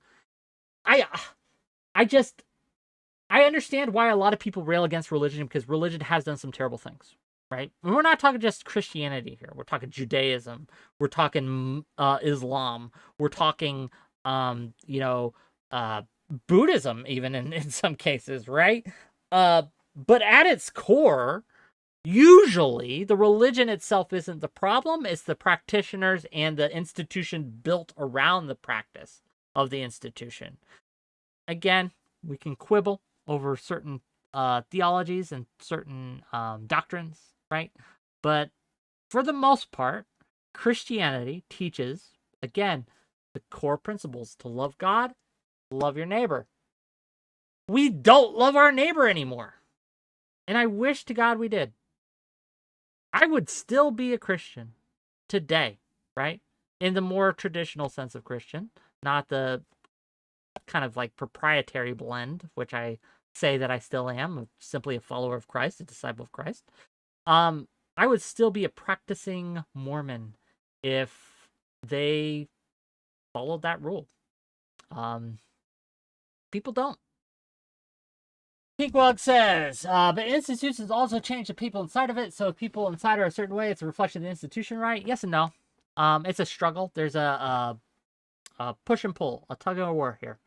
understand why a lot of people rail against religion, because religion has done some terrible things, right? And we're not talking just Christianity here. We're talking Judaism. We're talking Islam. We're talking, Buddhism, even in some cases, right? But at its core, usually the religion itself isn't the problem. It's the practitioners and the institution built around the practice of the institution. Again, we can quibble over certain theologies and certain doctrines, right? But for the most part, Christianity teaches, again, the core principles: to love God, love your neighbor. We don't love our neighbor anymore. And I wish to God we did. I would still be a Christian today, right? In the more traditional sense of Christian, not the kind of like proprietary blend, which I say that I still am, simply a follower of Christ, a disciple of Christ. I would still be a practicing Mormon if they followed that rule. People don't. Pinkwog says, but institutions also change the people inside of it, so if people inside are a certain way, it's a reflection of the institution, right? Yes and no. It's a struggle. There's a push and pull, a tug of war here.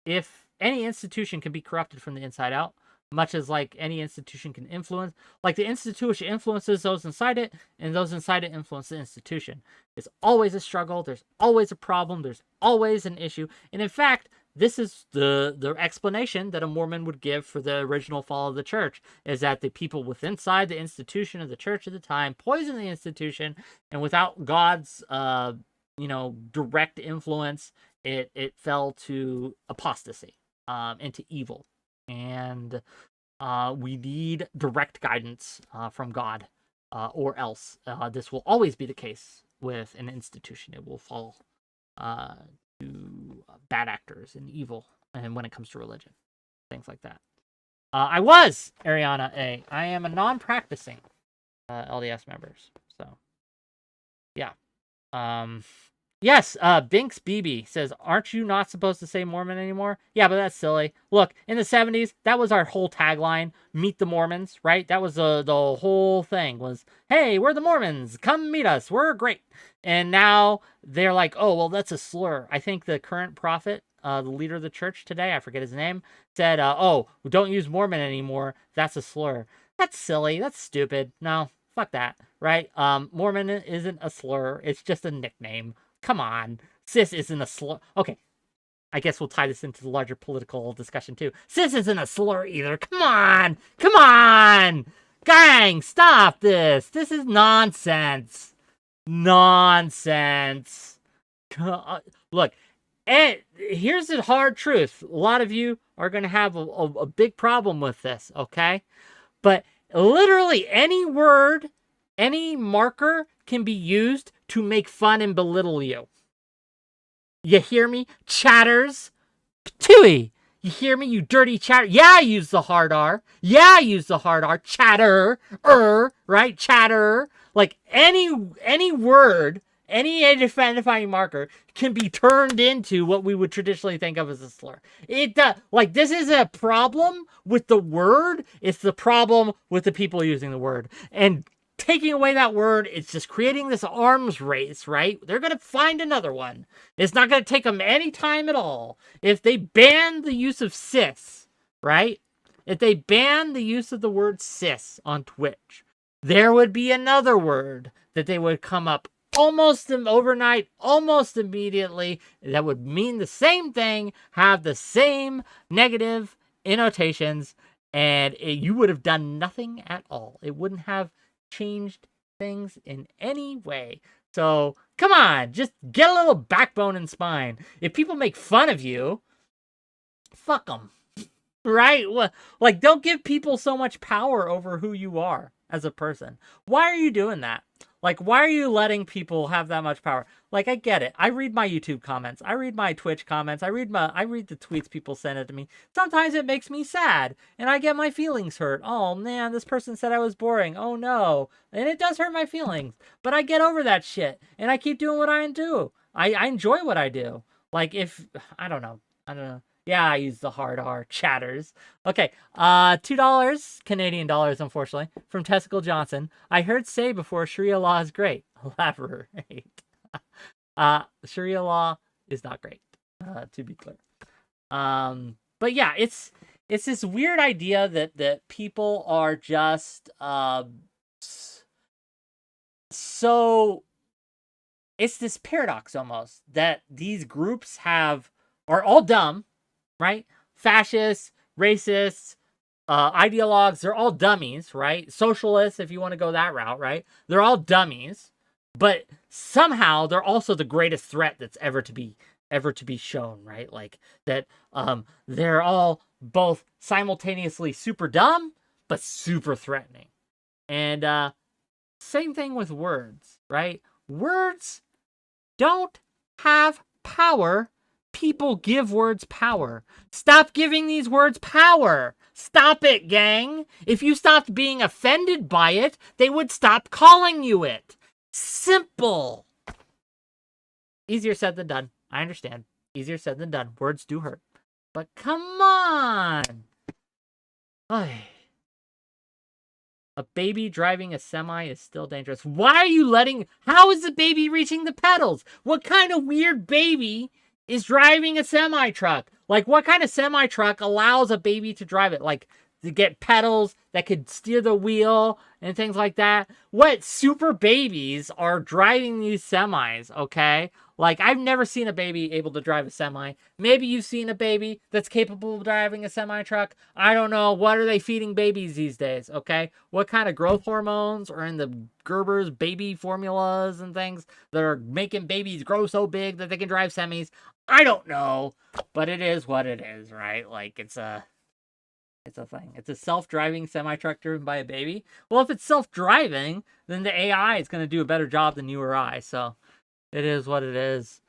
If any institution can be corrupted from the inside out, much as like any institution can influence, like the institution influences those inside it, and those inside it influence the institution. It's always a struggle. There's always a problem. There's always an issue. And in fact, this is the explanation that a Mormon would give for the original fall of the church, is that the people within the institution of the church at the time poisoned the institution, and without God's direct influence, it fell to apostasy, into evil. And we need direct guidance from God, or else this will always be the case with an institution. It will fall to bad actors and evil, and when it comes to religion, things like that. I was Ariana A. I am a non-practicing LDS members. So, yeah. Yes, Binks BB says, aren't you not supposed to say Mormon anymore? Yeah, but that's silly. Look, in the 70s, that was our whole tagline, meet the Mormons, right? That was the whole thing was, hey, we're the Mormons, come meet us, we're great. And now they're like, oh, well, that's a slur. I think the current prophet, the leader of the church today, I forget his name, said, oh, don't use Mormon anymore, that's a slur. That's silly, that's stupid. No, fuck that, right? Mormon isn't a slur, it's just a nickname. Come on. Cis isn't a slur. Okay. I guess we'll tie this into the larger political discussion too. Cis isn't a slur either. Come on. Come on. Gang, stop this. This is nonsense. Nonsense. Look, here's the hard truth. A lot of you are going to have a big problem with this, okay? But literally any word, any marker can be used to make fun and belittle you. You hear me? Chatters. Tui. You hear me, you dirty chatter? Yeah, I use the hard R. Yeah, I use the hard R. Chatter. Right? Chatter. Like any word, any identifying marker can be turned into what we would traditionally think of as a slur. Like this is a problem with the word. It's the problem with the people using the word. And taking away that word, it's just creating this arms race, right? They're going to find another one. It's not going to take them any time at all. If they ban the use of cis, right? If they ban the use of the word cis on Twitch, there would be another word that they would come up almost overnight, almost immediately, that would mean the same thing, have the same negative annotations, and you would have done nothing at all. It wouldn't have changed things in any way. So come on, just get a little backbone and spine. If people make fun of you, fuck them, right? Like, don't give people so much power over who you are as a person. Why are you doing that? Like, why are you letting people have that much power? Like, I get it. I read my YouTube comments. I read my Twitch comments. I read the tweets people send it to me. Sometimes it makes me sad, and I get my feelings hurt. Oh, man, this person said I was boring. Oh, no. And it does hurt my feelings. But I get over that shit, and I keep doing what I do. I enjoy what I do. Like, I don't know. Yeah, I use the hard R. Chatters. Okay, $2 Canadian dollars, unfortunately, from Testicle Johnson. I heard say before Sharia law is great. Elaborate. Sharia law is not great, to be clear. But yeah, it's this weird idea that people are just so. It's this paradox almost that these groups are all dumb. Right? Fascists, racists, ideologues, they're all dummies, right? Socialists, if you want to go that route, right? They're all dummies, but somehow they're also the greatest threat that's ever to be shown, right? Like that they're all both simultaneously super dumb, but super threatening. And same thing with words, right? Words don't have power. People give words power. Stop giving these words power. Stop it, gang. If you stopped being offended by it, they would stop calling you it. Simple. Easier said than done. I understand. Easier said than done. Words do hurt. But come on. Ay. A baby driving a semi is still dangerous. Why are you how is the baby reaching the pedals? What kind of weird baby is driving a semi-truck? Like, what kind of semi-truck allows a baby to drive it? Like, to get pedals that could steer the wheel and things like that? What super babies are driving these semis, okay? Like, I've never seen a baby able to drive a semi. Maybe you've seen a baby that's capable of driving a semi-truck. I don't know. What are they feeding babies these days, okay? What kind of growth hormones are in the Gerber's baby formulas and things that are making babies grow so big that they can drive semis? I don't know, but it is what it is, right? Like, it's a thing. It's a self-driving semi-truck driven by a baby. Well, if it's self-driving, then the AI is going to do a better job than you or I, so it is what it is.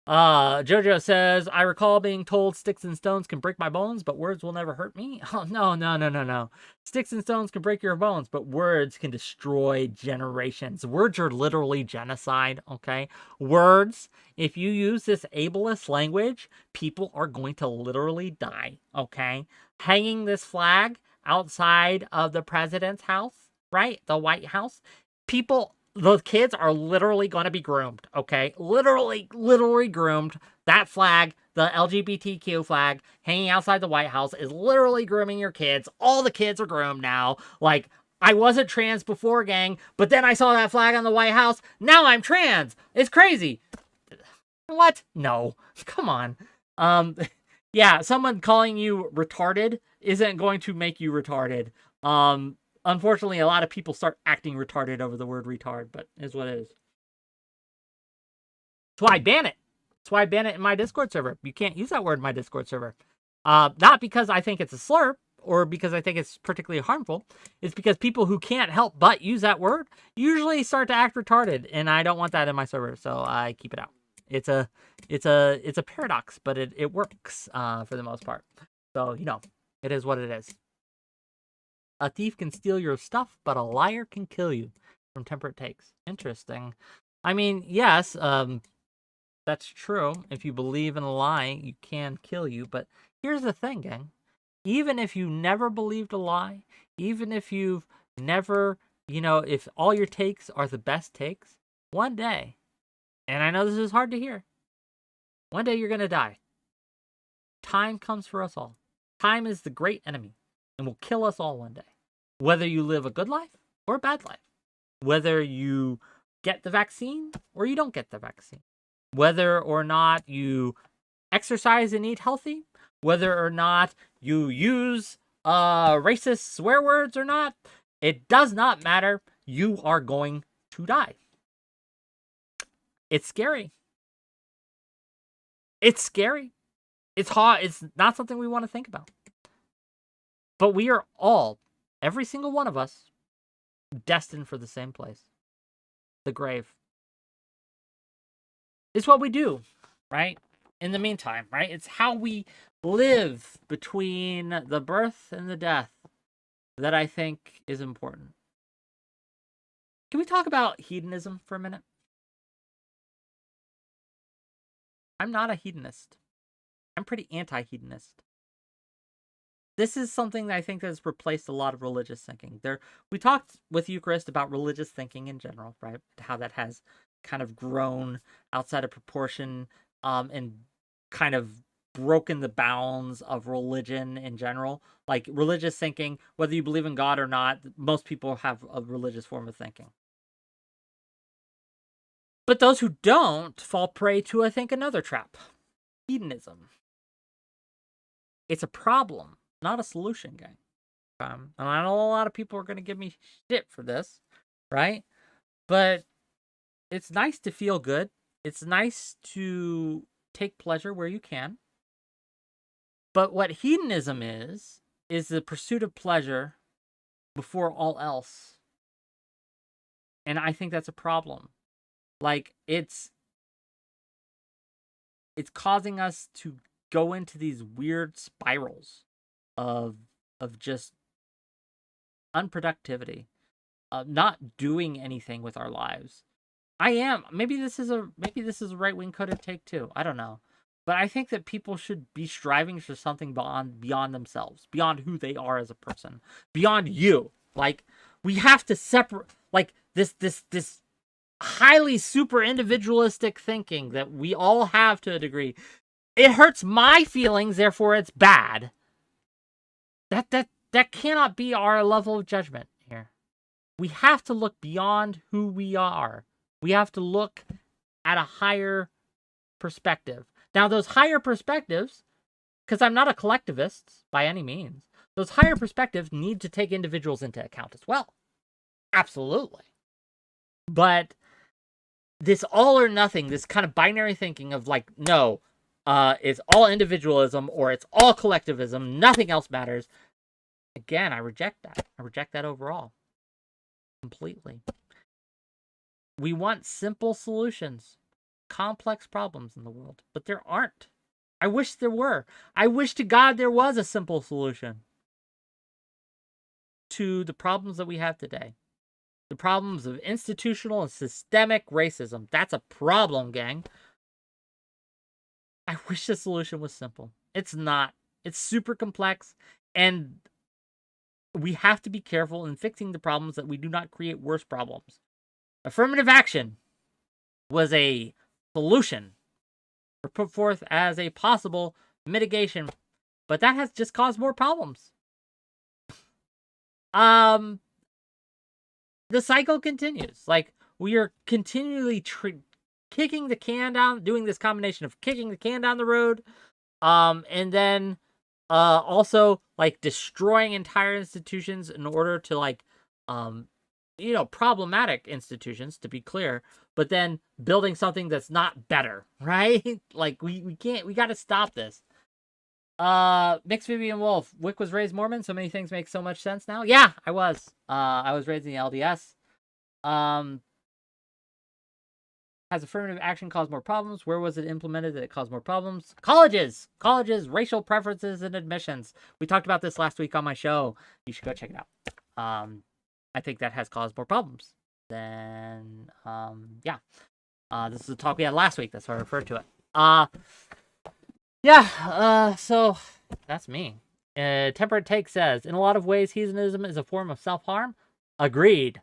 Jojo says, I recall being told sticks and stones can break my bones, but words will never hurt me. Oh, no. Sticks and stones can break your bones, but words can destroy generations. Words are literally genocide, okay? Words, if you use this ableist language, people are going to literally die, okay? Hanging this flag outside of the president's house, right? The White House, the kids are literally going to be groomed, okay? Literally groomed. That flag, the LGBTQ flag, hanging outside the White House is literally grooming your kids. All the kids are groomed now. Like, I wasn't trans before, gang, but then I saw that flag on the White House. Now I'm trans. It's crazy. What? No. Come on. Yeah, someone calling you retarded isn't going to make you retarded. Unfortunately, a lot of people start acting retarded over the word retard, but is what it is. That's why I ban it. That's why I ban it in my Discord server. You can't use that word in my Discord server. Not because I think it's a slur or because I think it's particularly harmful. It's because people who can't help but use that word usually start to act retarded, and I don't want that in my server, so I keep it out. It's a paradox, but it works for the most part. So, it is what it is. A thief can steal your stuff, but a liar can kill you. From Temperate Takes. Interesting. I mean, yes, that's true. If you believe in a lie, you can kill you. But here's the thing, gang. Even if you never believed a lie, even if you've never, if all your takes are the best takes, one day, and I know this is hard to hear, one day you're going to die. Time comes for us all. Time is the great enemy and will kill us all one day. Whether you live a good life or a bad life. Whether you get the vaccine or you don't get the vaccine. Whether or not you exercise and eat healthy. Whether or not you use racist swear words or not. It does not matter. You are going to die. It's scary. It's scary. It's hard. It's not something we want to think about. But we are all, every single one of us, destined for the same place. The grave. It's what we do, right? In the meantime, right? It's how we live between the birth and the death that I think is important. Can we talk about hedonism for a minute? I'm not a hedonist. I'm pretty anti-hedonist. This is something that I think has replaced a lot of religious thinking. We talked with Ukerist about religious thinking in general, right? How that has kind of grown outside of proportion and kind of broken the bounds of religion in general. Like religious thinking, whether you believe in God or not, most people have a religious form of thinking. But those who don't fall prey to, I think, another trap. Hedonism. It's a problem. Not a solution, gang. And I know a lot of people are going to give me shit for this, right? But it's nice to feel good. It's nice to take pleasure where you can. But what hedonism is the pursuit of pleasure before all else. And I think that's a problem. Like, it's causing us to go into these weird spirals of just unproductivity, not doing anything with our lives. Maybe this is a right-wing coded take too. I don't know. But I think that people should be striving for something beyond themselves, beyond who they are as a person, beyond you. Like, we have to separate, like, this highly super individualistic thinking that we all have to a degree. It hurts my feelings, therefore it's bad. That cannot be our level of judgment here. We have to look beyond who we are. We have to look at a higher perspective. Now, those higher perspectives, because I'm not a collectivist by any means, those higher perspectives need to take individuals into account as well. Absolutely. But this all or nothing, this kind of binary thinking of like, no, it's all individualism or it's all collectivism, nothing else matters. Again, I reject that. I reject that overall. Completely. We want simple solutions. complex problems in the world, but there aren't. I wish there were. I wish to God there was a simple solution to the problems that we have today. The problems of institutional and systemic racism. That's a problem, gang. I wish the solution was simple. It's not. It's super complex, and we have to be careful in fixing the problems that we do not create worse problems. Affirmative action was a solution put forth as a possible mitigation, but that has just caused more problems. The cycle continues. Like, we are continually kicking the can down, doing this combination of kicking the can down the road, and then also like destroying entire institutions in order to like problematic institutions, to be clear, but then building something that's not better, right? Like, we got to stop this. 𝕾𝖍𝖎𝖙 Wolf, Whick was raised Mormon, so many things make so much sense now. Yeah, I was. I was raised in the LDS. Has affirmative action caused more problems? Where was it implemented that it caused more problems? Colleges, racial preferences and admissions. We talked about this last week on my show. You should go check it out. I think that has caused more problems than, yeah. This is a talk we had last week. That's why I referred to it. So that's me. Temperate Take says, in a lot of ways, heathenism is a form of self-harm. Agreed.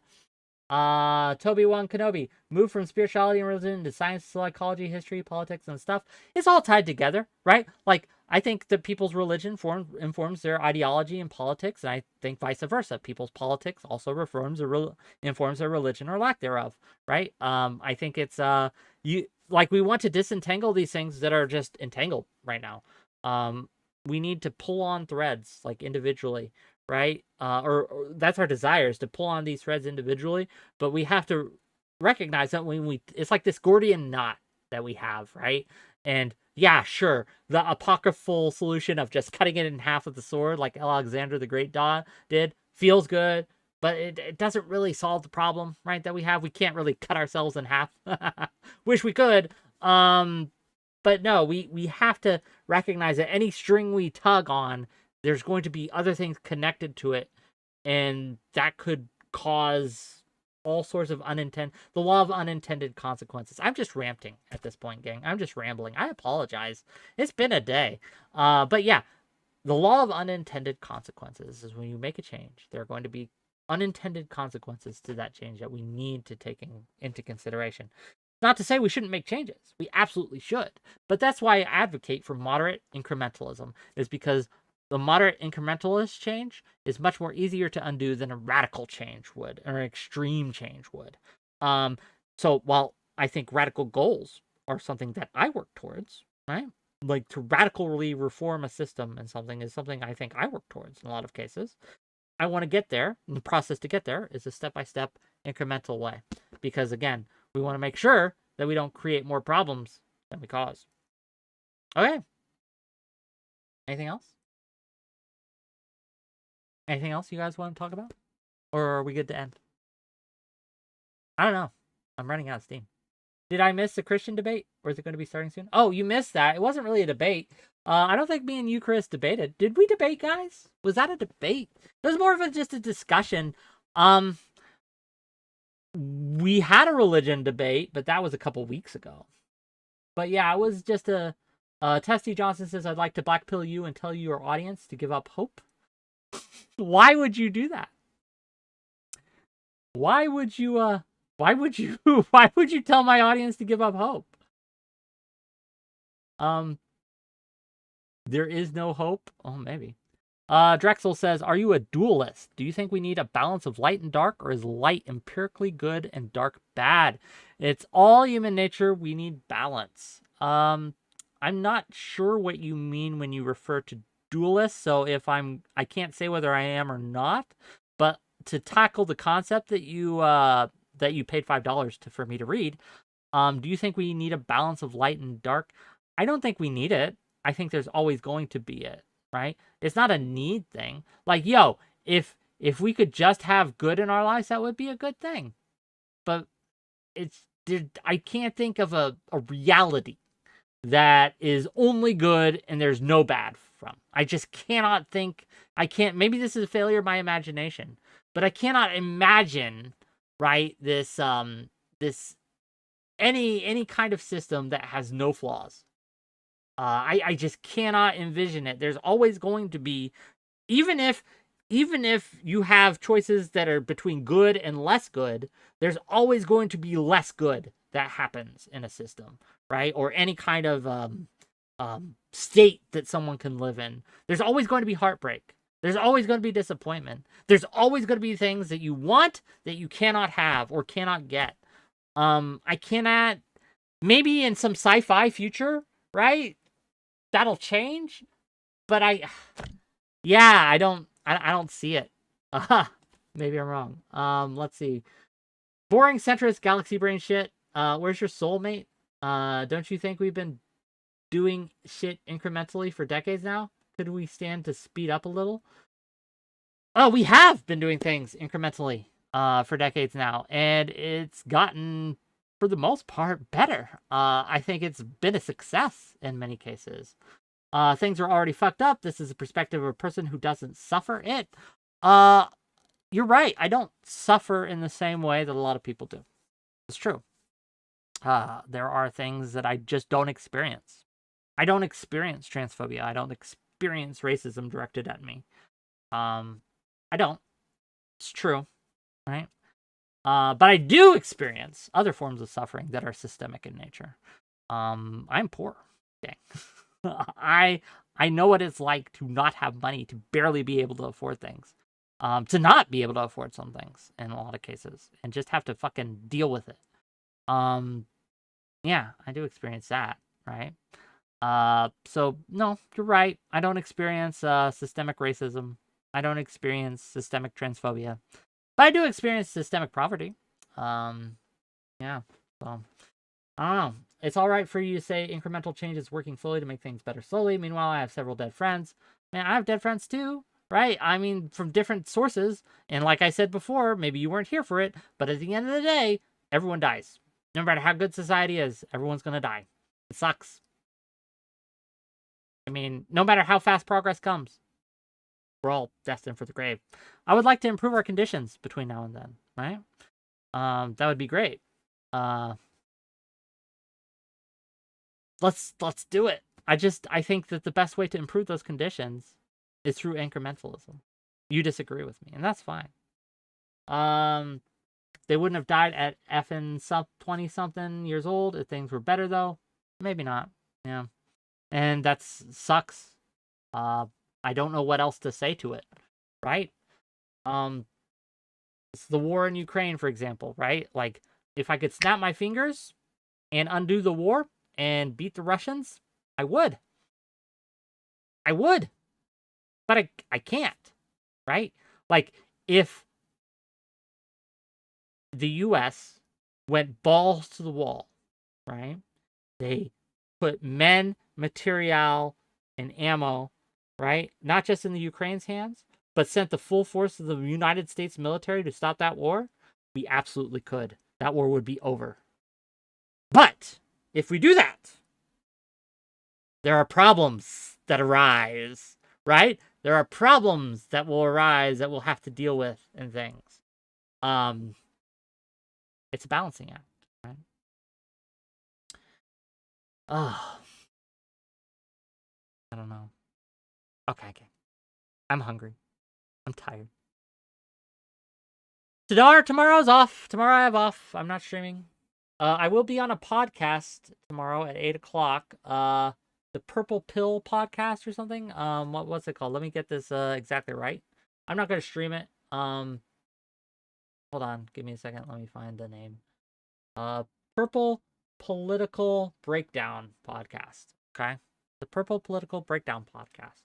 Toby1 Kenobi, move from spirituality and religion to science, psychology, history, politics, and stuff. It's all tied together, right? Like, I think that people's religion informs their ideology and politics, and I think vice versa. People's politics also informs their religion or lack thereof, right? I think it's we want to disentangle these things that are just entangled right now. We need to pull on threads, like, individually, right? Or that's our desire, is to pull on these threads individually, but we have to recognize that it's like this Gordian knot that we have, right? And yeah, sure, the apocryphal solution of just cutting it in half with the sword, like Alexander the Great did, feels good, but it doesn't really solve the problem, right, that we have. We can't really cut ourselves in half. Wish we could. But no, we have to recognize that any string we tug on, there's going to be other things connected to it, and that could cause all sorts of the law of unintended consequences. I'm just ranting at this point, gang. I'm just rambling. I apologize. It's been a day. But yeah, the law of unintended consequences is when you make a change, there are going to be unintended consequences to that change that we need to take into consideration. Not to say we shouldn't make changes. We absolutely should. But that's why I advocate for moderate incrementalism, is because the moderate incrementalist change is much more easier to undo than a radical change would, or an extreme change would. So while I think radical goals are something that I work towards, right? Like, to radically reform a system and something is something I think I work towards in a lot of cases. I want to get there, and the process to get there is a step-by-step incremental way. Because again, we want to make sure that we don't create more problems than we cause. Okay. Anything else? Anything else you guys want to talk about? Or are we good to end? I don't know. I'm running out of steam. Did I miss the Christian debate? Or is it going to be starting soon? Oh, you missed that. It wasn't really a debate. I don't think me and Ukerist debated. Did we debate, guys? Was that a debate? It was more of just a discussion. We had a religion debate, but that was a couple weeks ago. But yeah, it was just a... Testy Johnson says, I'd like to blackpill you and tell your audience to give up hope. Why would you do that? Why would you tell my audience to give up hope? There is no hope? Oh, maybe. Drexel says, are you a dualist? Do you think we need a balance of light and dark, or is light empirically good and dark bad? It's all human nature. We need balance. I'm not sure what you mean when you refer to dualist, so I can't say whether I am or not, but to tackle the concept that you paid $5 for me to read, do you think we need a balance of light and dark? I don't think we need it. I think there's always going to be it, right? It's not a need thing. Like, if we could just have good in our lives, that would be a good thing. But it's I can't think of a reality that is only good and there's no bad from. I just cannot think. Maybe this is a failure of my imagination, but I cannot imagine, right, this any kind of system that has no flaws. I just cannot envision it. There's always going to be, even if you have choices that are between good and less good, there's always going to be less good that happens in a system, right? Or any kind of state that someone can live in. There's always going to be heartbreak. There's always going to be disappointment. There's always going to be things that you want that you cannot have or cannot get. I cannot, maybe in some sci-fi future, right? That'll change, but I don't see it. Maybe I'm wrong. Let's see. Boring centrist galaxy brain shit. Where's your soulmate? Don't you think we've been doing shit incrementally for decades now? Could we stand to speed up a little? Oh, we have been doing things incrementally for decades now, and it's gotten, for the most part, better. I think it's been a success in many cases. Things are already fucked up. This is the perspective of a person who doesn't suffer it. You're right. I don't suffer in the same way that a lot of people do. It's true. There are things that I just don't experience. I don't experience transphobia. I don't experience racism directed at me. I don't. It's true, right? But I do experience other forms of suffering that are systemic in nature. I'm poor. Dang. I know what it's like to not have money, to barely be able to afford things, to not be able to afford some things in a lot of cases, and just have to fucking deal with it. Yeah, I do experience that, right? So no, you're right. I don't experience systemic racism. I don't experience systemic transphobia, but I do experience systemic poverty. Yeah, so I don't know. It's all right for you to say incremental change is working slowly to make things better slowly. Meanwhile, I have several dead friends. Man, I have dead friends too, right? I mean, from different sources. And like I said before, maybe you weren't here for it, but at the end of the day, everyone dies. No matter how good society is, everyone's going to die. It sucks. I mean, no matter how fast progress comes, we're all destined for the grave. I would like to improve our conditions between now and then, right? That would be great. Let's do it. I think that the best way to improve those conditions is through incrementalism. You disagree with me, and that's fine. They wouldn't have died at effing 20-something years old if things were better, though. Maybe not. Yeah. And that sucks. I don't know what else to say to it, right? It's the war in Ukraine, for example, right? Like, if I could snap my fingers and undo the war and beat the Russians, I would. But I can't, right? Like, if the US went balls to the wall, right? They put men, material, and ammo, right? Not just in the Ukraine's hands, but sent the full force of the United States military to stop that war, we absolutely could. That war would be over. But if we do that, there are problems that arise, right? There are problems that will arise that we'll have to deal with and things. It's a balancing act, right? Oh, I don't know. Okay. I'm hungry. I'm tired. Tomorrow's off. Tomorrow I have off. I'm not streaming. I will be on a podcast tomorrow at 8 o'clock. The Purple Pill podcast or something. What's it called? Let me get this exactly right. I'm not gonna stream it. Hold on, give me a second. Let me find the name. Purple Political Breakdown podcast. Okay, the Purple Political Breakdown podcast.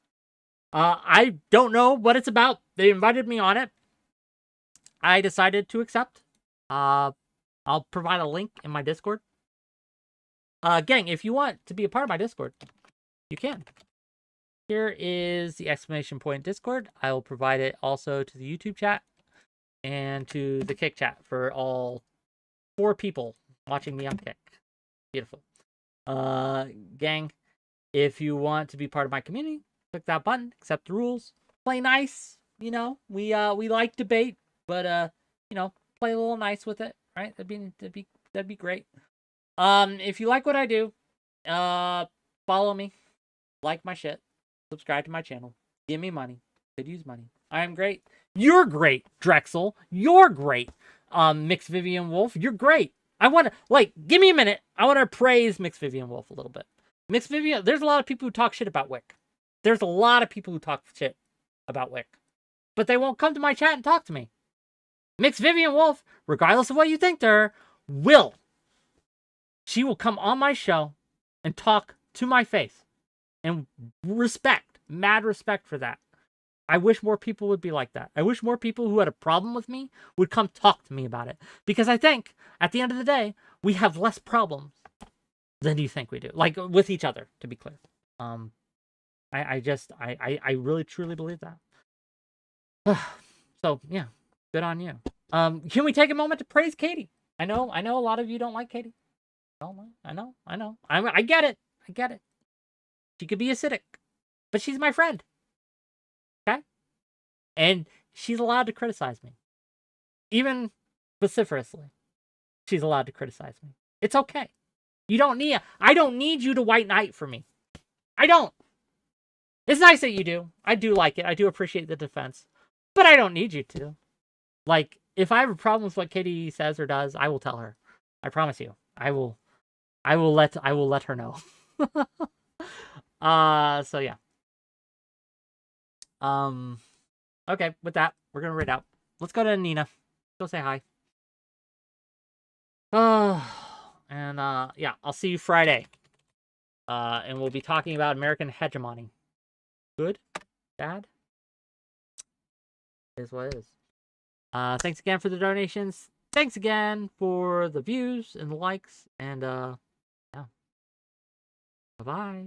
I don't know what it's about. They invited me on it. I decided to accept. I'll provide a link in my Discord. Gang, if you want to be a part of my Discord, you can. Here is the exclamation point Discord. I will provide it also to the YouTube chat and to the Kick chat for all 4 people watching me on Kick. Beautiful. Gang, if you want to be part of my community, click that button, accept the rules, play nice. You know, we like debate, but you know, play a little nice with it, right? That'd be great. If you like what I do, follow me, like my shit, subscribe to my channel, give me money. Could use money. I am great. You're great, Drexel. You're great. 𝕾𝖍𝖎𝖙𝖘𝖍𝖔𝖜, you're great. I want to, like, give me a minute. I want to praise 𝕾𝖍𝖎𝖙𝖘𝖍𝖔𝖜 a little bit. 𝕾𝖍𝖎𝖙, there's a lot of people who talk shit about Whick. There's a lot of people who talk shit about Whick. But they won't come to my chat and talk to me. 𝕾𝖍𝖎𝖙𝖘𝖍𝖔𝖜, regardless of what you think to her, she will come on my show and talk to my face. And respect, mad respect for that. I wish more people would be like that. I wish more people who had a problem with me would come talk to me about it. Because I think, at the end of the day, we have less problems than you think we do. Like, with each other, to be clear. I really, truly believe that. So, yeah. Good on you. Can we take a moment to praise Katie? I know a lot of you don't like Katie. I know. I get it. She could be acidic. But she's my friend. Okay? And she's allowed to criticize me. Even vociferously. She's allowed to criticize me. It's okay. I don't need you to white knight for me. I don't. It's nice that you do. I do like it. I do appreciate the defense. But I don't need you to. Like, if I have a problem with what Katie says or does, I will tell her. I promise you. I will let her know. So yeah. Okay, with that, we're gonna read out. Let's go to Nina. Go say hi. And yeah, I'll see you Friday. And we'll be talking about American hegemony. Good? Bad? Is what it is. Thanks again for the donations. Thanks again for the views and the likes. And yeah. Bye-bye.